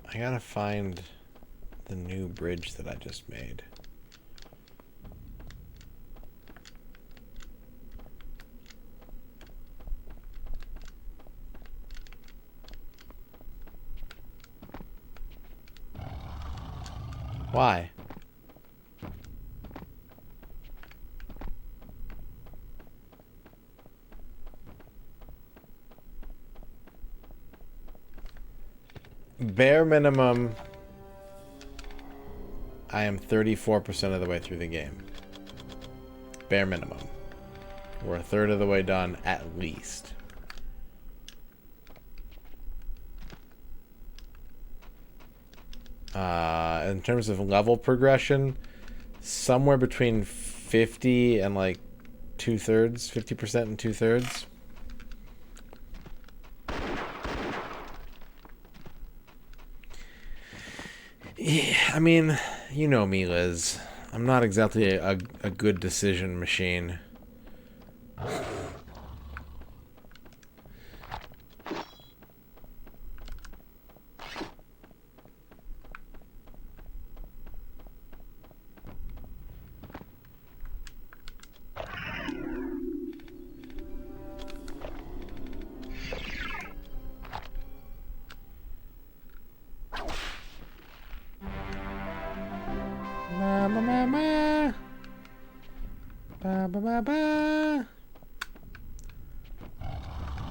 I gotta find the new bridge that I just made. Why? Bare minimum, I am 34% of the way through the game. Bare minimum. We're a third of the way done, at least. In terms of level progression, somewhere between 50 and like 2/3, 50% and 2/3. Yeah, I mean, you know me, Liz. I'm not exactly a good decision machine.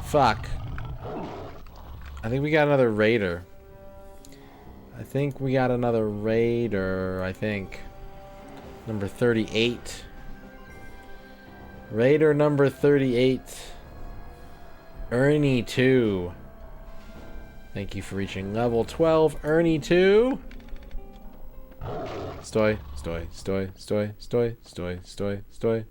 Fuck. I think we got another raider. I think. Number 38. Raider number 38. Ernie 2. Thank you for reaching level 12. Ernie 2. Stoy, stoy, stoy, stoy, stoy, stoy, stoy, stoy.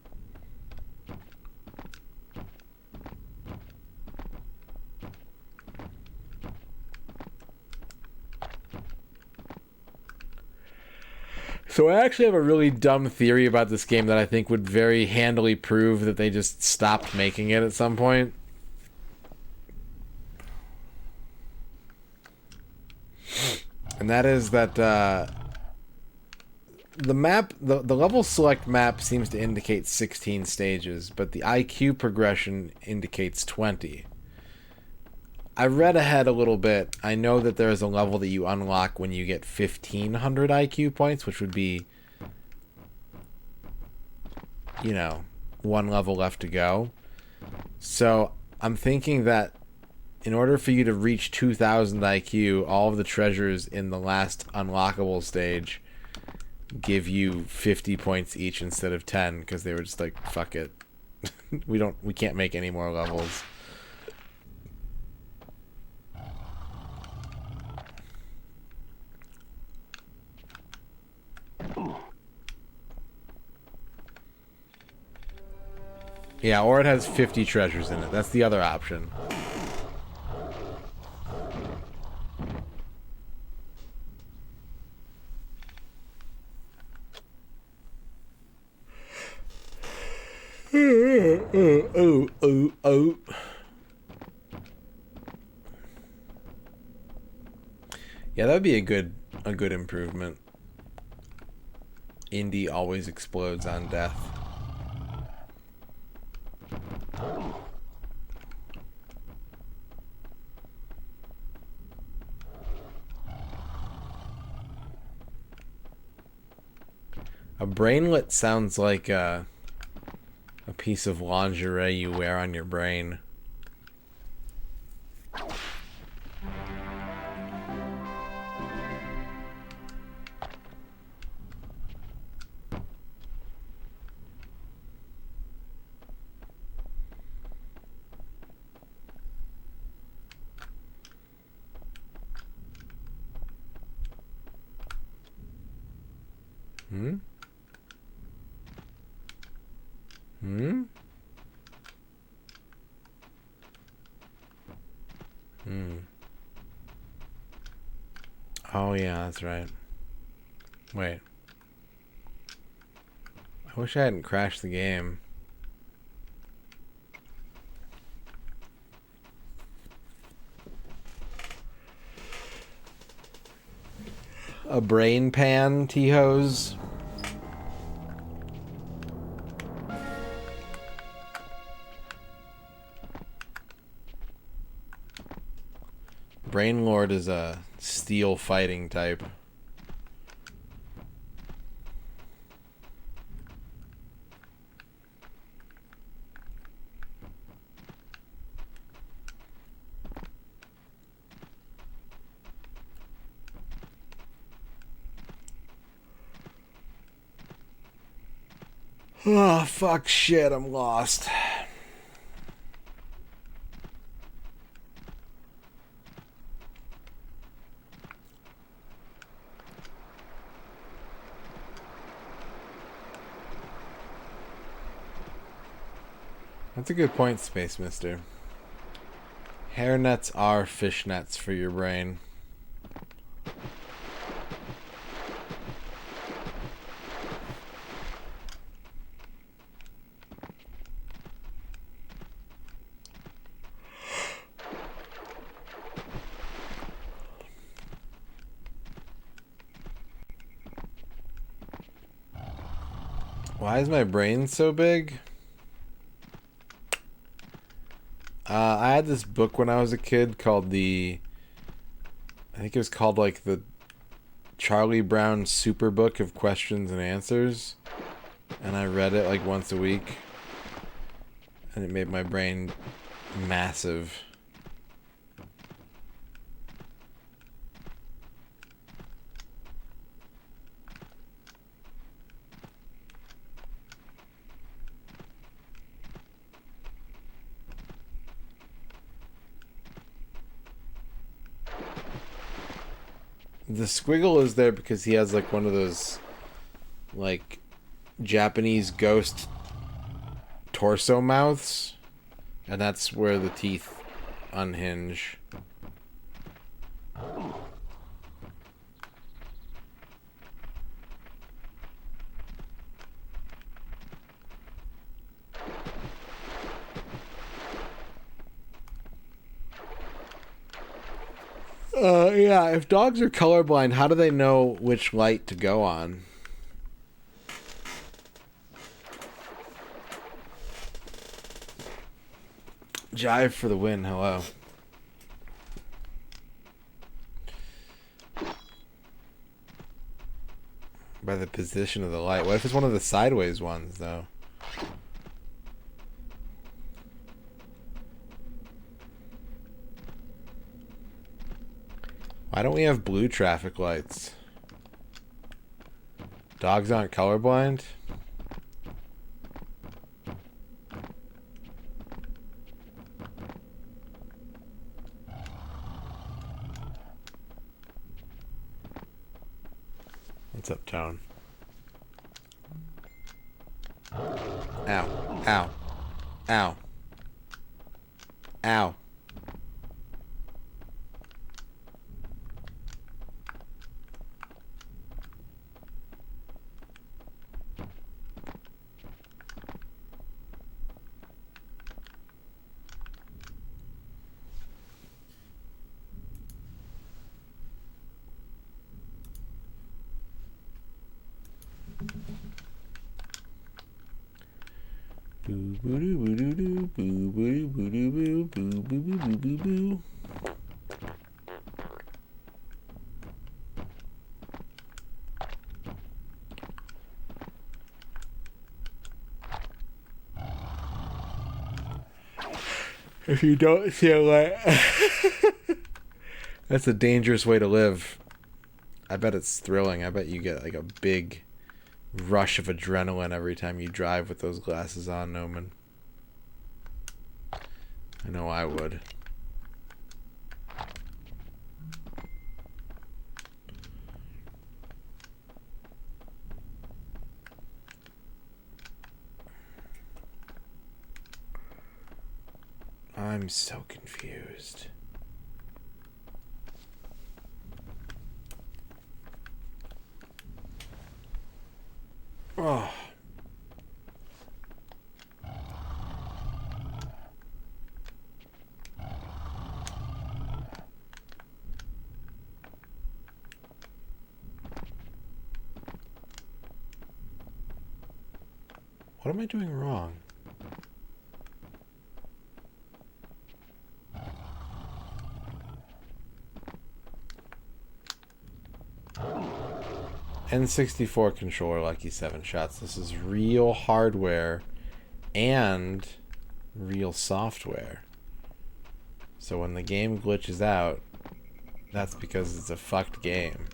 So I actually have a really dumb theory about this game that I think would very handily prove that they just stopped making it at some point. And that is that the map, the level select map seems to indicate 16 stages, but the IQ progression indicates 20. I read ahead a little bit. I know that there is a level that you unlock when you get 1,500 IQ points, which would be, you know, one level left to go. So I'm thinking that in order for you to reach 2,000 IQ, all of the treasures in the last unlockable stage give you 50 points each instead of 10, because they were just like, fuck it. we can't make any more levels. Yeah, or it has 50 treasures in it. That's the other option. Oh. Yeah, that would be a good improvement. Indy always explodes on death. A brainlet sounds like a piece of lingerie you wear on your brain. Hmm? Hmm? Hmm. Oh, yeah, that's right. Wait. I wish I hadn't crashed the game. A brain pan, T-hose. Brain Lord is a steel fighting type. Oh, fuck shit, I'm lost. That's a good point, Space Mister. Hairnets are fishnets for your brain. Why is my brain so big? I had this book when I was a kid called I think it was called like the Charlie Brown Super Book of Questions and Answers. And I read it like once a week. And it made my brain massive. The squiggle is there because he has like one of those like Japanese ghost torso mouths, and that's where the teeth unhinge. Yeah, if dogs are colorblind, how do they know which light to go on? Jive for the win, hello. By the position of the light. What if it's one of the sideways ones, though? Why don't we have blue traffic lights? Dogs aren't colorblind? What's up, Tone? Ow. Ow. Ow. Ow. Boo boo doo boo doo doo boo boo boo doo boo boo boo boo boo boo boo. If you don't see a light, that's a dangerous way to live. I bet it's thrilling. I bet you get like a big rush of adrenaline every time you drive with those glasses on, Noman. I know I would. I'm so confused. Oh. What am I doing wrong? N64 controller, Lucky 7 shots. This is real hardware and real software. So when the game glitches out, that's because it's a fucked game.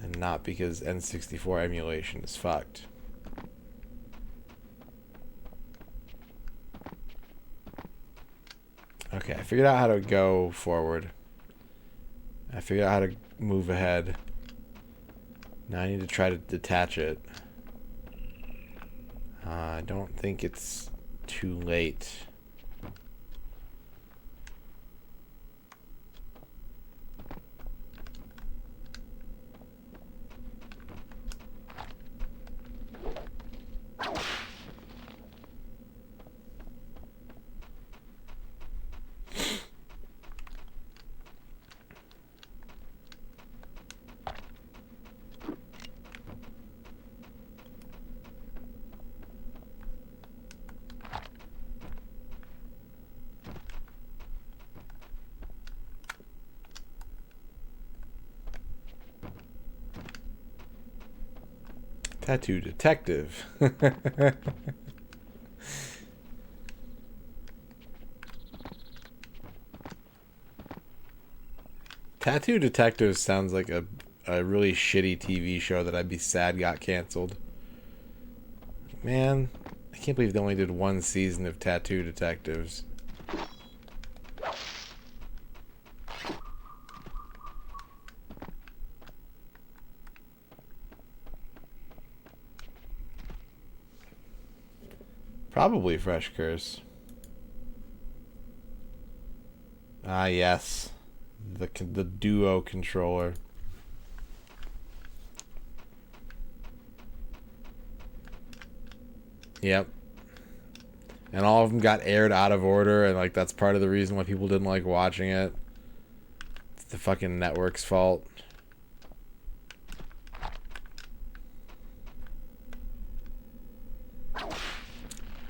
And not because N64 emulation is fucked. Okay, I figured out how to go forward. I figured out how to move ahead. Now I need to try to detach it. I don't think it's too late. Tattoo detective. Tattoo detective sounds like a really shitty TV show that I'd be sad got canceled. Man, I can't believe they only did one season of Tattoo Detectives. Probably Fresh Curse. Ah, yes. The Duo controller. Yep. And all of them got aired out of order, and like that's part of the reason why people didn't like watching it. It's the fucking network's fault.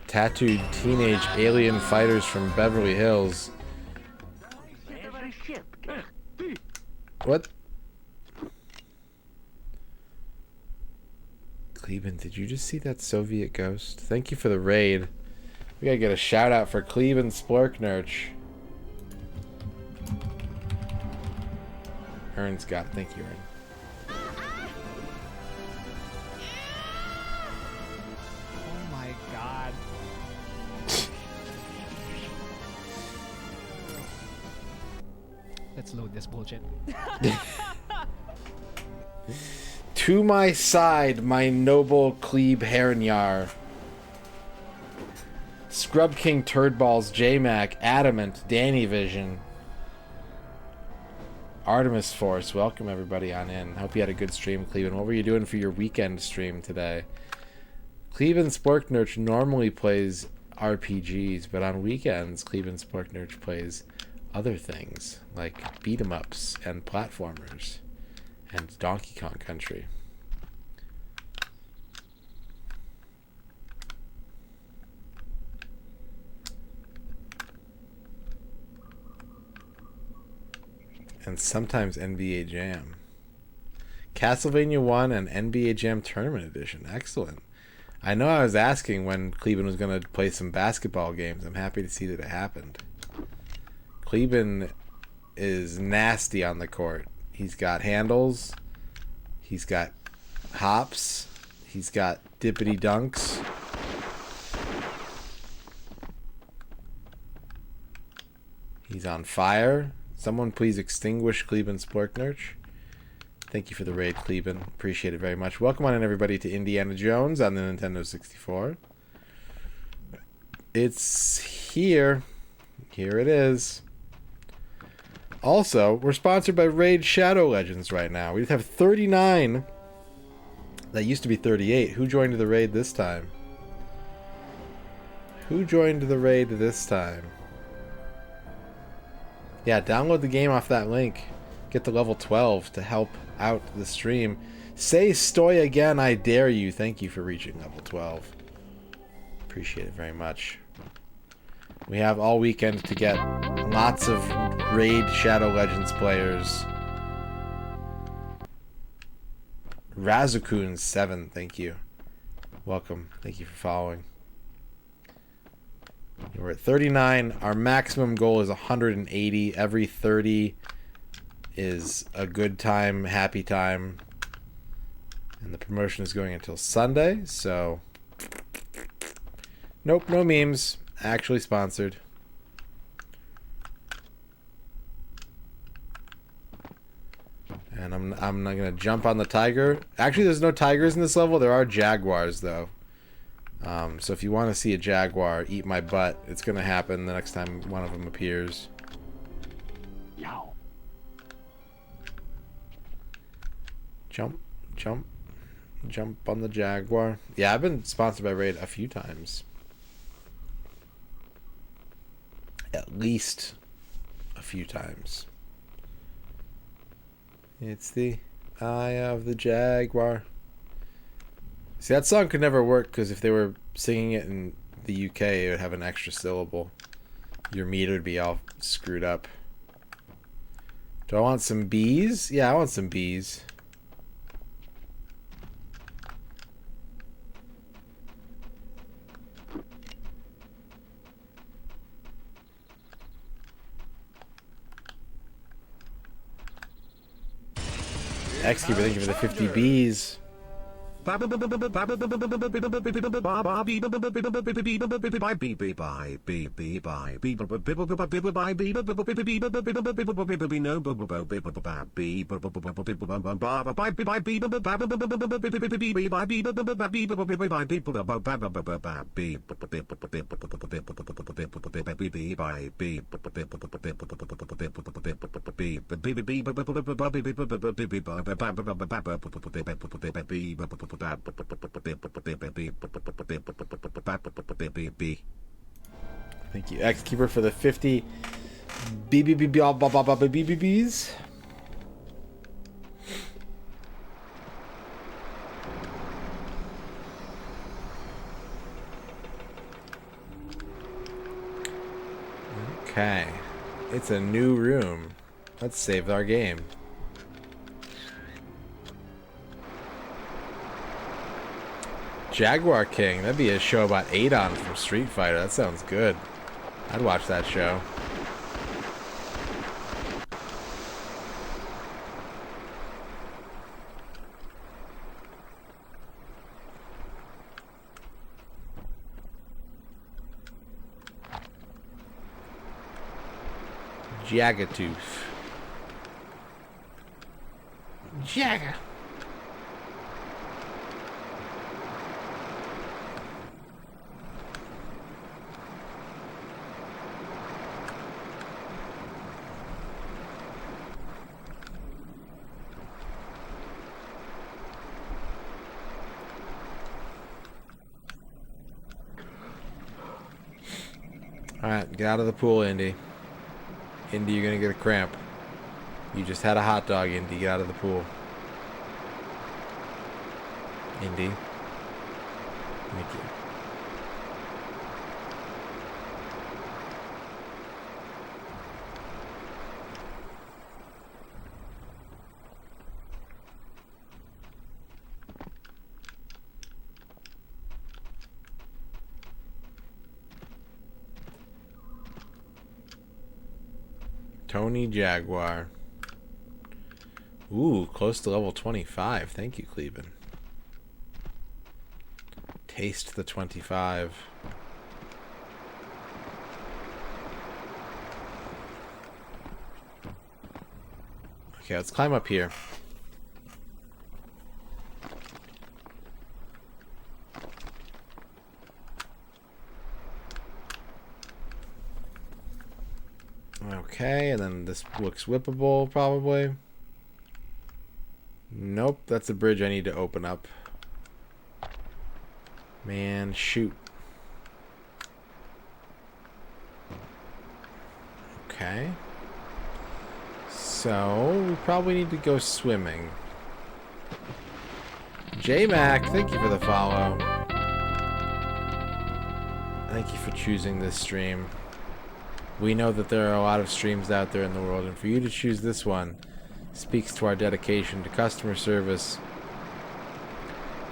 Tattooed teenage alien fighters from Beverly Hills. What? Cleveland, did you just see that Soviet ghost? Thank you for the raid. We gotta get a shout out for Cleveland Splurknurch. Ern's got it. Thank you, Ern.
Oh my god. Let's load this bullshit.
To my side, my noble Klebe Hernyar. Scrub King Turdballs, J-Mac, Adamant, Danny Vision, Artemis Force. Welcome everybody on in. Hope you had a good stream, Cleveland. What were you doing for your weekend stream today? Cleveland Sporknurch normally plays RPGs, but on weekends, Cleveland Sporknurch plays other things like beat 'em ups and platformers and Donkey Kong Country. And sometimes NBA Jam. Castlevania 1 and NBA Jam Tournament Edition. Excellent. I know I was asking when Cleveland was going to play some basketball games. I'm happy to see that it happened. Cleveland is nasty on the court. He's got handles. He's got hops. He's got dippity dunks. He's on fire. Someone please extinguish Cleveland Splurknurch. Thank you for the raid, Cleveland. Appreciate it very much. Welcome on in, everybody, to Indiana Jones on the Nintendo 64. It's here. Here it is. Also, we're sponsored by Raid Shadow Legends right now. We have 39. That used to be 38. Who joined the raid this time? Who joined the raid this time? Yeah, download the game off that link. Get to level 12 to help out the stream. Say Stoy again, I dare you. Thank you for reaching level 12. Appreciate it very much. We have all weekend to get lots of Raid Shadow Legends players. Razukun 7, thank you. Welcome. Thank you for following. We're at 39. Our maximum goal is 180. Every 30 is a good time, happy time. And the promotion is going until Sunday, so... Nope, no memes. Actually sponsored. And I'm not gonna jump on the tiger. Actually, there's no tigers in this level. There are jaguars, though. So if you want to see a jaguar eat my butt, it's gonna happen the next time one of them appears.
Yow.
Jump, jump, jump on the jaguar. Yeah, I've been sponsored by Raid a few times. At least a few times. It's the eye of the jaguar. See, that song could never work because if they were singing it in the UK, it would have an extra syllable. Your meter would be all screwed up. Do I want some bees? Yeah, I want some bees. X-Keeper, thank you for the 50 bees. Thank you, X-Keeper, for the 50 bees. Okay. It's a new room. Let's save our game. Jaguar King. That'd be a show about Adon from Street Fighter. That sounds good. I'd watch that show. Jagatooth. Jagger. Alright, get out of the pool, Indy. Indy, you're gonna get a cramp. You just had a hot dog, Indy. Get out of the pool. Indy. Thank you. Tony Jaguar. Ooh, close to level 25. Thank you, Cleben. Taste the 25. Okay, let's climb up here. Okay, and then this looks whippable, probably. Nope, that's a bridge I need to open up. Man, shoot. Okay. So, we probably need to go swimming. J-Mac, thank you for the follow. Thank you for choosing this stream. We know that there are a lot of streams out there in the world, and for you to choose this one speaks to our dedication to customer service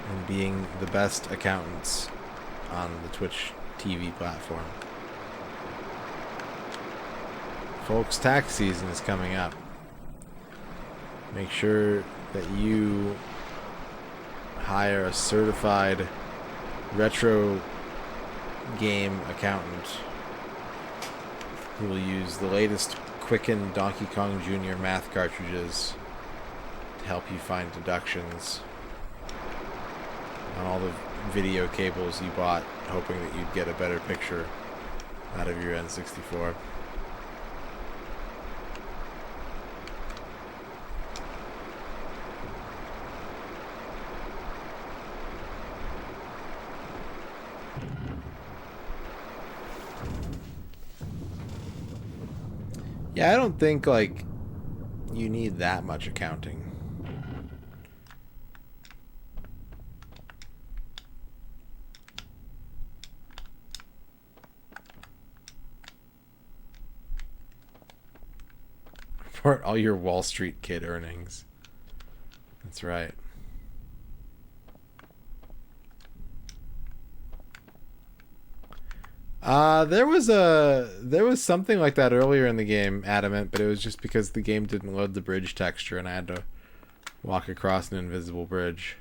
and being the best accountants on the Twitch TV platform. Folks, tax season is coming up. Make sure that you hire a certified retro game accountant who will use the latest Quicken Donkey Kong Jr. math cartridges to help you find deductions on all the video cables you bought, hoping that you'd get a better picture out of your N64. Yeah, I don't think, like, you need that much accounting. Report all your Wall Street kid earnings. That's right. There was something like that earlier in the game, Adamant, but it was just because the game didn't load the bridge texture and I had to walk across an invisible bridge.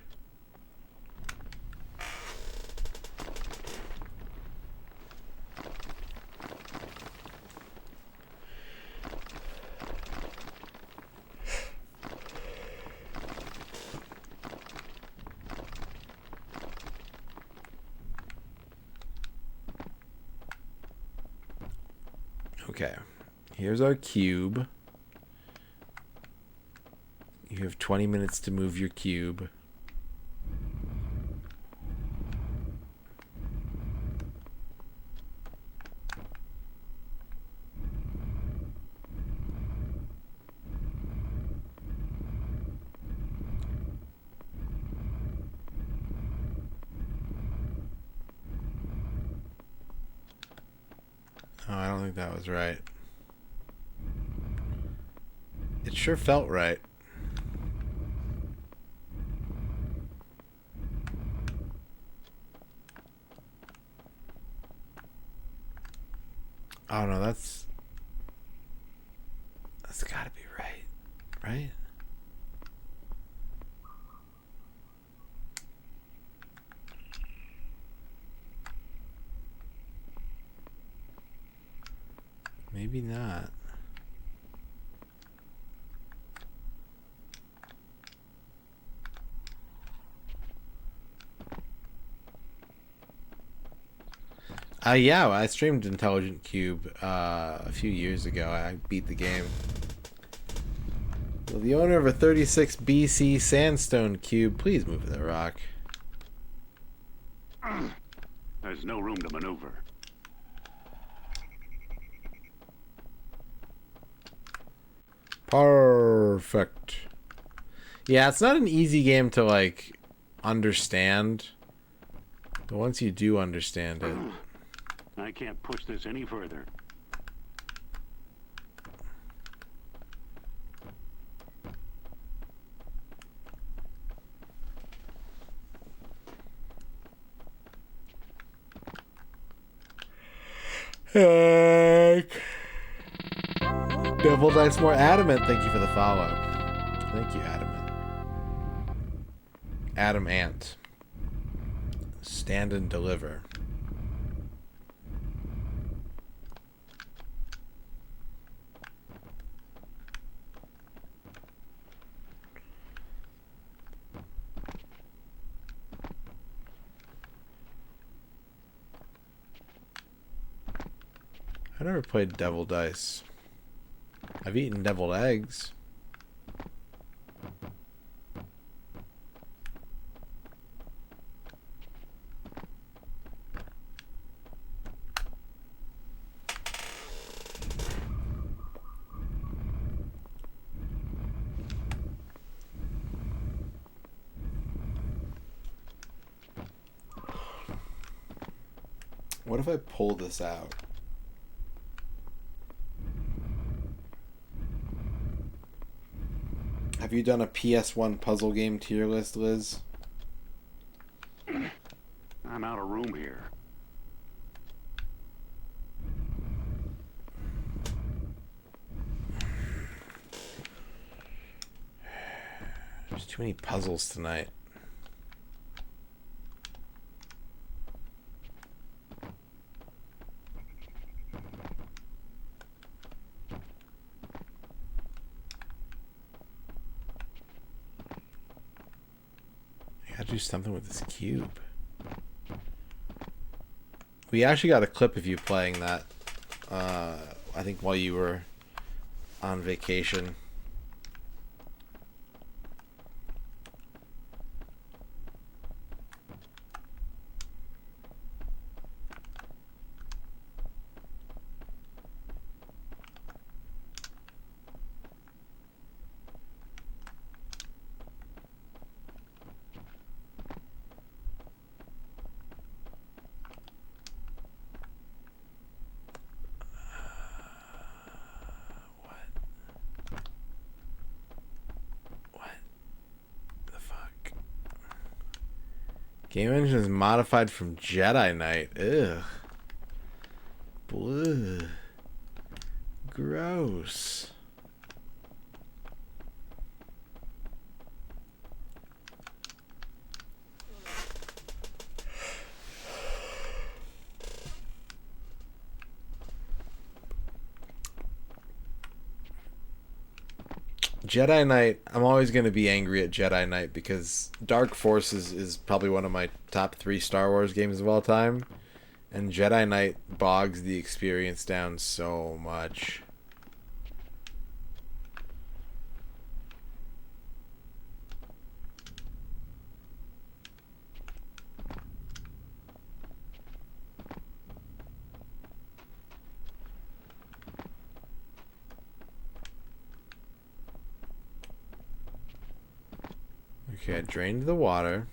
Okay, here's our cube. You have 20 minutes to move your cube. Oh, I don't think that was right. It sure felt right. Oh no, that's gotta be right, right? Maybe not. Yeah, I streamed Intelligent Cube a few years ago. I beat the game. Will the owner of a 36 BC sandstone cube please move the rock?
There's no room to maneuver.
Perfect. Yeah, it's not an easy game to, like, understand. But once you do understand it...
I can't push this any further.
Devil Dice More Adamant, thank you for the follow. Thank you, Adamant. Adam Ant. Stand and deliver. I never played Devil Dice. I've eaten deviled eggs. What if I pull this out? Have you done a PS1 puzzle game tier list, Liz?
I'm out of room here.
There's too many puzzles tonight. I gotta do something with this cube. We actually got a clip of you playing that, I think while you were on vacation. Game engine is modified from Jedi Knight. Ugh. Bleh. Gross. Jedi Knight, I'm always going to be angry at Jedi Knight because Dark Forces is probably one of my top 3 Star Wars games of all time. And Jedi Knight bogs the experience down so much. Okay, I drained the water.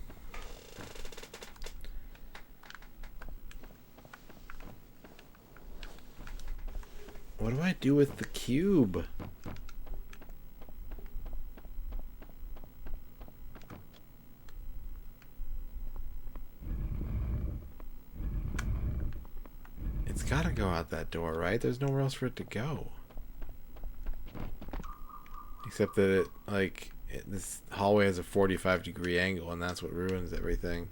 What do I do with the cube? It's gotta go out that door, right? There's nowhere else for it to go. Except that it, like... this hallway has a 45-degree angle, and that's what ruins everything.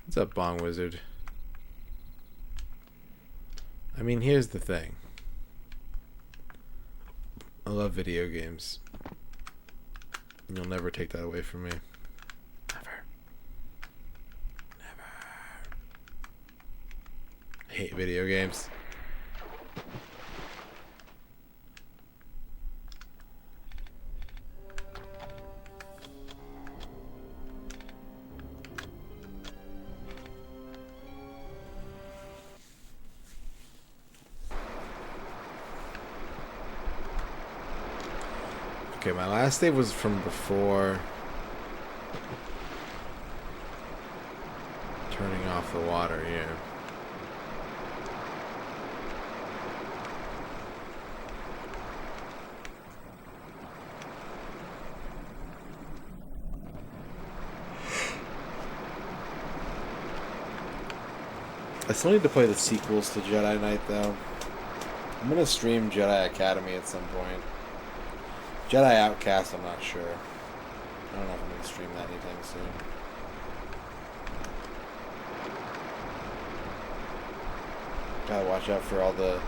What's up, Bong Wizard? I mean, here's the thing. I love video games. You'll never take that away from me. Never. Never. I hate video games. Okay, my last save was from before turning off the water here. I still need to play the sequels to Jedi Knight, though. I'm gonna stream Jedi Academy at some point. Jedi Outcast, I'm not sure. I don't know if I'm going to stream that anytime soon. Gotta watch out for all the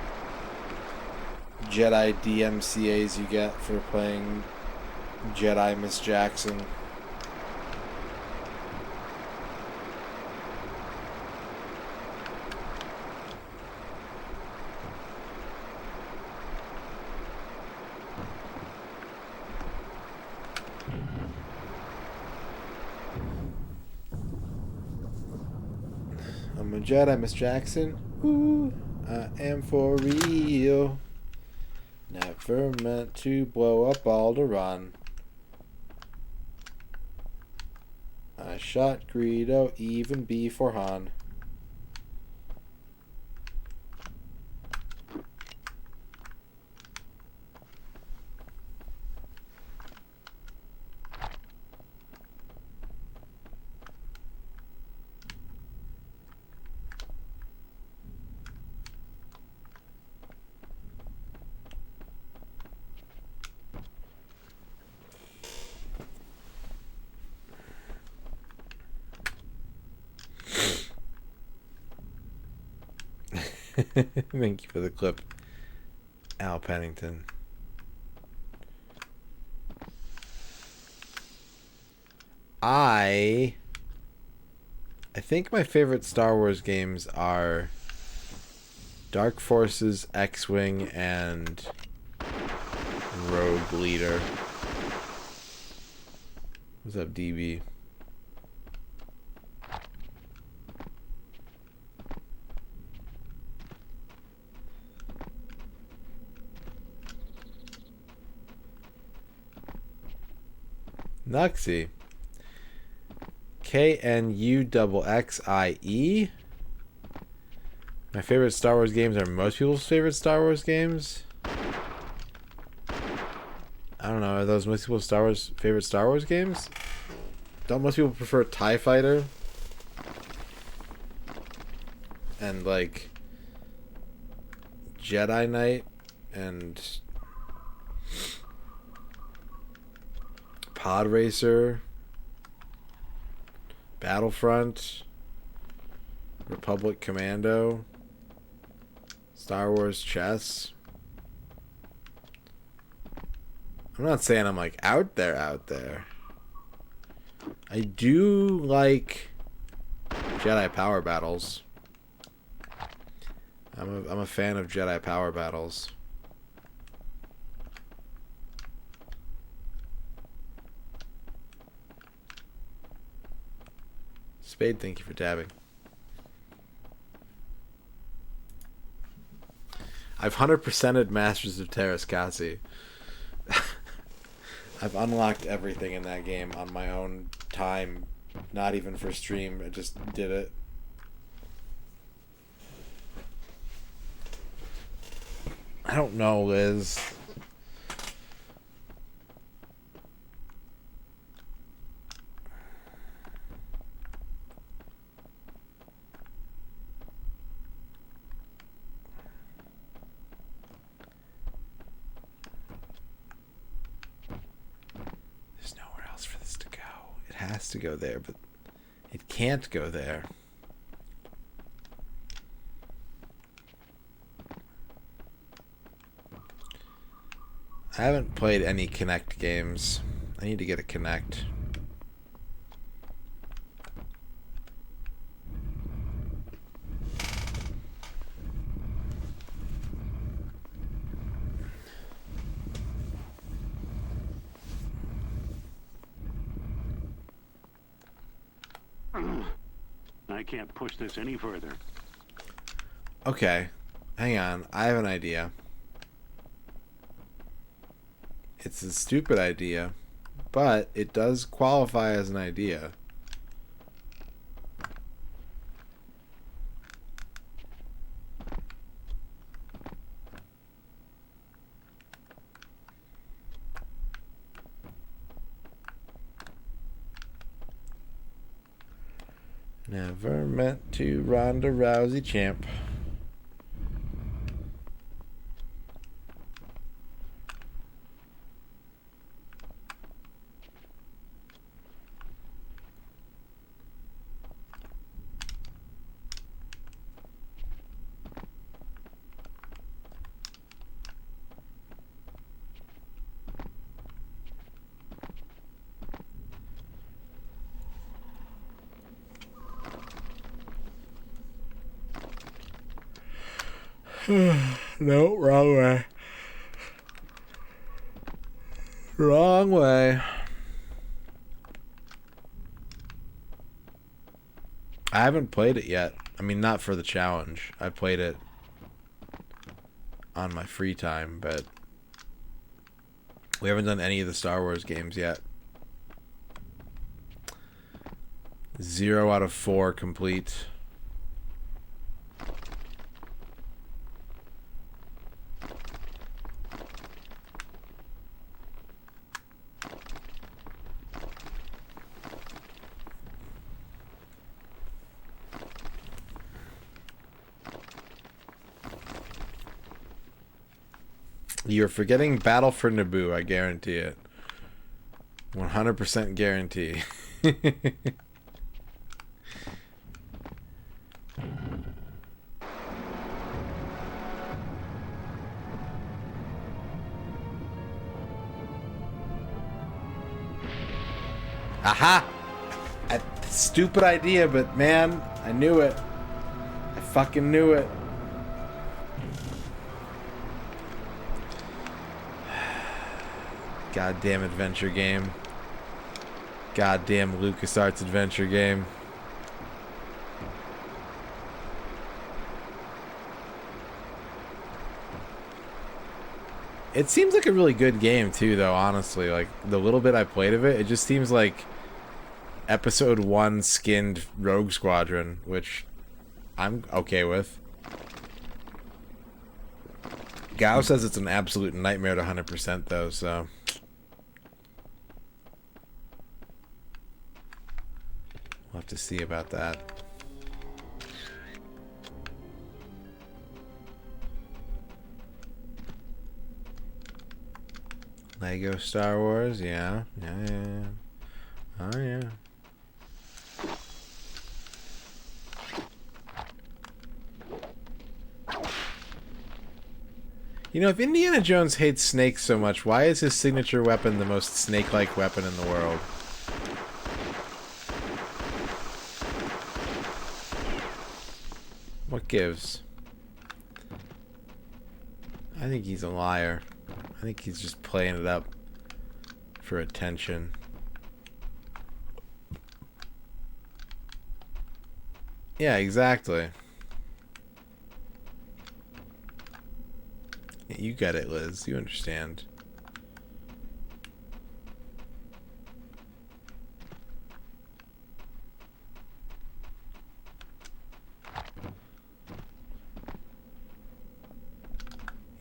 Jedi DMCAs you get for playing Jedi Miss Jackson. a Jedi, Miss Jackson. Ooh, I am for real. Never meant to blow up Alderaan. I shot Greedo even before Han. Thank you for the clip, Al Pennington. I think my favorite Star Wars games are Dark Forces, X-Wing, and Rogue Leader. What's up, DB? Nuxie. KNUXXIE. My favorite Star Wars games are most people's favorite Star Wars games. I don't know. Are those most people's favorite Star Wars games? Don't most people prefer TIE Fighter? And like Jedi Knight and Pod Racer, Battlefront, Republic Commando, Star Wars Chess. I'm not saying I'm like out there. I do like Jedi Power Battles. I'm a fan of Jedi Power Battles. Spade, thank you for tabbing. I've 100%ed Masters of Terrascasi. I've unlocked everything in that game on my own time, not even for stream. I just did it. I don't know, Liz. There's nowhere else for this to go. It has to go there, but it can't go there. I haven't played any Kinect games. I need to get a Kinect.
I can't push this any further.
Okay, hang on. I have an idea. It's a stupid idea, but it does qualify as an idea. Never meant to Ronda Rousey champ. No, wrong way. Wrong way. I haven't played it yet. I mean, not for the challenge. I played it on my free time, but we haven't done any of the Star Wars games yet. 0 out of 4 complete. You're forgetting Battle for Naboo, I guarantee it. 100% guarantee. Aha! Stupid idea, but man, I knew it. I fucking knew it. Goddamn adventure game. Goddamn LucasArts adventure game. It seems like a really good game too, though, honestly. Like, the little bit I played of it, it just seems like Episode 1 skinned Rogue Squadron, which I'm okay with. Gao says it's an absolute nightmare to 100% though, so... we'll have to see about that. Lego Star Wars, yeah. Oh yeah. You know, if Indiana Jones hates snakes so much, why is his signature weapon the most snake-like weapon in the world? What gives? I think he's a liar. I think he's just playing it up for attention. Yeah, exactly. Yeah, you get it, Liz. You understand.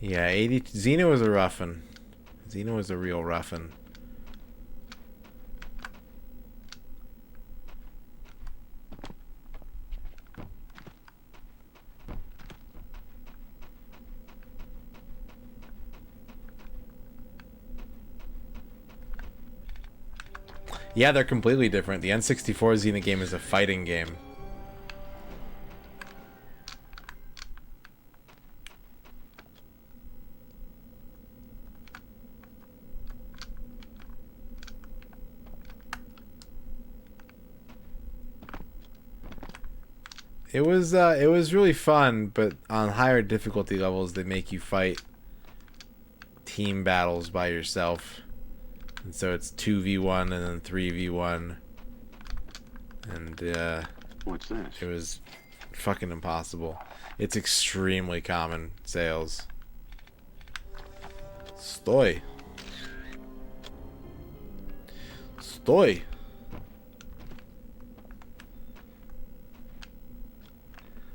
Yeah, 80... Xena was a roughin'. Xena was a real roughin'. Yeah, they're completely different. The N64 Xena game is a fighting game. It was really fun, but on higher difficulty levels, they make you fight team battles by yourself. And so it's 2v1 and then 3v1. And,
What's that?
it was fucking impossible. It's extremely common sales. Stoy. Stoy.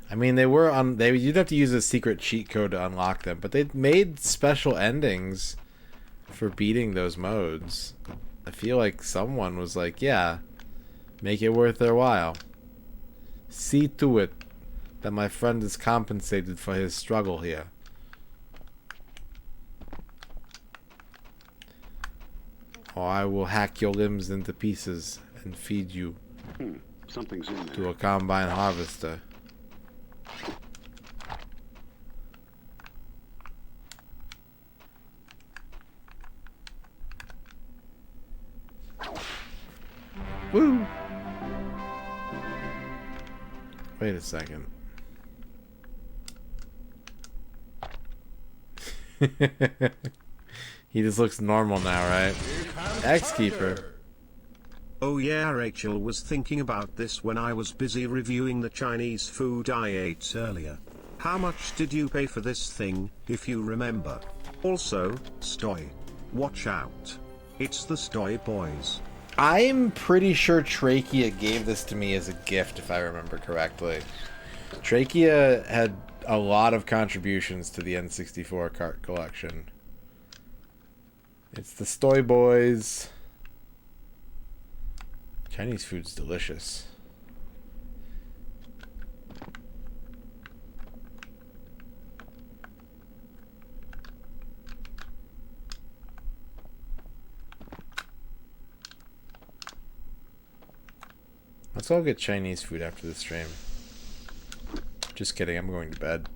I mean, you'd have to use a secret cheat code to unlock them, but they made special endings for beating those modes. I feel like someone was like, yeah, make it worth their while. See to it that my friend is compensated for his struggle here. Or I will hack your limbs into pieces and feed you
Something's in there.
to a combine harvester. Woo! Wait a second. He just looks normal now, right? X-Keeper.
Oh yeah, Rachel was thinking about this when I was busy reviewing the Chinese food I ate earlier. How much did you pay for this thing, if you remember? Also, Stoy. Watch out. It's the Stoy boys.
I'm pretty sure Trachea gave this to me as a gift, if I remember correctly. Trachea had a lot of contributions to the N64 cart collection. It's the Stoy boys. Chinese food's delicious. Let's all get Chinese food after the stream. Just kidding, I'm going to bed.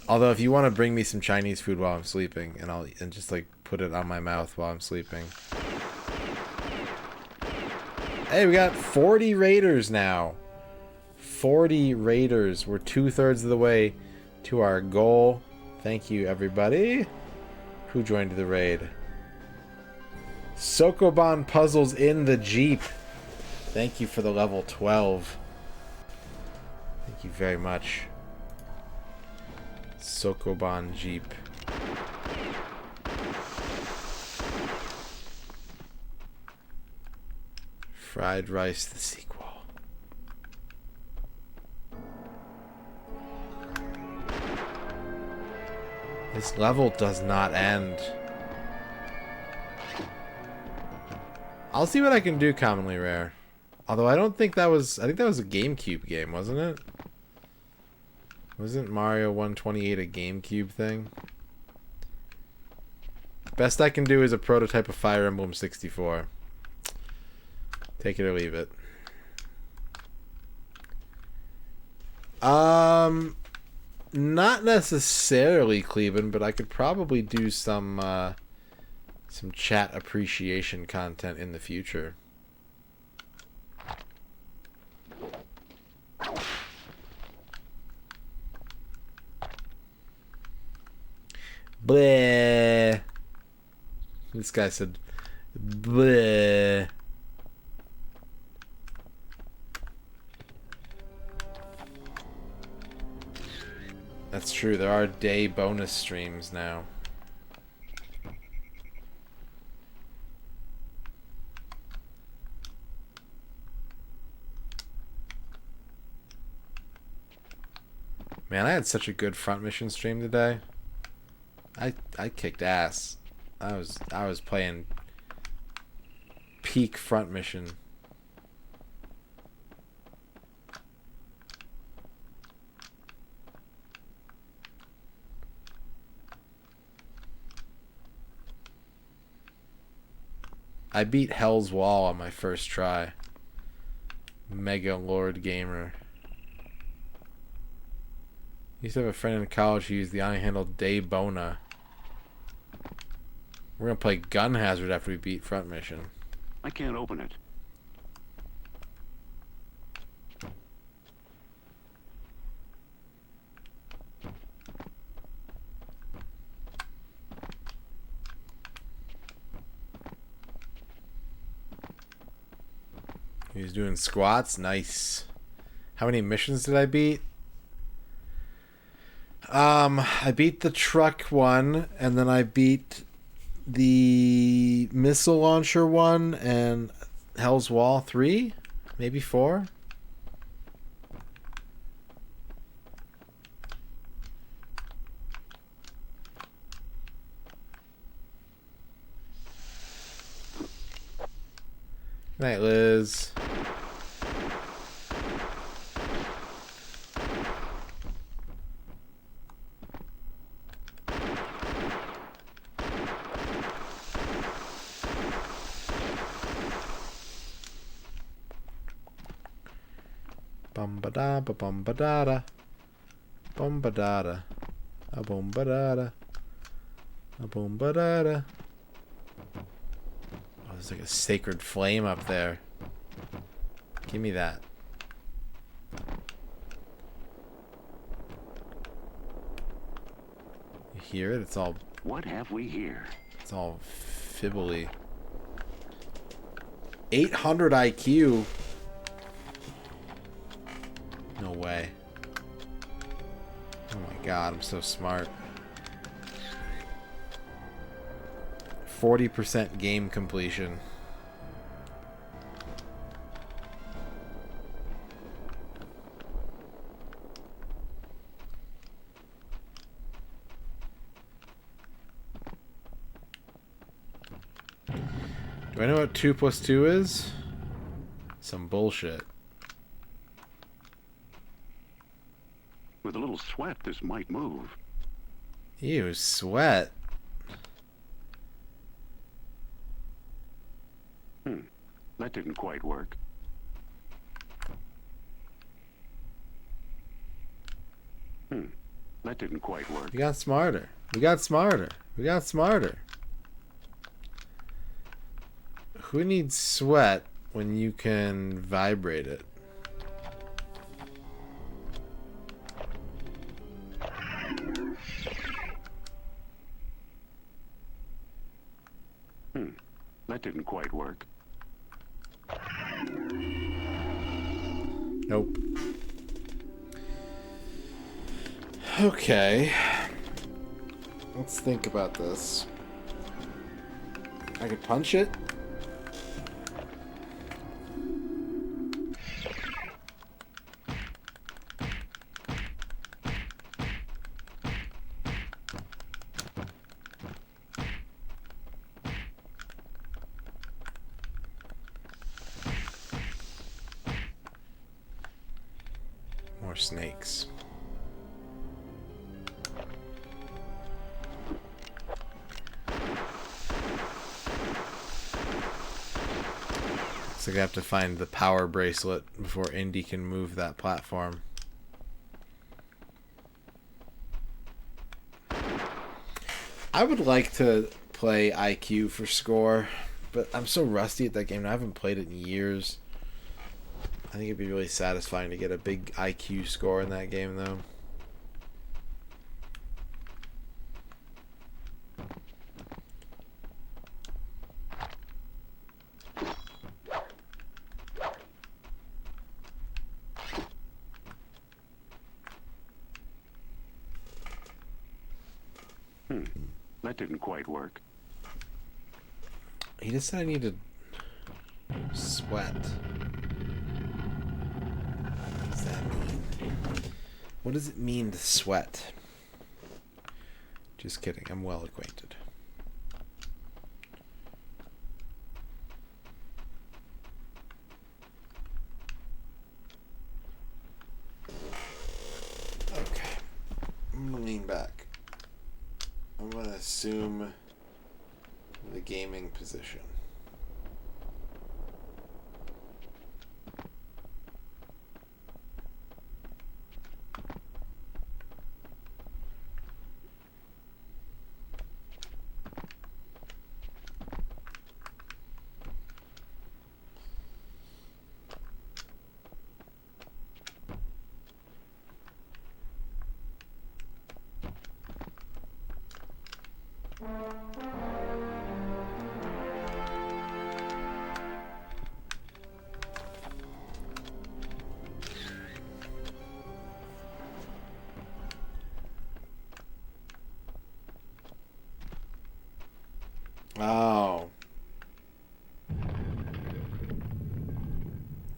Although if you want to bring me some Chinese food while I'm sleeping, and just like put it on my mouth while I'm sleeping. Hey, we got 40 raiders now. 40 raiders. We're 2/3 of the way to our goal. Thank you, everybody who joined the raid. Sokoban Puzzles in the Jeep. Thank you for the level 12. Thank you very much. Sokoban Jeep. Fried Rice, the sequel. This level does not end. I'll see what I can do, commonly rare. Although I don't think that was... I think that was a GameCube game, wasn't it? Wasn't Mario 128 a GameCube thing? Best I can do is a prototype of Fire Emblem 64. Take it or leave it. Not necessarily Cleveland, but I could probably do some chat appreciation content in the future. Bleh. This guy said, bleh. That's true, there are day bonus streams now. Man, I had such a good front mission stream today. I kicked ass. I was playing peak front mission. I beat Hell's Wall on my first try. Mega Lord Gamer. Used to have a friend in college who used the unhandled Daybona. We're gonna play Gun Hazard after we beat front mission.
I can't open it.
He's doing squats. Nice. How many missions did I beat? I beat the truck one, and then I beat the missile launcher one, and Hell's Wall 3? Maybe 4? Good night, Liz. Bum-ba-da, ba-bum-ba-da-da. Bum-ba-da-da. A-bum-ba-da-da. A-bum-ba-da-da. Oh, there's like a sacred flame up there. Give me that. You hear it? It's all...
What have we here?
It's all fibbly. 800 IQ. No way. Oh my god, I'm so smart. 40% game completion. Do I know what 2 plus 2 is? Some bullshit.
With a little sweat, this might move.
Ew, sweat.
That didn't quite work. That didn't quite work.
We got smarter. We got smarter. We got smarter. Who needs sweat when you can vibrate it?
That didn't quite work.
Nope. Okay. Let's think about this. I could punch it. More snakes. So I have to find the power bracelet before Indy can move that platform. I would like to play IQ for score, but I'm so rusty at that game. I haven't played it in years. I think it'd be really satisfying to get a big IQ score in that game, though.
That didn't quite work.
He just said I need to sweat. What does that mean? What does it mean to sweat? Just kidding, I'm well acquainted. Okay, I'm gonna lean back. I'm gonna assume the gaming position. Oh.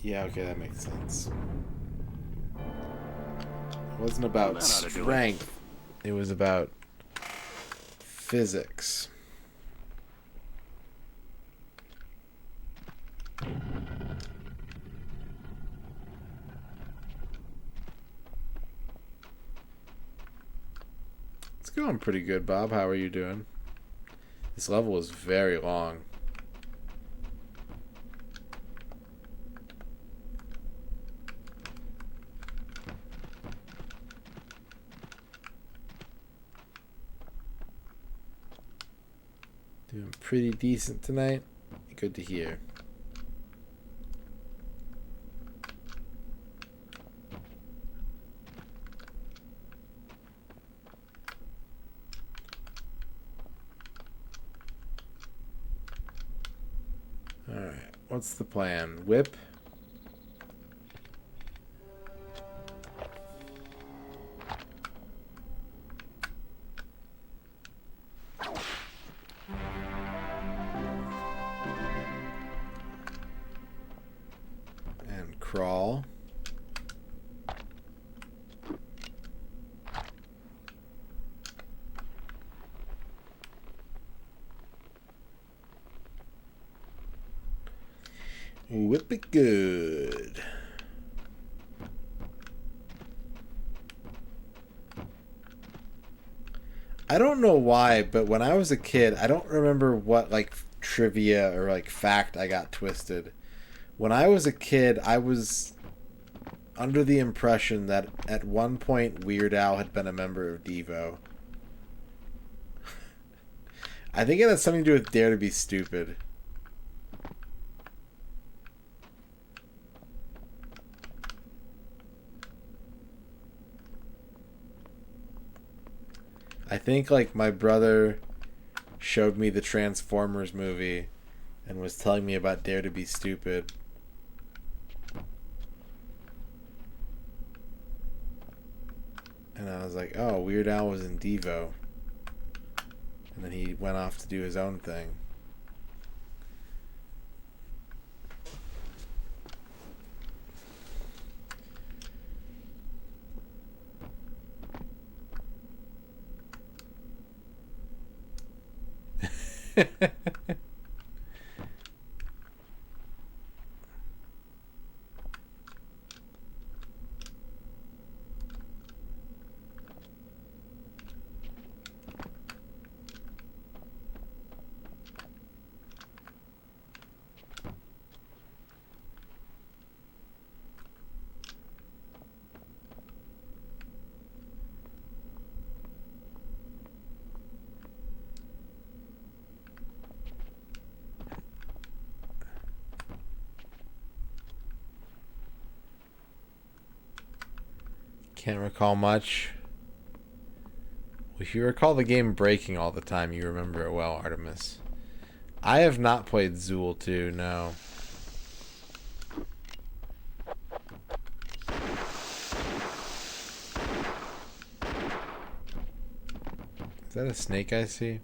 Yeah, okay, that makes sense. It wasn't about
Well, that ought to do it.
strength. It was about physics. It's going pretty good, Bob. How are you doing? This level is very long. Doing pretty decent tonight. Good to hear. What's the plan? Whip? And crawl. Whip it good. I don't know why, but when I was a kid, I don't remember what like trivia or like fact I got twisted. When I was a kid, I was under the impression that at one point Weird Al had been a member of Devo. I think it has something to do with Dare to Be Stupid. I think like my brother showed me the Transformers movie and was telling me about Dare to Be Stupid. And I was like, oh, Weird Al was in Devo. And then he went off to do his own thing. Can't recall much. If you recall the game breaking all the time, you remember it well, Artemis. I have not played Zool 2, no. Is that a snake I see?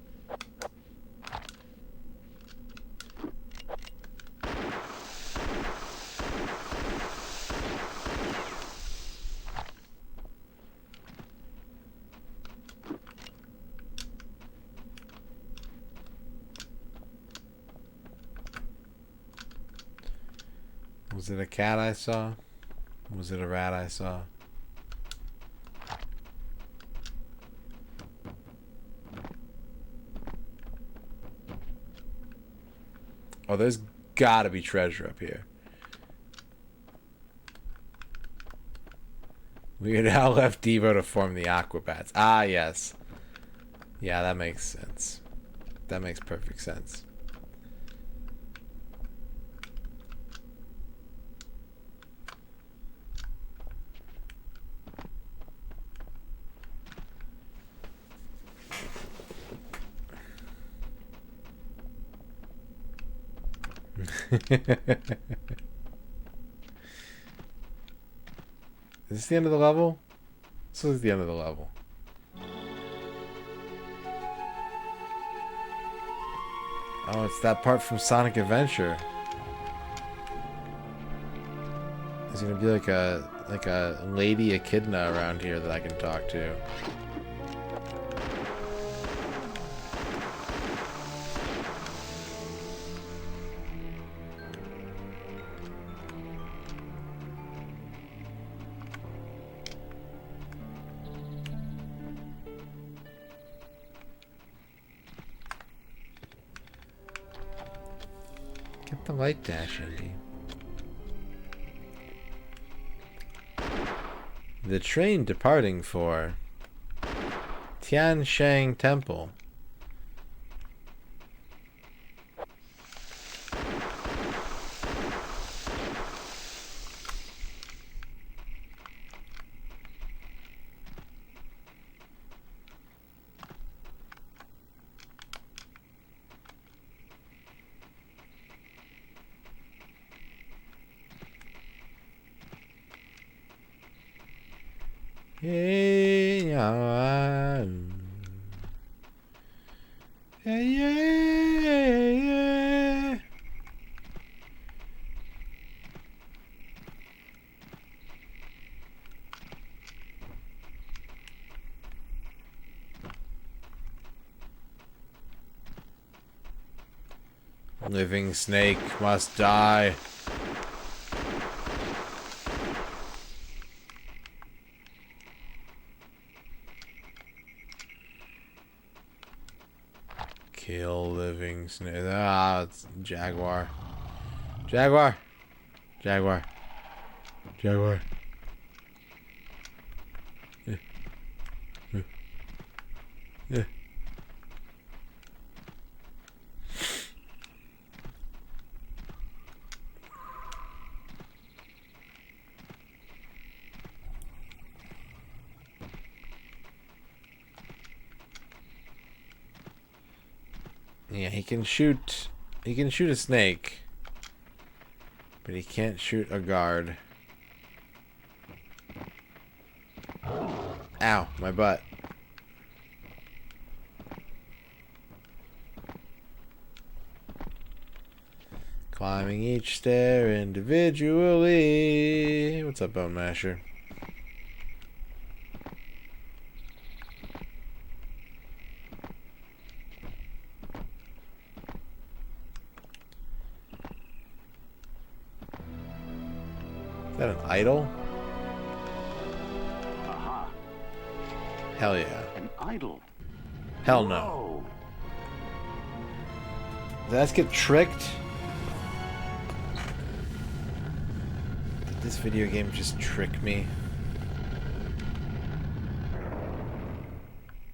Was it a cat I saw? Was it a rat I saw? Oh, there's gotta be treasure up here. Weird Al left Devo to form the Aquabats. Ah, yes. Yeah, that makes sense. That makes perfect sense. Is this the end of the level? This is the end of the level. Oh, it's that part from Sonic Adventure. There's gonna be like a lady echidna around here that I can talk to. Get the light dash, Indy. The train departing for Tian Shang Temple. Hey, yeah. Hey, yeah. Living snake must die. Kill living snake. Ah, it's jaguar. Jaguar. Jaguar. Jaguar. Yeah. Yeah, he can shoot a snake, but he can't shoot a guard. Ow, my butt. Climbing each stair individually. What's up, Bone Masher? Is that an idol?
Aha.
Hell yeah.
An idol.
Hell no.
Whoa.
Did us get tricked? Did this video game just trick me?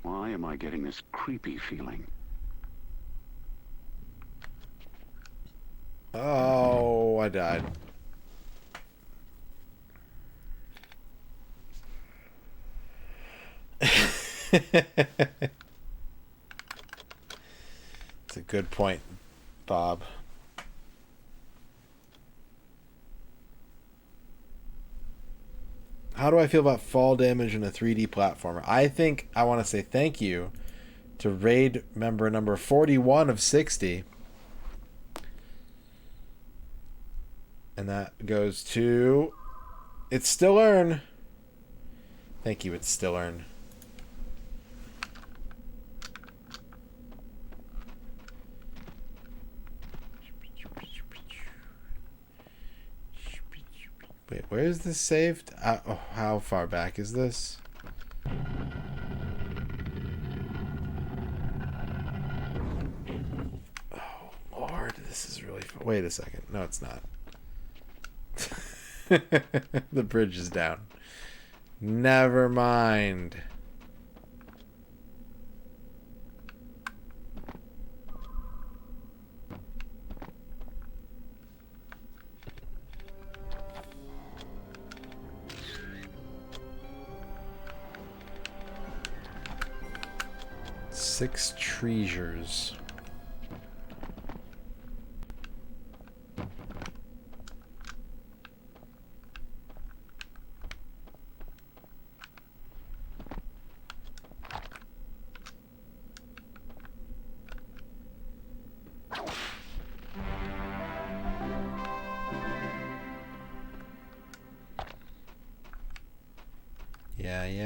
Why am I getting this creepy feeling?
Oh, I died. It's a good point, Bob. How do I feel about fall damage in a 3D platformer? I think I want to say thank you to raid member number 41 of 60. And that goes to It's Still Earn. Thank you, It's Still Earn. Wait, where is this saved? Oh, how far back is this? Oh, Lord, this is really far. Wait a second. No, it's not. The bridge is down. Never mind. Six treasures. Yeah.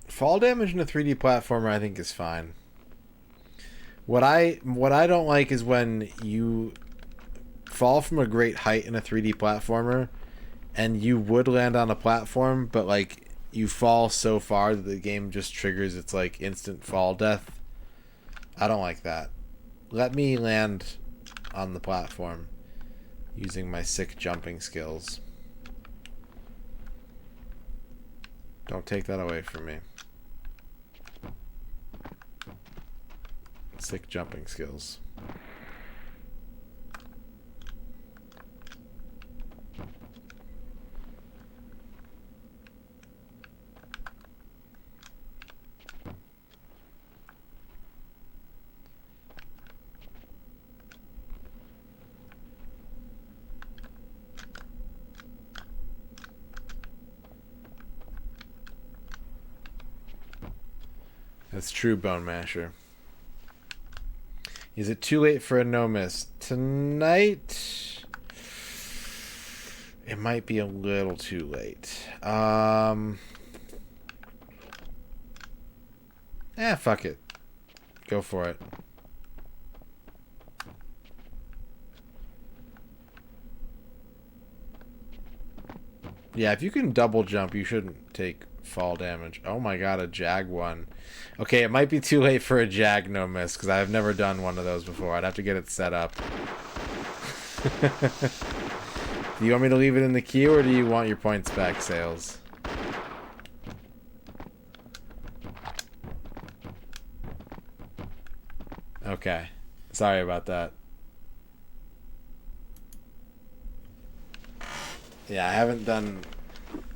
Fall damage in a 3D platformer I think is fine. What I don't like is when you fall from a great height in a 3D platformer and you would land on a platform, but like you fall so far that the game just triggers its like instant fall death. I don't like that. Let me land on the platform using my sick jumping skills. Don't take that away from me. Sick jumping skills. That's true, Bone Masher. Is it too late for a no miss? Tonight, it might be a little too late. Fuck it. Go for it. Yeah, if you can double jump, you shouldn't take fall damage. Oh my god, a Jag one. Okay, it might be too late for a Jag no miss, because I've never done one of those before. I'd have to get it set up. Do you want me to leave it in the queue, or do you want your points back, Sales? Okay. Sorry about that. Yeah, I haven't done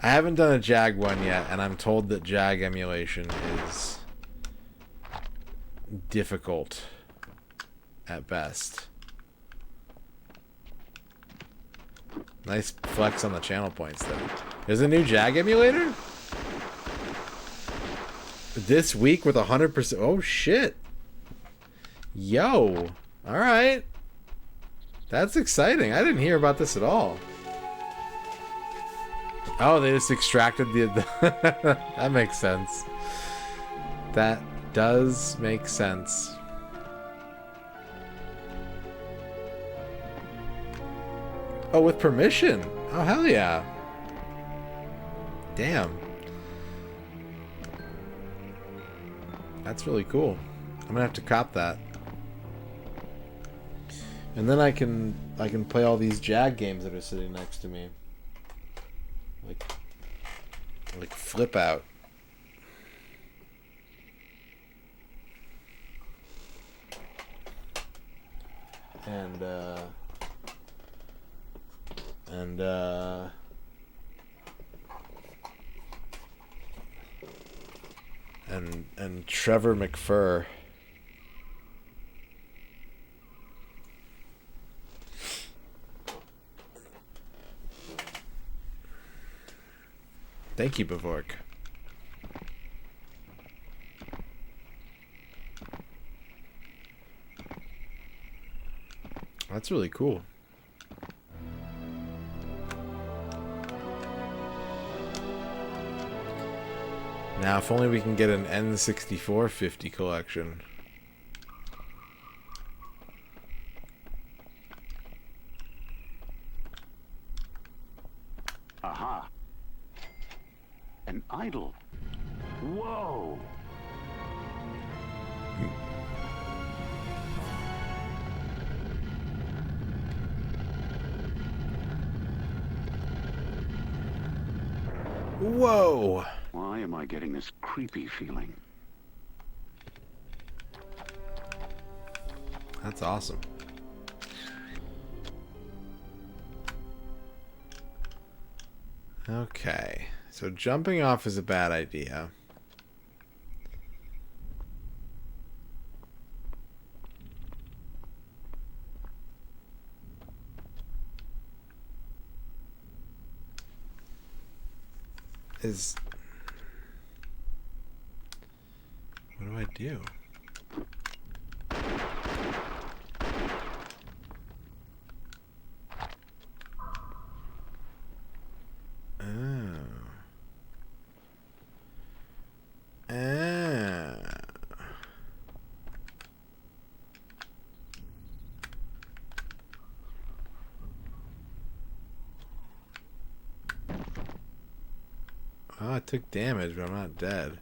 a Jag one yet, and I'm told that Jag emulation is difficult at best. Nice flex on the channel points, though. There's a new Jag emulator? This week with 100%. Oh, shit. Yo. Alright. That's exciting. I didn't hear about this at all. Oh, they just extracted the... That makes sense. That does make sense. Oh, with permission. Oh, hell yeah. Damn. That's really cool. I'm gonna have to cop that. And then I can play all these Jag games that are sitting next to me. Like Flip Out. And Trevor McFur. Thank you, Bavork. That's really cool. Now, if only we can get an N64 50 collection.
Aha. An idol. Whoa.
Whoa.
Why am I getting this creepy feeling?
That's awesome. Okay. So jumping off is a bad idea. What do I do? Oh, I took damage, but I'm not dead.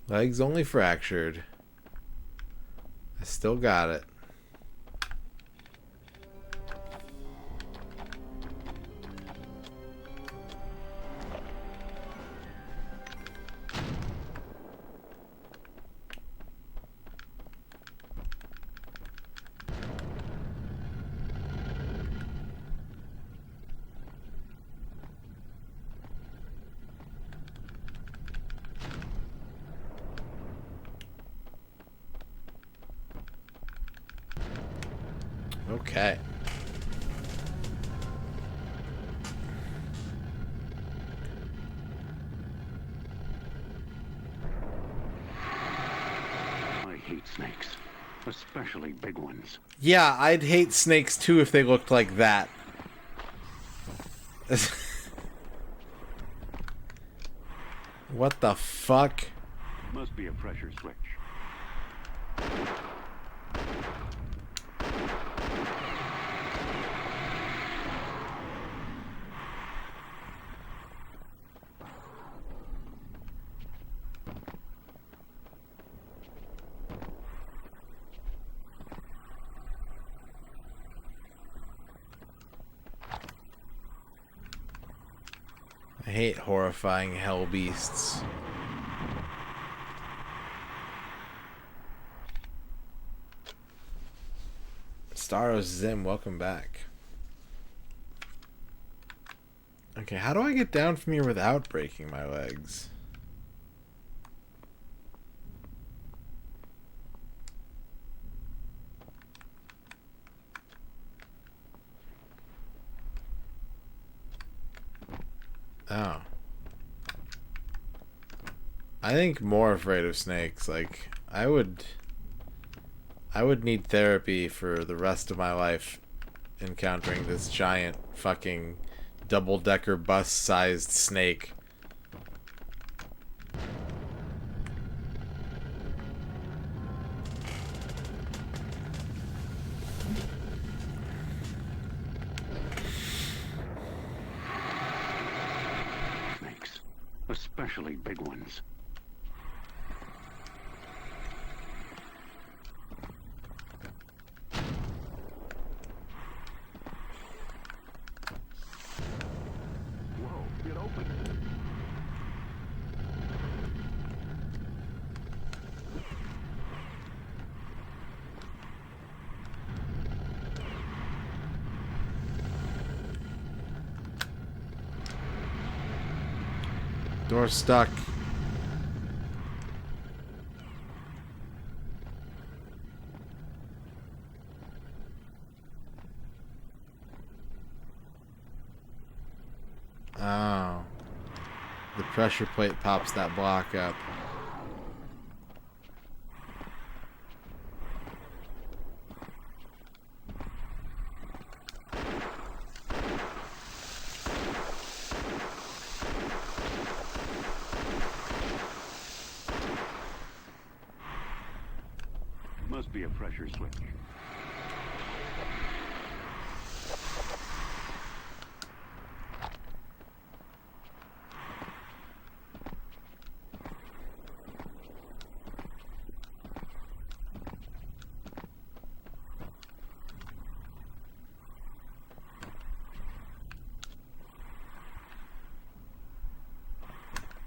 Legs only fractured. I still got it. Okay.
I hate snakes, especially big ones.
Yeah, I'd hate snakes too if they looked like that. What the fuck?
Must be a pressure switch.
I hate horrifying hell beasts. Staros Zim, welcome back. Okay, how do I get down from here without breaking my legs? Oh. I think more afraid of snakes. Like, I would need therapy for the rest of my life encountering this giant fucking double-decker bus-sized snake.
Snakes, especially big ones. Whoa, it opened.
Door's stuck. Oh. The pressure plate pops that block up.
Must be a pressure switch.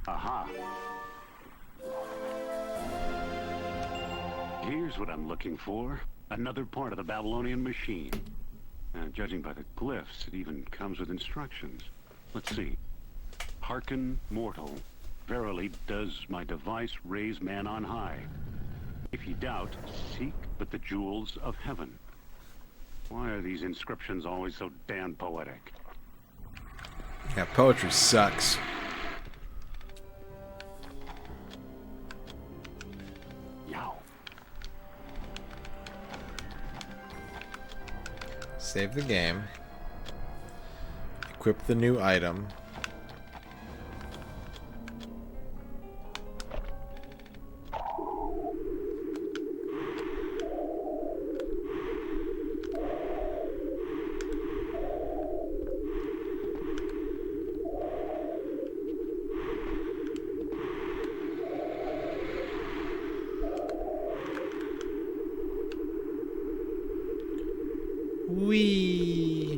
Aha. Here's what I'm looking for. Another part of the Babylonian machine. Judging by the glyphs, it even comes with instructions. Let's see. Hearken, mortal. Verily does my device raise man on high. If ye doubt, seek but the jewels of heaven. Why are these inscriptions always so damn poetic?
Yeah, poetry sucks.
Yow.
Save the game. Equip the new item. Wee.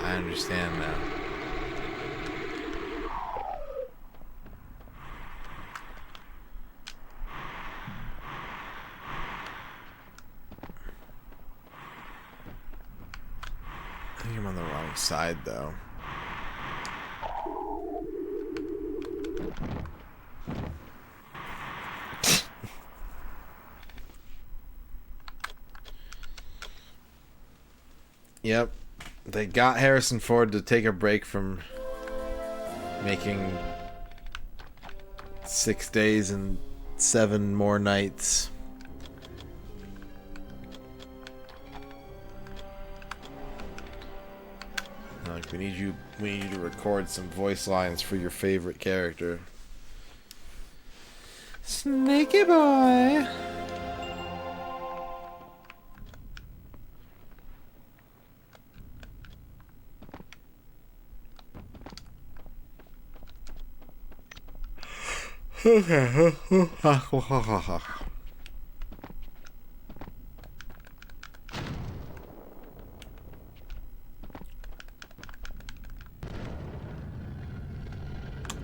I understand now. I think I'm on the wrong side though. Yep. They got Harrison Ford to take a break from making 6 days and 7 more nights. Like, we need you to record some voice lines for your favorite character. Snaky boy. Did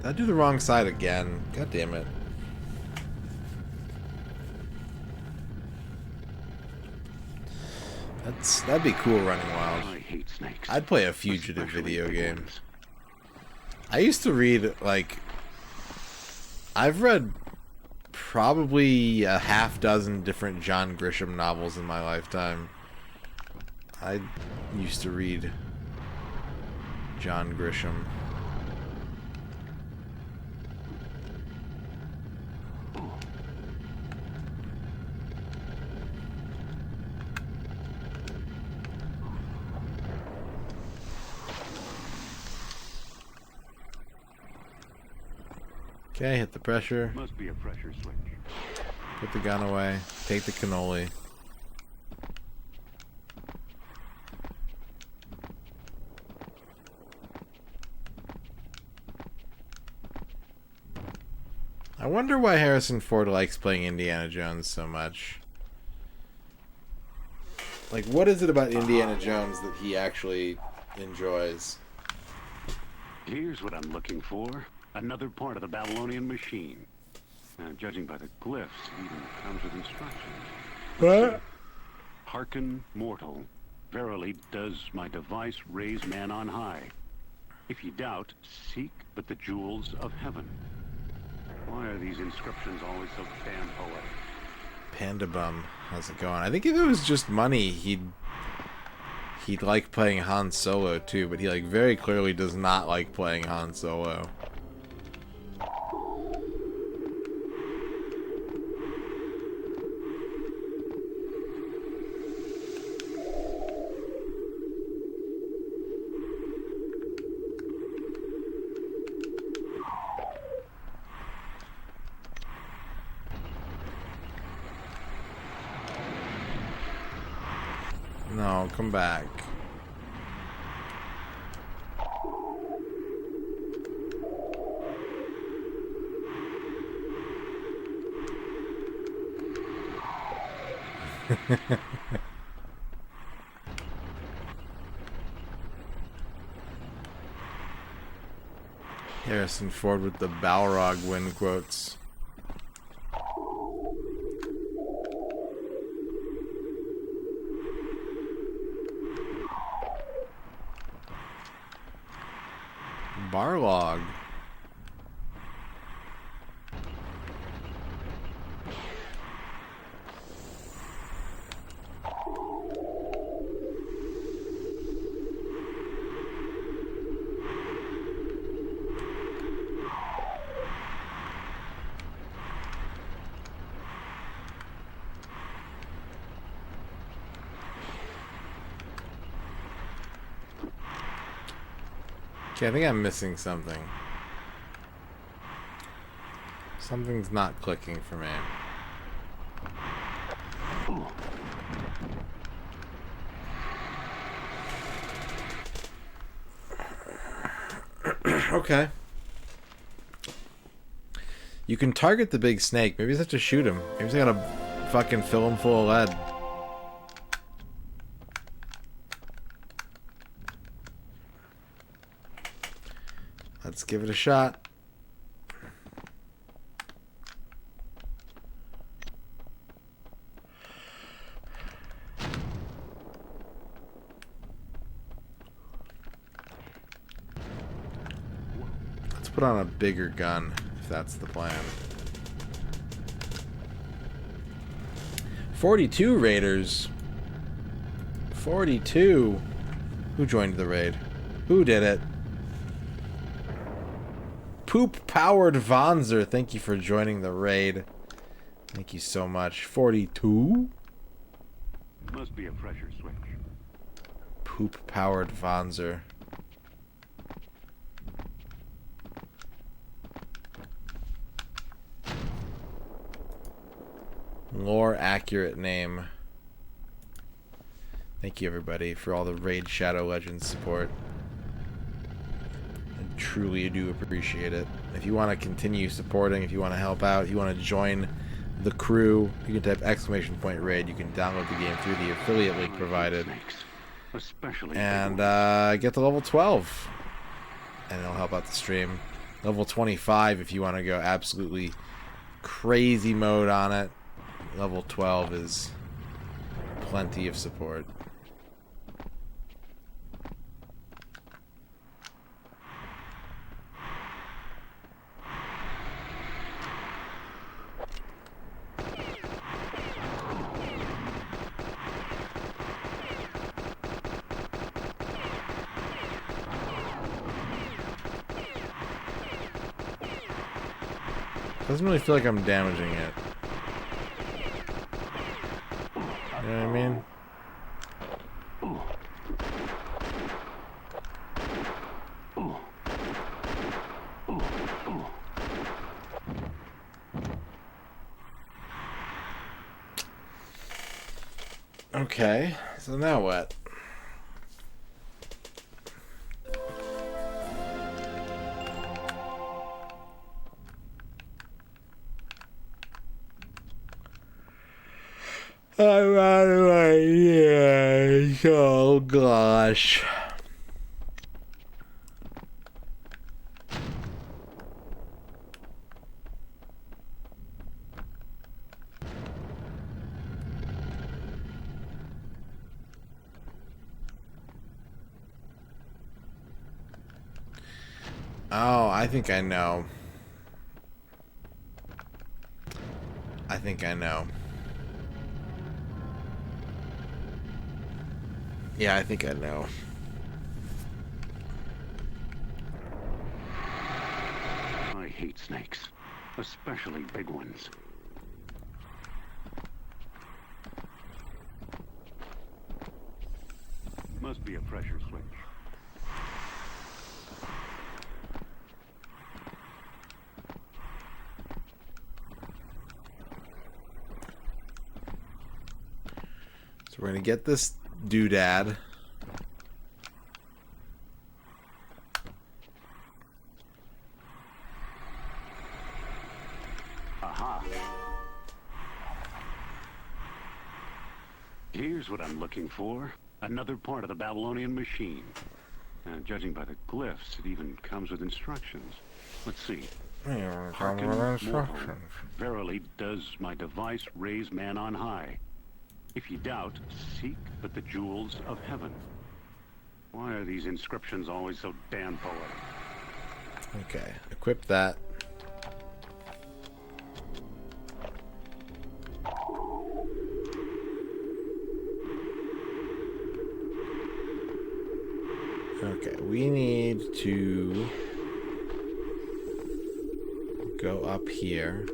I do the wrong side again? God damn it. That'd be cool, running wild.
I hate snakes.
I'd play a fugitive
Especially
video
big
game.
ones.
I used to read, like, I've read probably a half dozen different John Grisham novels in my lifetime. I used to read John Grisham. Okay, hit the pressure.
Must be a pressure switch.
Put the gun away. Take the cannoli. I wonder why Harrison Ford likes playing Indiana Jones so much. Like, what is it about Indiana Jones that he actually enjoys?
Here's what I'm looking for. Another part of the Babylonian machine. Now, judging by the glyphs, it even comes with instructions.
What?
Hearken, mortal. Verily does my device raise man on high. If ye doubt, seek but the jewels of heaven. Why are these inscriptions always so damn poetic?
Panda Bum, how's it going? I think if it was just money, he'd like playing Han Solo too, but he like very clearly does not like playing Han Solo. No, come back. Harrison Ford with the Balrog win quotes. Barlog. Okay, I think I'm missing something. Something's not clicking for me. Okay. You can target the big snake. Maybe I have to shoot him. Maybe I gotta fucking fill him full of lead. Let's give it a shot. Let's put on a bigger gun, if that's the plan. 42 Raiders. 42. Who joined the raid? Who did it? Poop Powered Vonzer, thank you for joining the raid. Thank you so much. 42?
Must be a pressure switch.
Poop Powered Vonzer. More accurate name. Thank you everybody for all the Raid Shadow Legends support. I truly do appreciate it. If you want to continue supporting, if you want to help out, if you want to join the crew, you can type !raid. You can download the game through the affiliate link provided. And get to level 12. And it'll help out the stream. Level 25 if you want to go absolutely crazy mode on it. Level 12 is plenty of support. Doesn't really feel like I'm damaging it. You know what I mean? Okay, so now what? Oh gosh. Oh, I think I know. I think I know. Yeah, I think I know.
I hate snakes, especially big ones. Must be a pressure switch.
So we're gonna get this doodad.
Aha. Here's what I'm looking for. Another part of the Babylonian machine. Judging by the glyphs, it even comes with instructions. Let's see. Hearken, mortal, verily does my device raise man on high. If ye doubt, seek but the jewels of heaven. Why are these inscriptions always so damn poetic?
Okay, equip that. Okay, we need to go up here.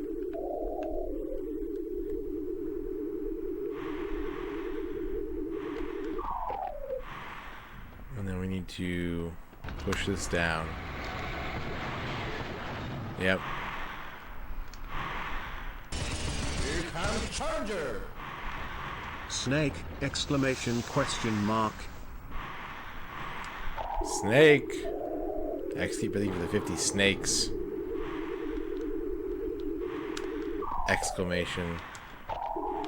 And then we need to push this down. Yep.
Here comes Challenger.
Snake! Exclamation question mark.
Snake! XT Billy for the 50 snakes. Exclamation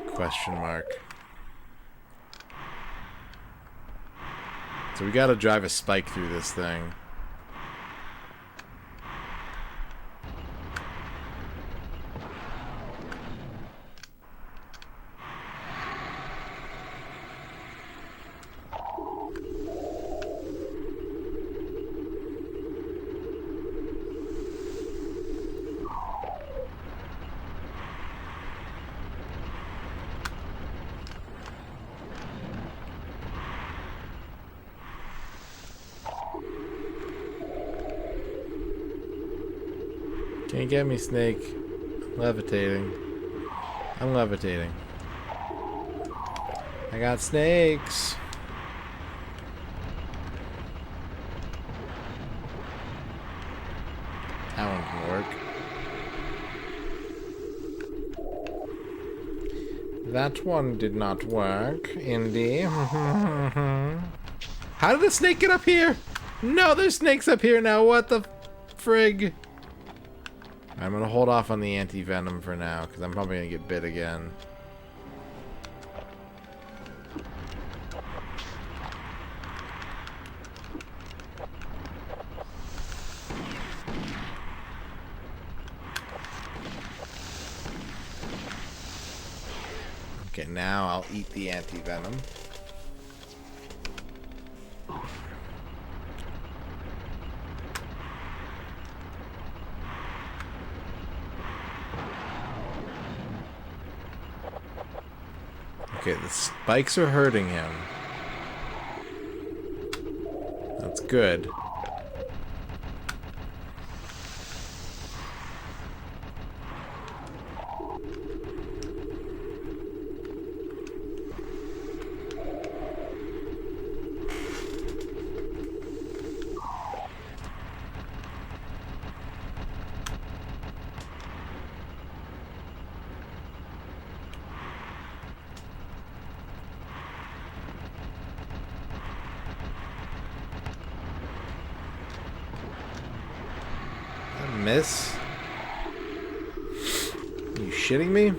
question mark. So we gotta drive a spike through this thing. Can't get me, snake. Levitating. I'm levitating. I got snakes. That one can work. That one did not work, Indy. How did the snake get up here? No, there's snakes up here now. What the frig? I'm gonna hold off on the anti-venom for now, because I'm probably gonna get bit again. Okay, now I'll eat the anti-venom. Okay, the spikes are hurting him. That's good. Miss? Are you shitting me?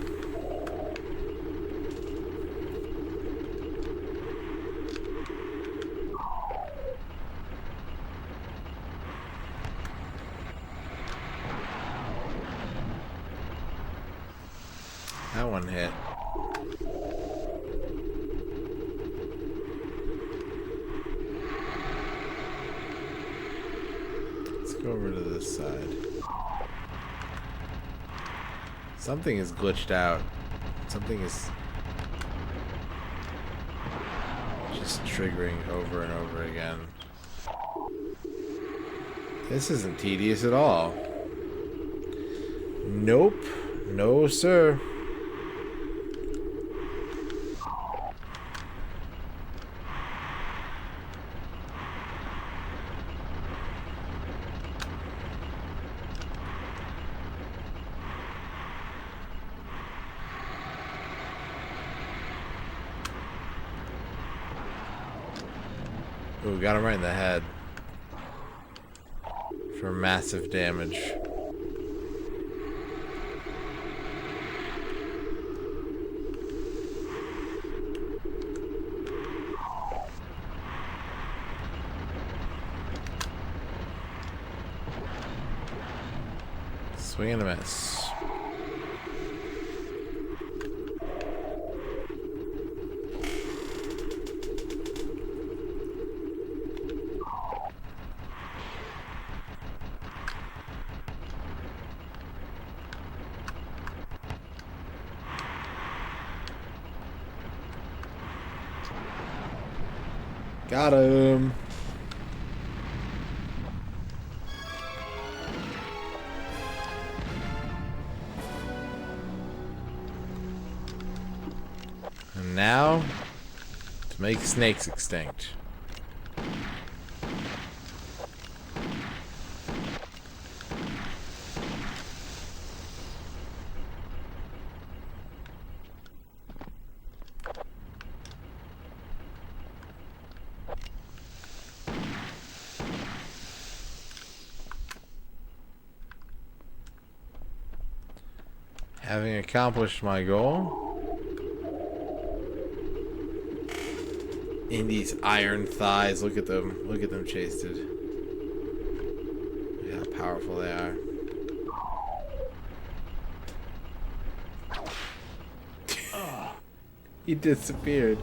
That one hit. Let's go over to this side. Something is glitched out. Something is just triggering over and over again. This isn't tedious at all. Nope. No, sir. Ooh, got him right in the head. For massive damage. Swing and a miss. Got him. And now, to make snakes extinct. Having accomplished my goal, Indy's iron thighs, look at them chased. Look how powerful they are. He disappeared.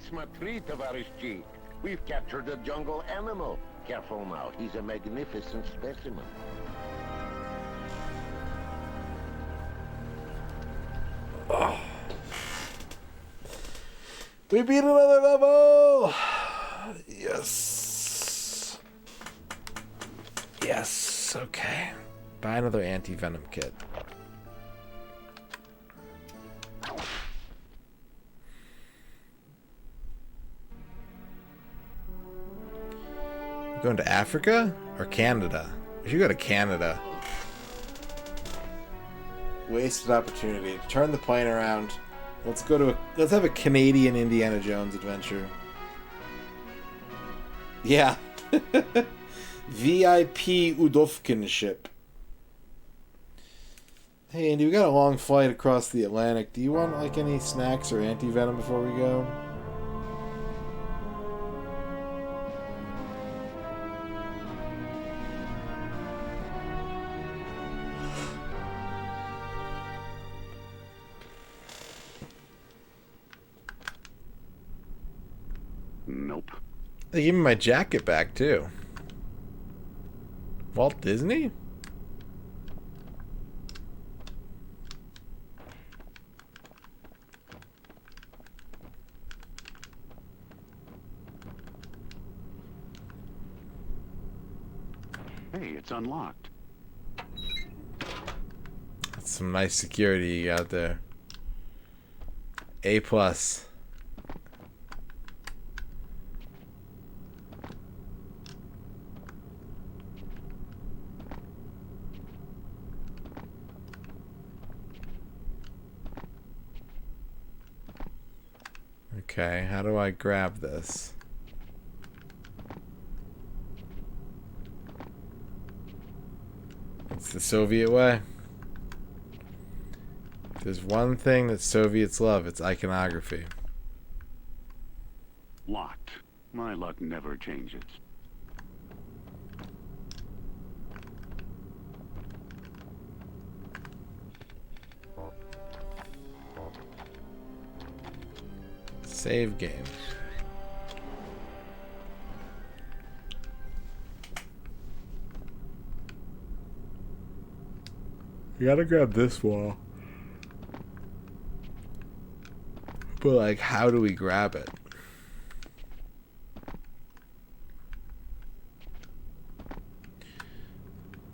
Смотри, товарищ G. We've captured a jungle animal. Careful now, he's a magnificent specimen.
Oh. We beat another level! Yes. Yes, okay. Buy another anti-venom kit. We're going to Africa or Canada? We should go to Canada. Wasted opportunity. Turn the plane around. Let's have a Canadian Indiana Jones adventure. Yeah. VIP Udovkinship. Hey Andy, we got a long flight across the Atlantic. Do you want like any snacks or anti-venom before we go?
Nope.
They gave me my jacket back too. Walt Disney?
Hey, it's unlocked.
That's some nice security you got there. A plus. Okay, how do I grab this? It's the Soviet way. If there's one thing that Soviets love, it's iconography.
Locked. My luck never changes.
Save game. You gotta grab this wall. But like, how do we grab it?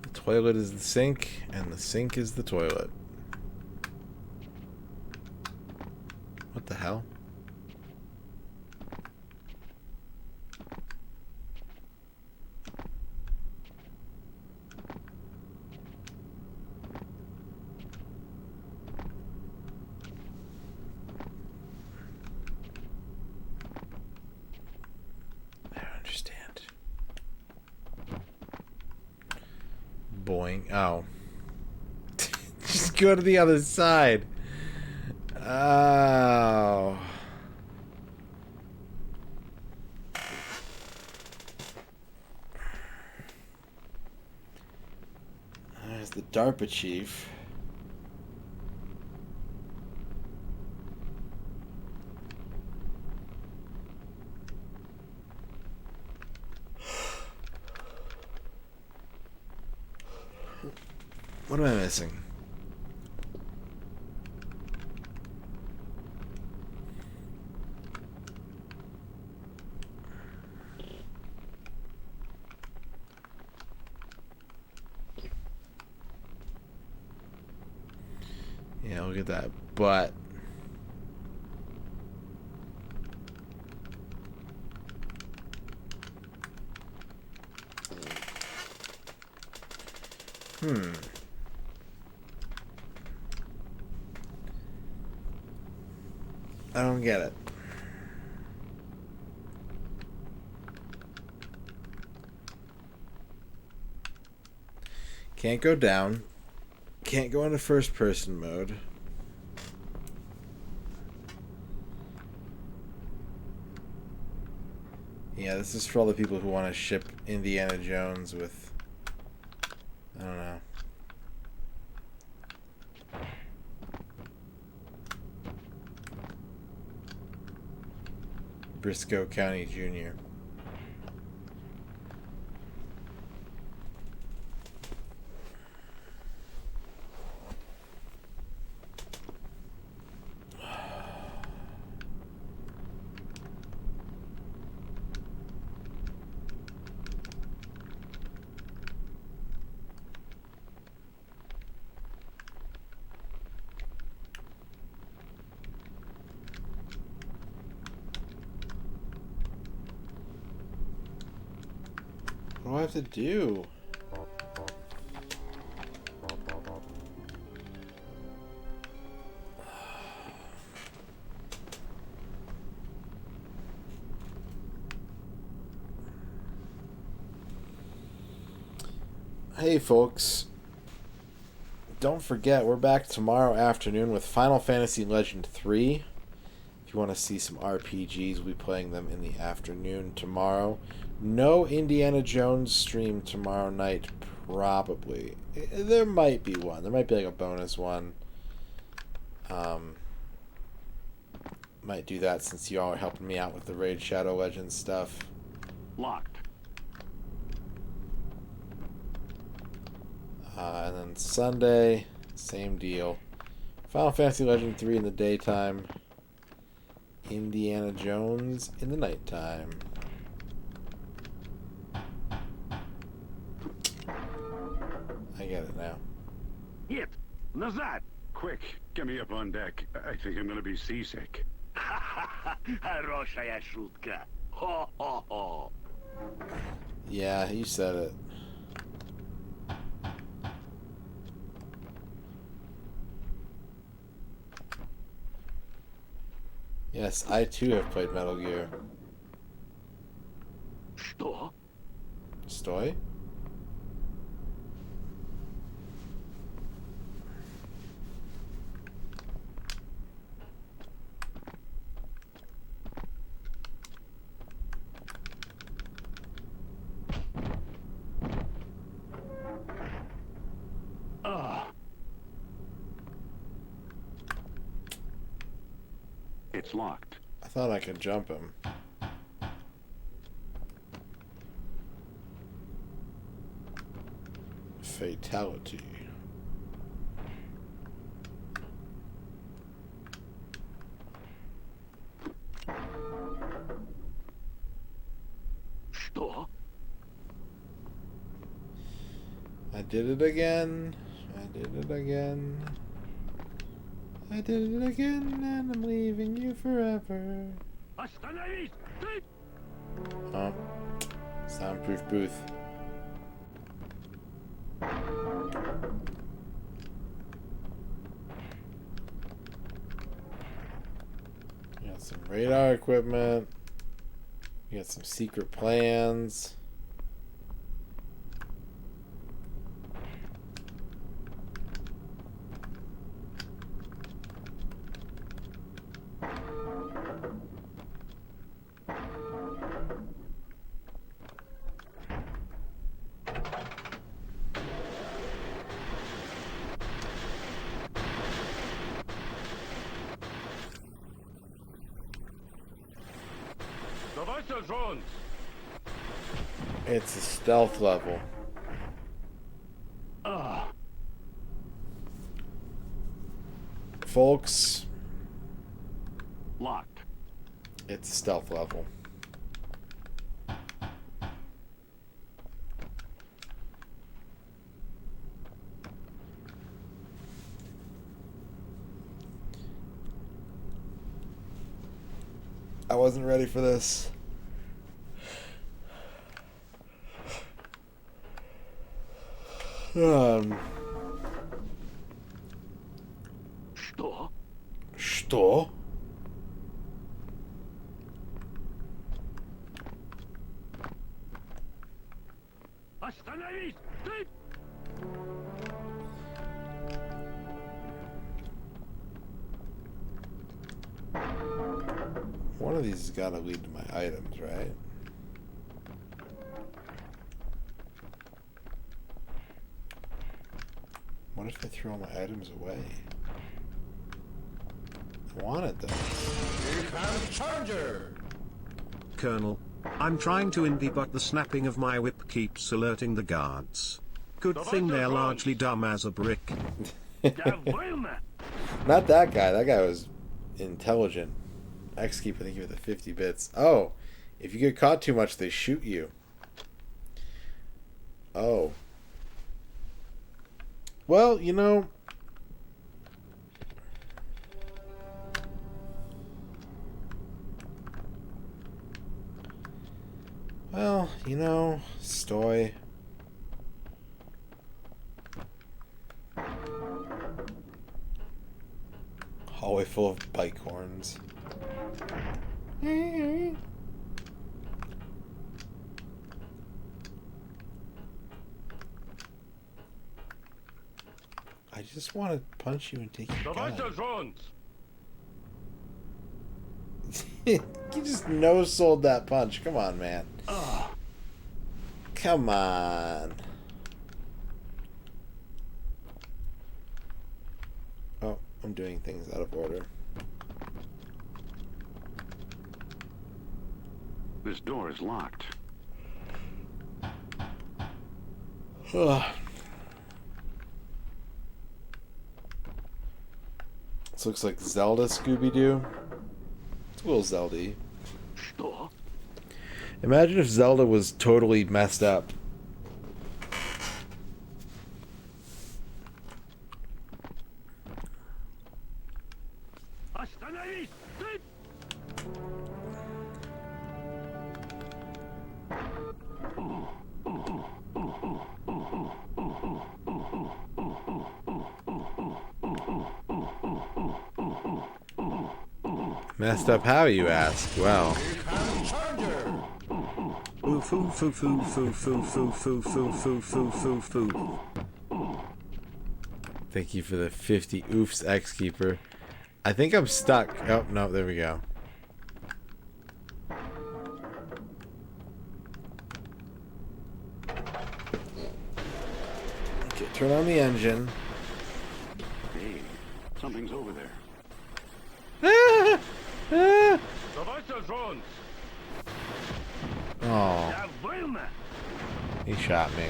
The toilet is the sink, and the sink is the toilet. What the hell? Boing. Oh. Just go to the other side. Oh. There's the DARPA chief. What am I missing? Yeah, look at that butt. I don't get it. Can't go down. Can't go into first person mode. Yeah, this is for all the people who want to ship Indiana Jones with, I don't know. Briscoe County Jr. have to do? Hey folks, don't forget we're back tomorrow afternoon with Final Fantasy Legend 3. If you want to see some RPGs, we'll be playing them in the afternoon tomorrow. No Indiana Jones stream tomorrow night, probably. There might be one. There might be like a bonus one. Might do that since you all are helping me out with the Raid Shadow Legends stuff.
Locked.
And then Sunday, same deal. Final Fantasy Legend 3 in the daytime. Indiana Jones in the nighttime. I get it now.
Hit! Nazad! Quick, get me up on deck. I think I'm gonna be seasick.
Хорошая шутка. Ho-ho-ho.
Yeah, you said it. Yes, I too have played Metal Gear.
Что?
Stoy?
It's locked.
I thought I could jump him. Fatality.
Что?
I did it again. I did it again. I did it again, and I'm leaving you forever.
Остановись! Ты!
Huh? Soundproof booth. You got some radar equipment. You got some secret plans. It's a stealth level. Folks,
Locked.
it's a stealth level. I wasn't ready for this.
Что?
Что?
Остановись! Ты!
One of these has got to lead to my items, right? What if I throw all my items away? I wanted them.
Here comes Charger!
Colonel, I'm trying to indie but the snapping of my whip keeps alerting the guards. Good thing they're largely dumb as a brick.
Довольно!
Not that guy. That guy was intelligent. X-Keep, I think, with the 50 bits. Oh, if you get caught too much, they shoot you. Oh. Well, you know... Well, you know, Stoy. Hallway full of bike horns. I just want to punch you and take your gun. You just no-sold that punch. Come on, man. Come on. Oh, I'm doing things out of order.
This door is locked.
Ugh. This looks like Zelda Scooby-Doo. It's a little Zelda-y. Imagine if Zelda was totally messed up. Messed up how, you ask? Well,
Foo foo foo foo foo foo foo foo foo foo foo foo.
thank you for the 50 oofs, X-Keeper. I think I'm stuck. Oh, no, there we go. Okay, turn on the engine.
Hey, something's over there.
Ah! Ah! Oh, he shot me.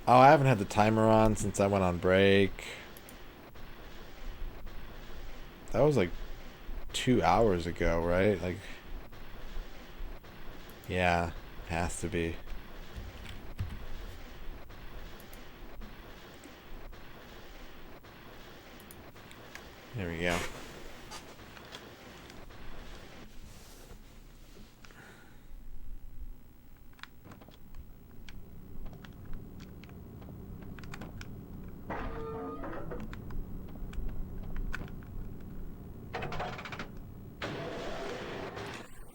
Oh, I haven't had the timer on since I went on break. That was like 2 hours ago, right? Like, yeah, has to be. There we go.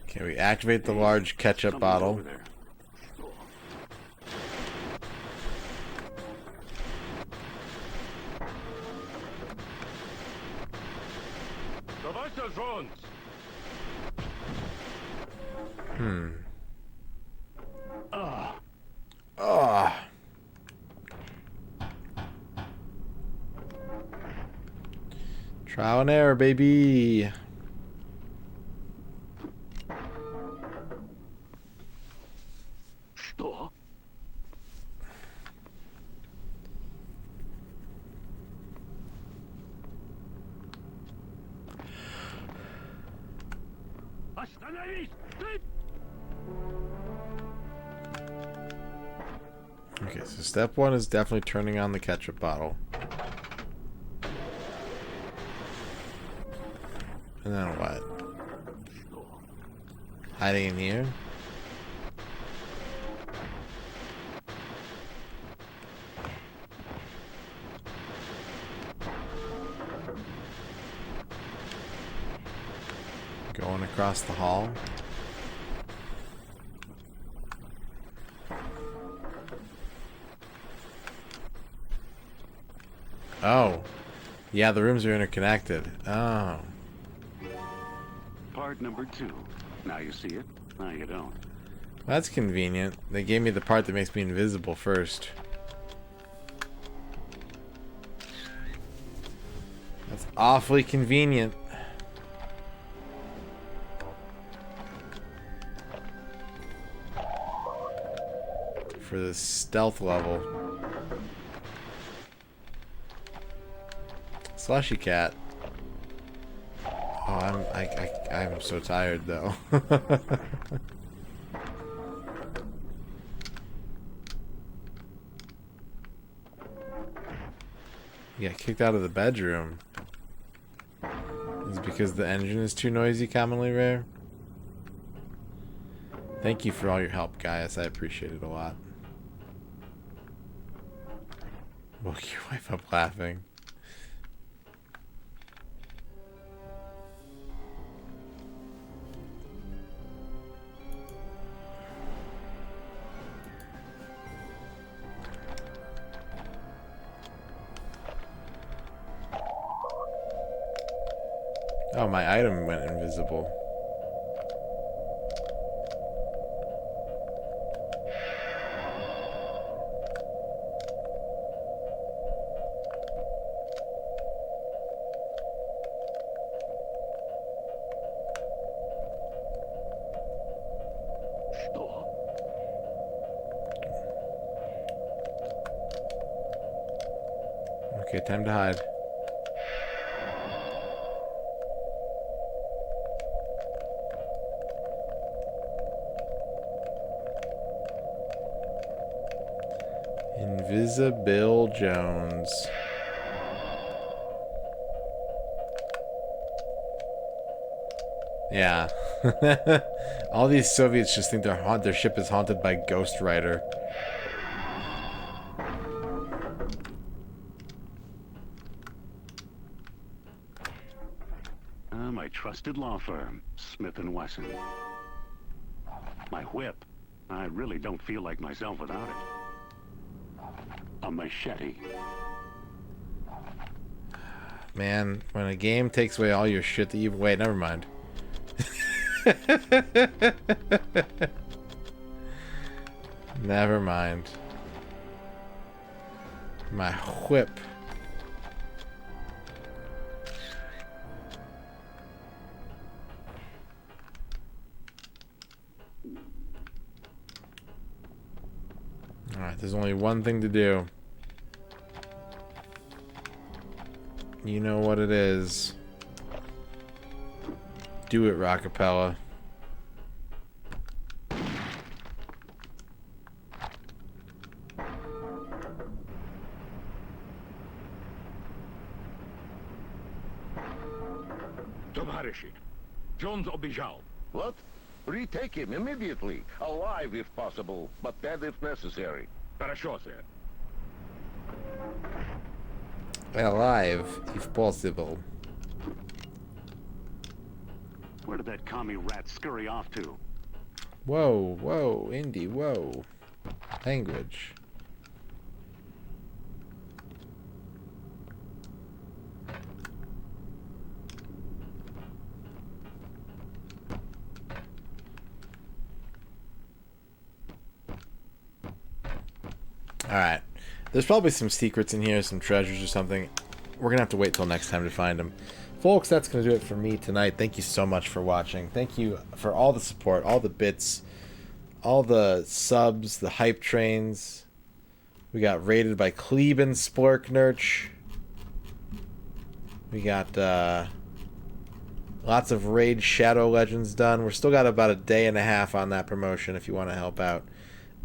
Okay, we activate the large ketchup bottle.
Over there.
Ah. Trial and error, baby. Okay, so step one is definitely turning on the ketchup bottle. And then what? Hiding in here? Going across the hall? Oh. Yeah, the rooms are interconnected. Oh.
Part number 2. Now you see it, now you don't.
That's convenient. They gave me the part that makes me invisible first. That's awfully convenient. For the stealth level. Slushy cat. Oh, I'm so tired though. You got kicked out of the bedroom. Because the engine is too noisy, commonly rare? Thank you for all your help, guys. I appreciate it a lot. Woke your wife up laughing. Oh, my item went invisible. Okay, time to hide. Invisible Jones. Yeah. All these Soviets just think their ship is haunted by Ghost Rider.
My trusted law firm, Smith & Wesson. My whip. I really don't feel like myself without it. A machete.
Man, when a game takes away all your shit that you... Wait, never mind. Never mind. My whip. Alright, there's only one thing to do. You know what it is. Do it, Rockapella.
Товарищи, Jones обижал. What? Retake him immediately. Alive if possible, but dead if necessary. Хорошо, sir.
Alive, if possible.
Where did that commie rat scurry off to?
Whoa, whoa, Indy, whoa. Language. Alright. There's probably some secrets in here, some treasures or something. We're going to have to wait till next time to find them. Folks, that's going to do it for me tonight. Thank you so much for watching. Thank you for all the support, all the bits, all the subs, the hype trains. We got raided by Kleben Splurknurch. We got lots of Raid Shadow Legends done. We're still got about a day and a half on that promotion if you want to help out. !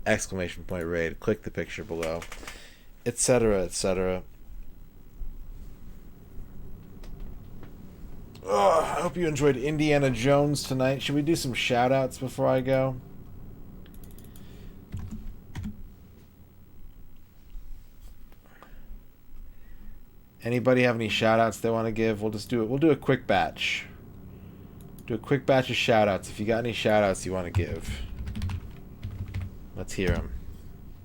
Raid. Click the picture below. Etc. etc. I hope you enjoyed Indiana Jones tonight. Should we do some shout-outs before I go? Anybody have any shout-outs they want to give? We'll just do it. We'll do a quick batch. Do a quick batch of shout-outs. If you got any shout-outs you want to give. Let's hear them.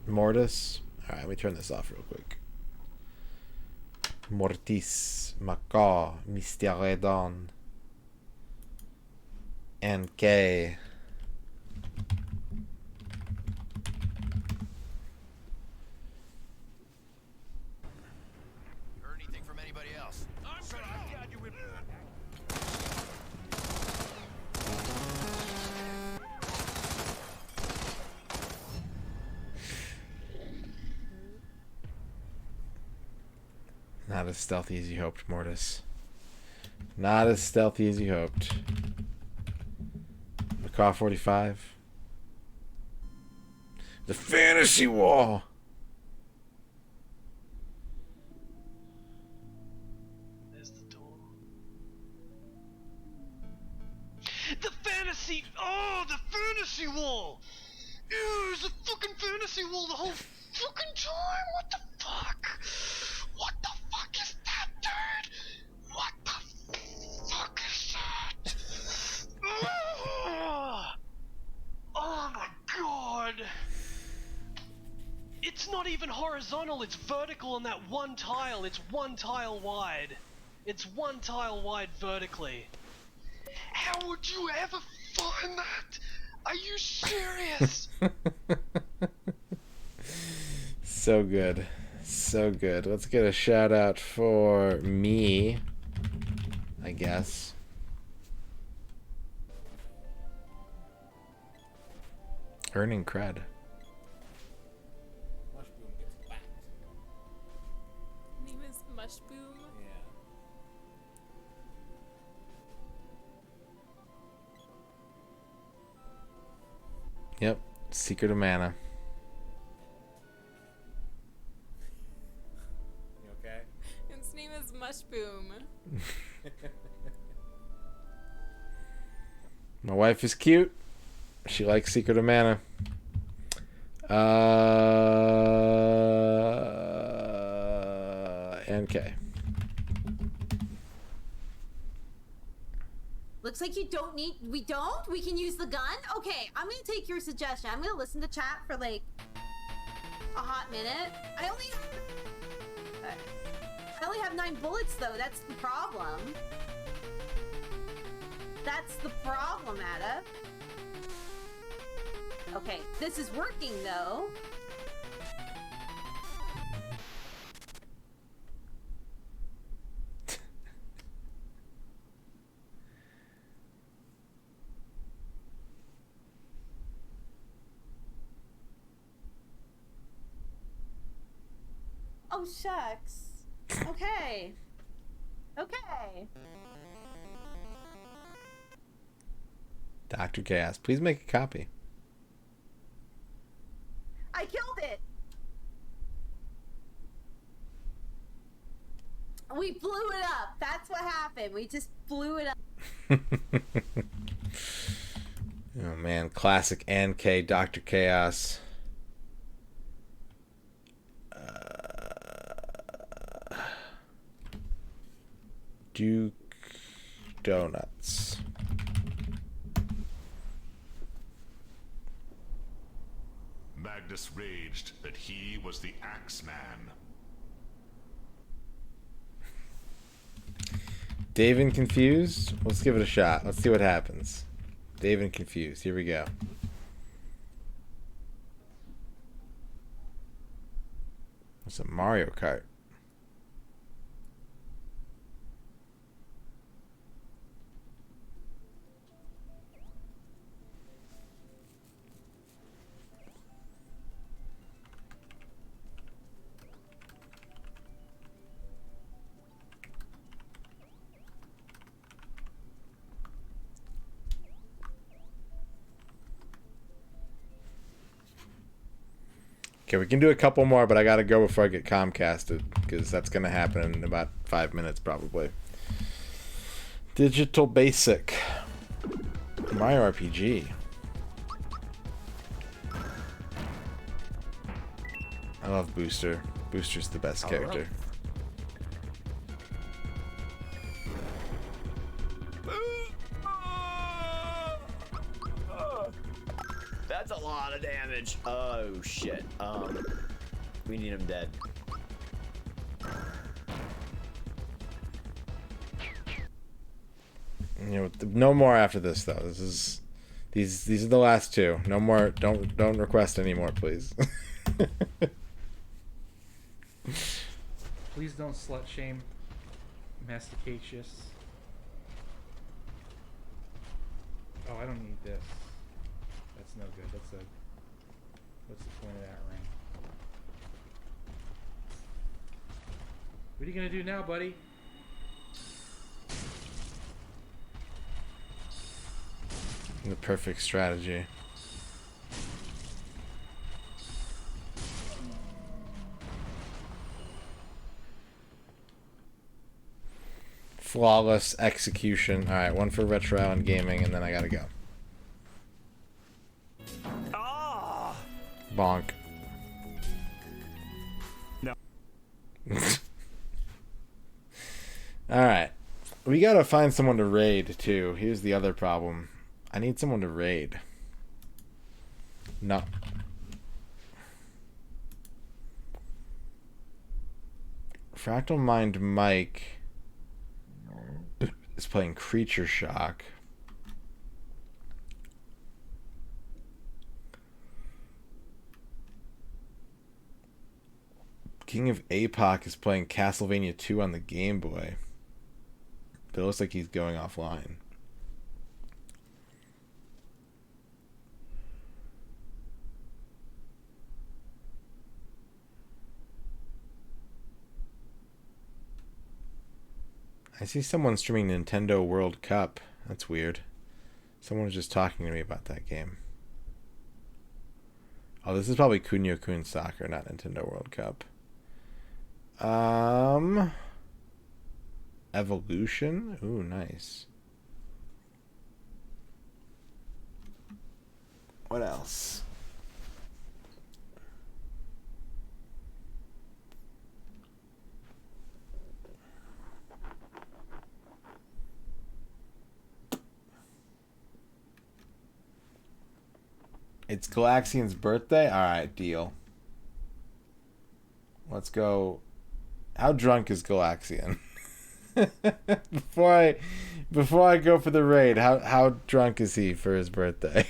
Mortis. Alright, let me turn this off real quick. Mortis, Macaw, MisterRadon, NK.
Heard anything from anybody else? Sir, I got you with...
Not as stealthy as you hoped, Mortis. Not as stealthy as you hoped. Macaw 45. The fantasy wall!
There's the door. vertical the whole fucking time. What the fuck? What the fuck is that, dude? What the fuck is that? Oh my god. It's not even horizontal, it's vertical on that one tile. It's one tile wide. It's one tile wide vertically. How would you ever find that? Are you serious?
So good. So good. Let's get a shout out for me, I guess. Earning cred.
Mushboom gets whacked.
Name is Mushboom.
Yeah. Yep. Secret of Mana.
You okay?
Its name is Mushboom.
My wife is cute. She likes Secret of Mana. NK.
Looks like you don't need. We don't? We can use the gun? Okay, I'm gonna take your suggestion. I'm gonna listen to chat for like a hot minute. I only have 9 bullets though. That's the problem. That's the problem, Ada. Okay, this is working though. Oh, shucks. Okay. Okay.
Dr. Chaos, please make a copy.
I killed it! We blew it up. That's what happened. We just blew it up.
Oh man, classic NK Dr. Chaos. Duke Donuts.
Magnus raged that he was the Axeman.
Dave and Confused? Let's give it a shot. Let's see what happens. Dave and Confused. Here we go. It's a Mario Kart. Okay, we can do a couple more, but I gotta go before I get Comcasted, because that's gonna happen in about 5 minutes, probably. Digital Basic. Mario RPG. I love Booster. Booster's the best character.
That's a lot of damage. Oh shit. We need him dead.
You know, no more after this though. This is these are the last two. No more. Don't request any more, please.
Please don't slut shame Masticacious. Oh, I don't need this. That's no good. That's a. What's the point of that ring? What are you gonna do now, buddy?
The perfect strategy. Flawless execution. All right, one for Retro Island Gaming, and then I gotta go. Bonk. Alright. We gotta find someone to raid, too. Here's the other problem. I need someone to raid. No. Fractal Mind Mike is playing Creature Shock. King of APOC is playing Castlevania 2 on the Game Boy. But it looks like he's going offline. I see someone streaming Nintendo World Cup. That's weird. Someone was just talking to me about that game. Oh, this is probably Kunio-kun Soccer, not Nintendo World Cup. Evolution? Ooh, nice. What else? It's Galaxian's birthday? Alright, deal. Let's go. How drunk is Galaxian? before I go for the raid, how drunk is he for his birthday?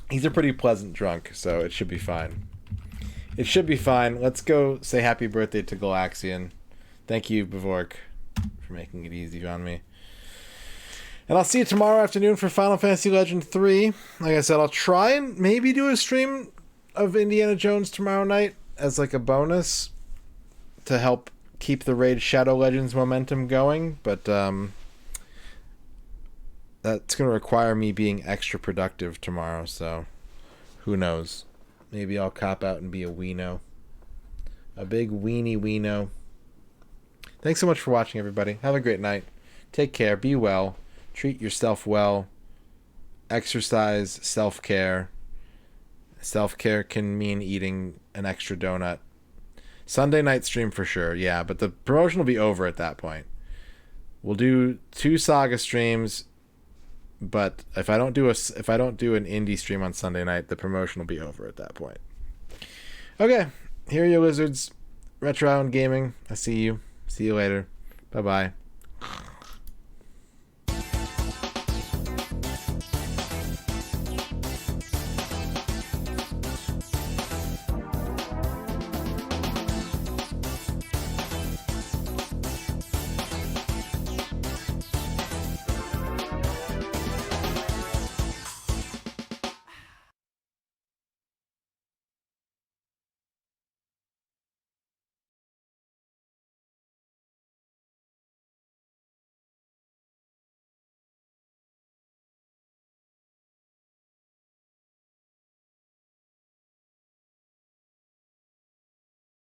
He's a pretty pleasant drunk, so it should be fine. It should be fine. Let's go say happy birthday to Galaxian. Thank you, Bavork, for making it easy on me. And I'll see you tomorrow afternoon for Final Fantasy Legend 3. Like I said, I'll try and maybe do a stream of Indiana Jones tomorrow night as like a bonus to help keep the Raid Shadow Legends momentum going. But that's going to require me being extra productive tomorrow, so who knows. Maybe I'll cop out and be a weeno. A big weeno. Thanks so much for watching, everybody. Have a great night. Take care. Be well. Treat yourself well. Exercise, self-care. Self-care can mean eating an extra donut. Sunday night stream for sure, yeah, but the promotion will be over at that point. We'll do 2 Saga streams, but if I don't do an indie stream on Sunday night, the promotion will be over at that point. Okay, here are your lizards. Retro Island Gaming. I see you. See you later. Bye-bye.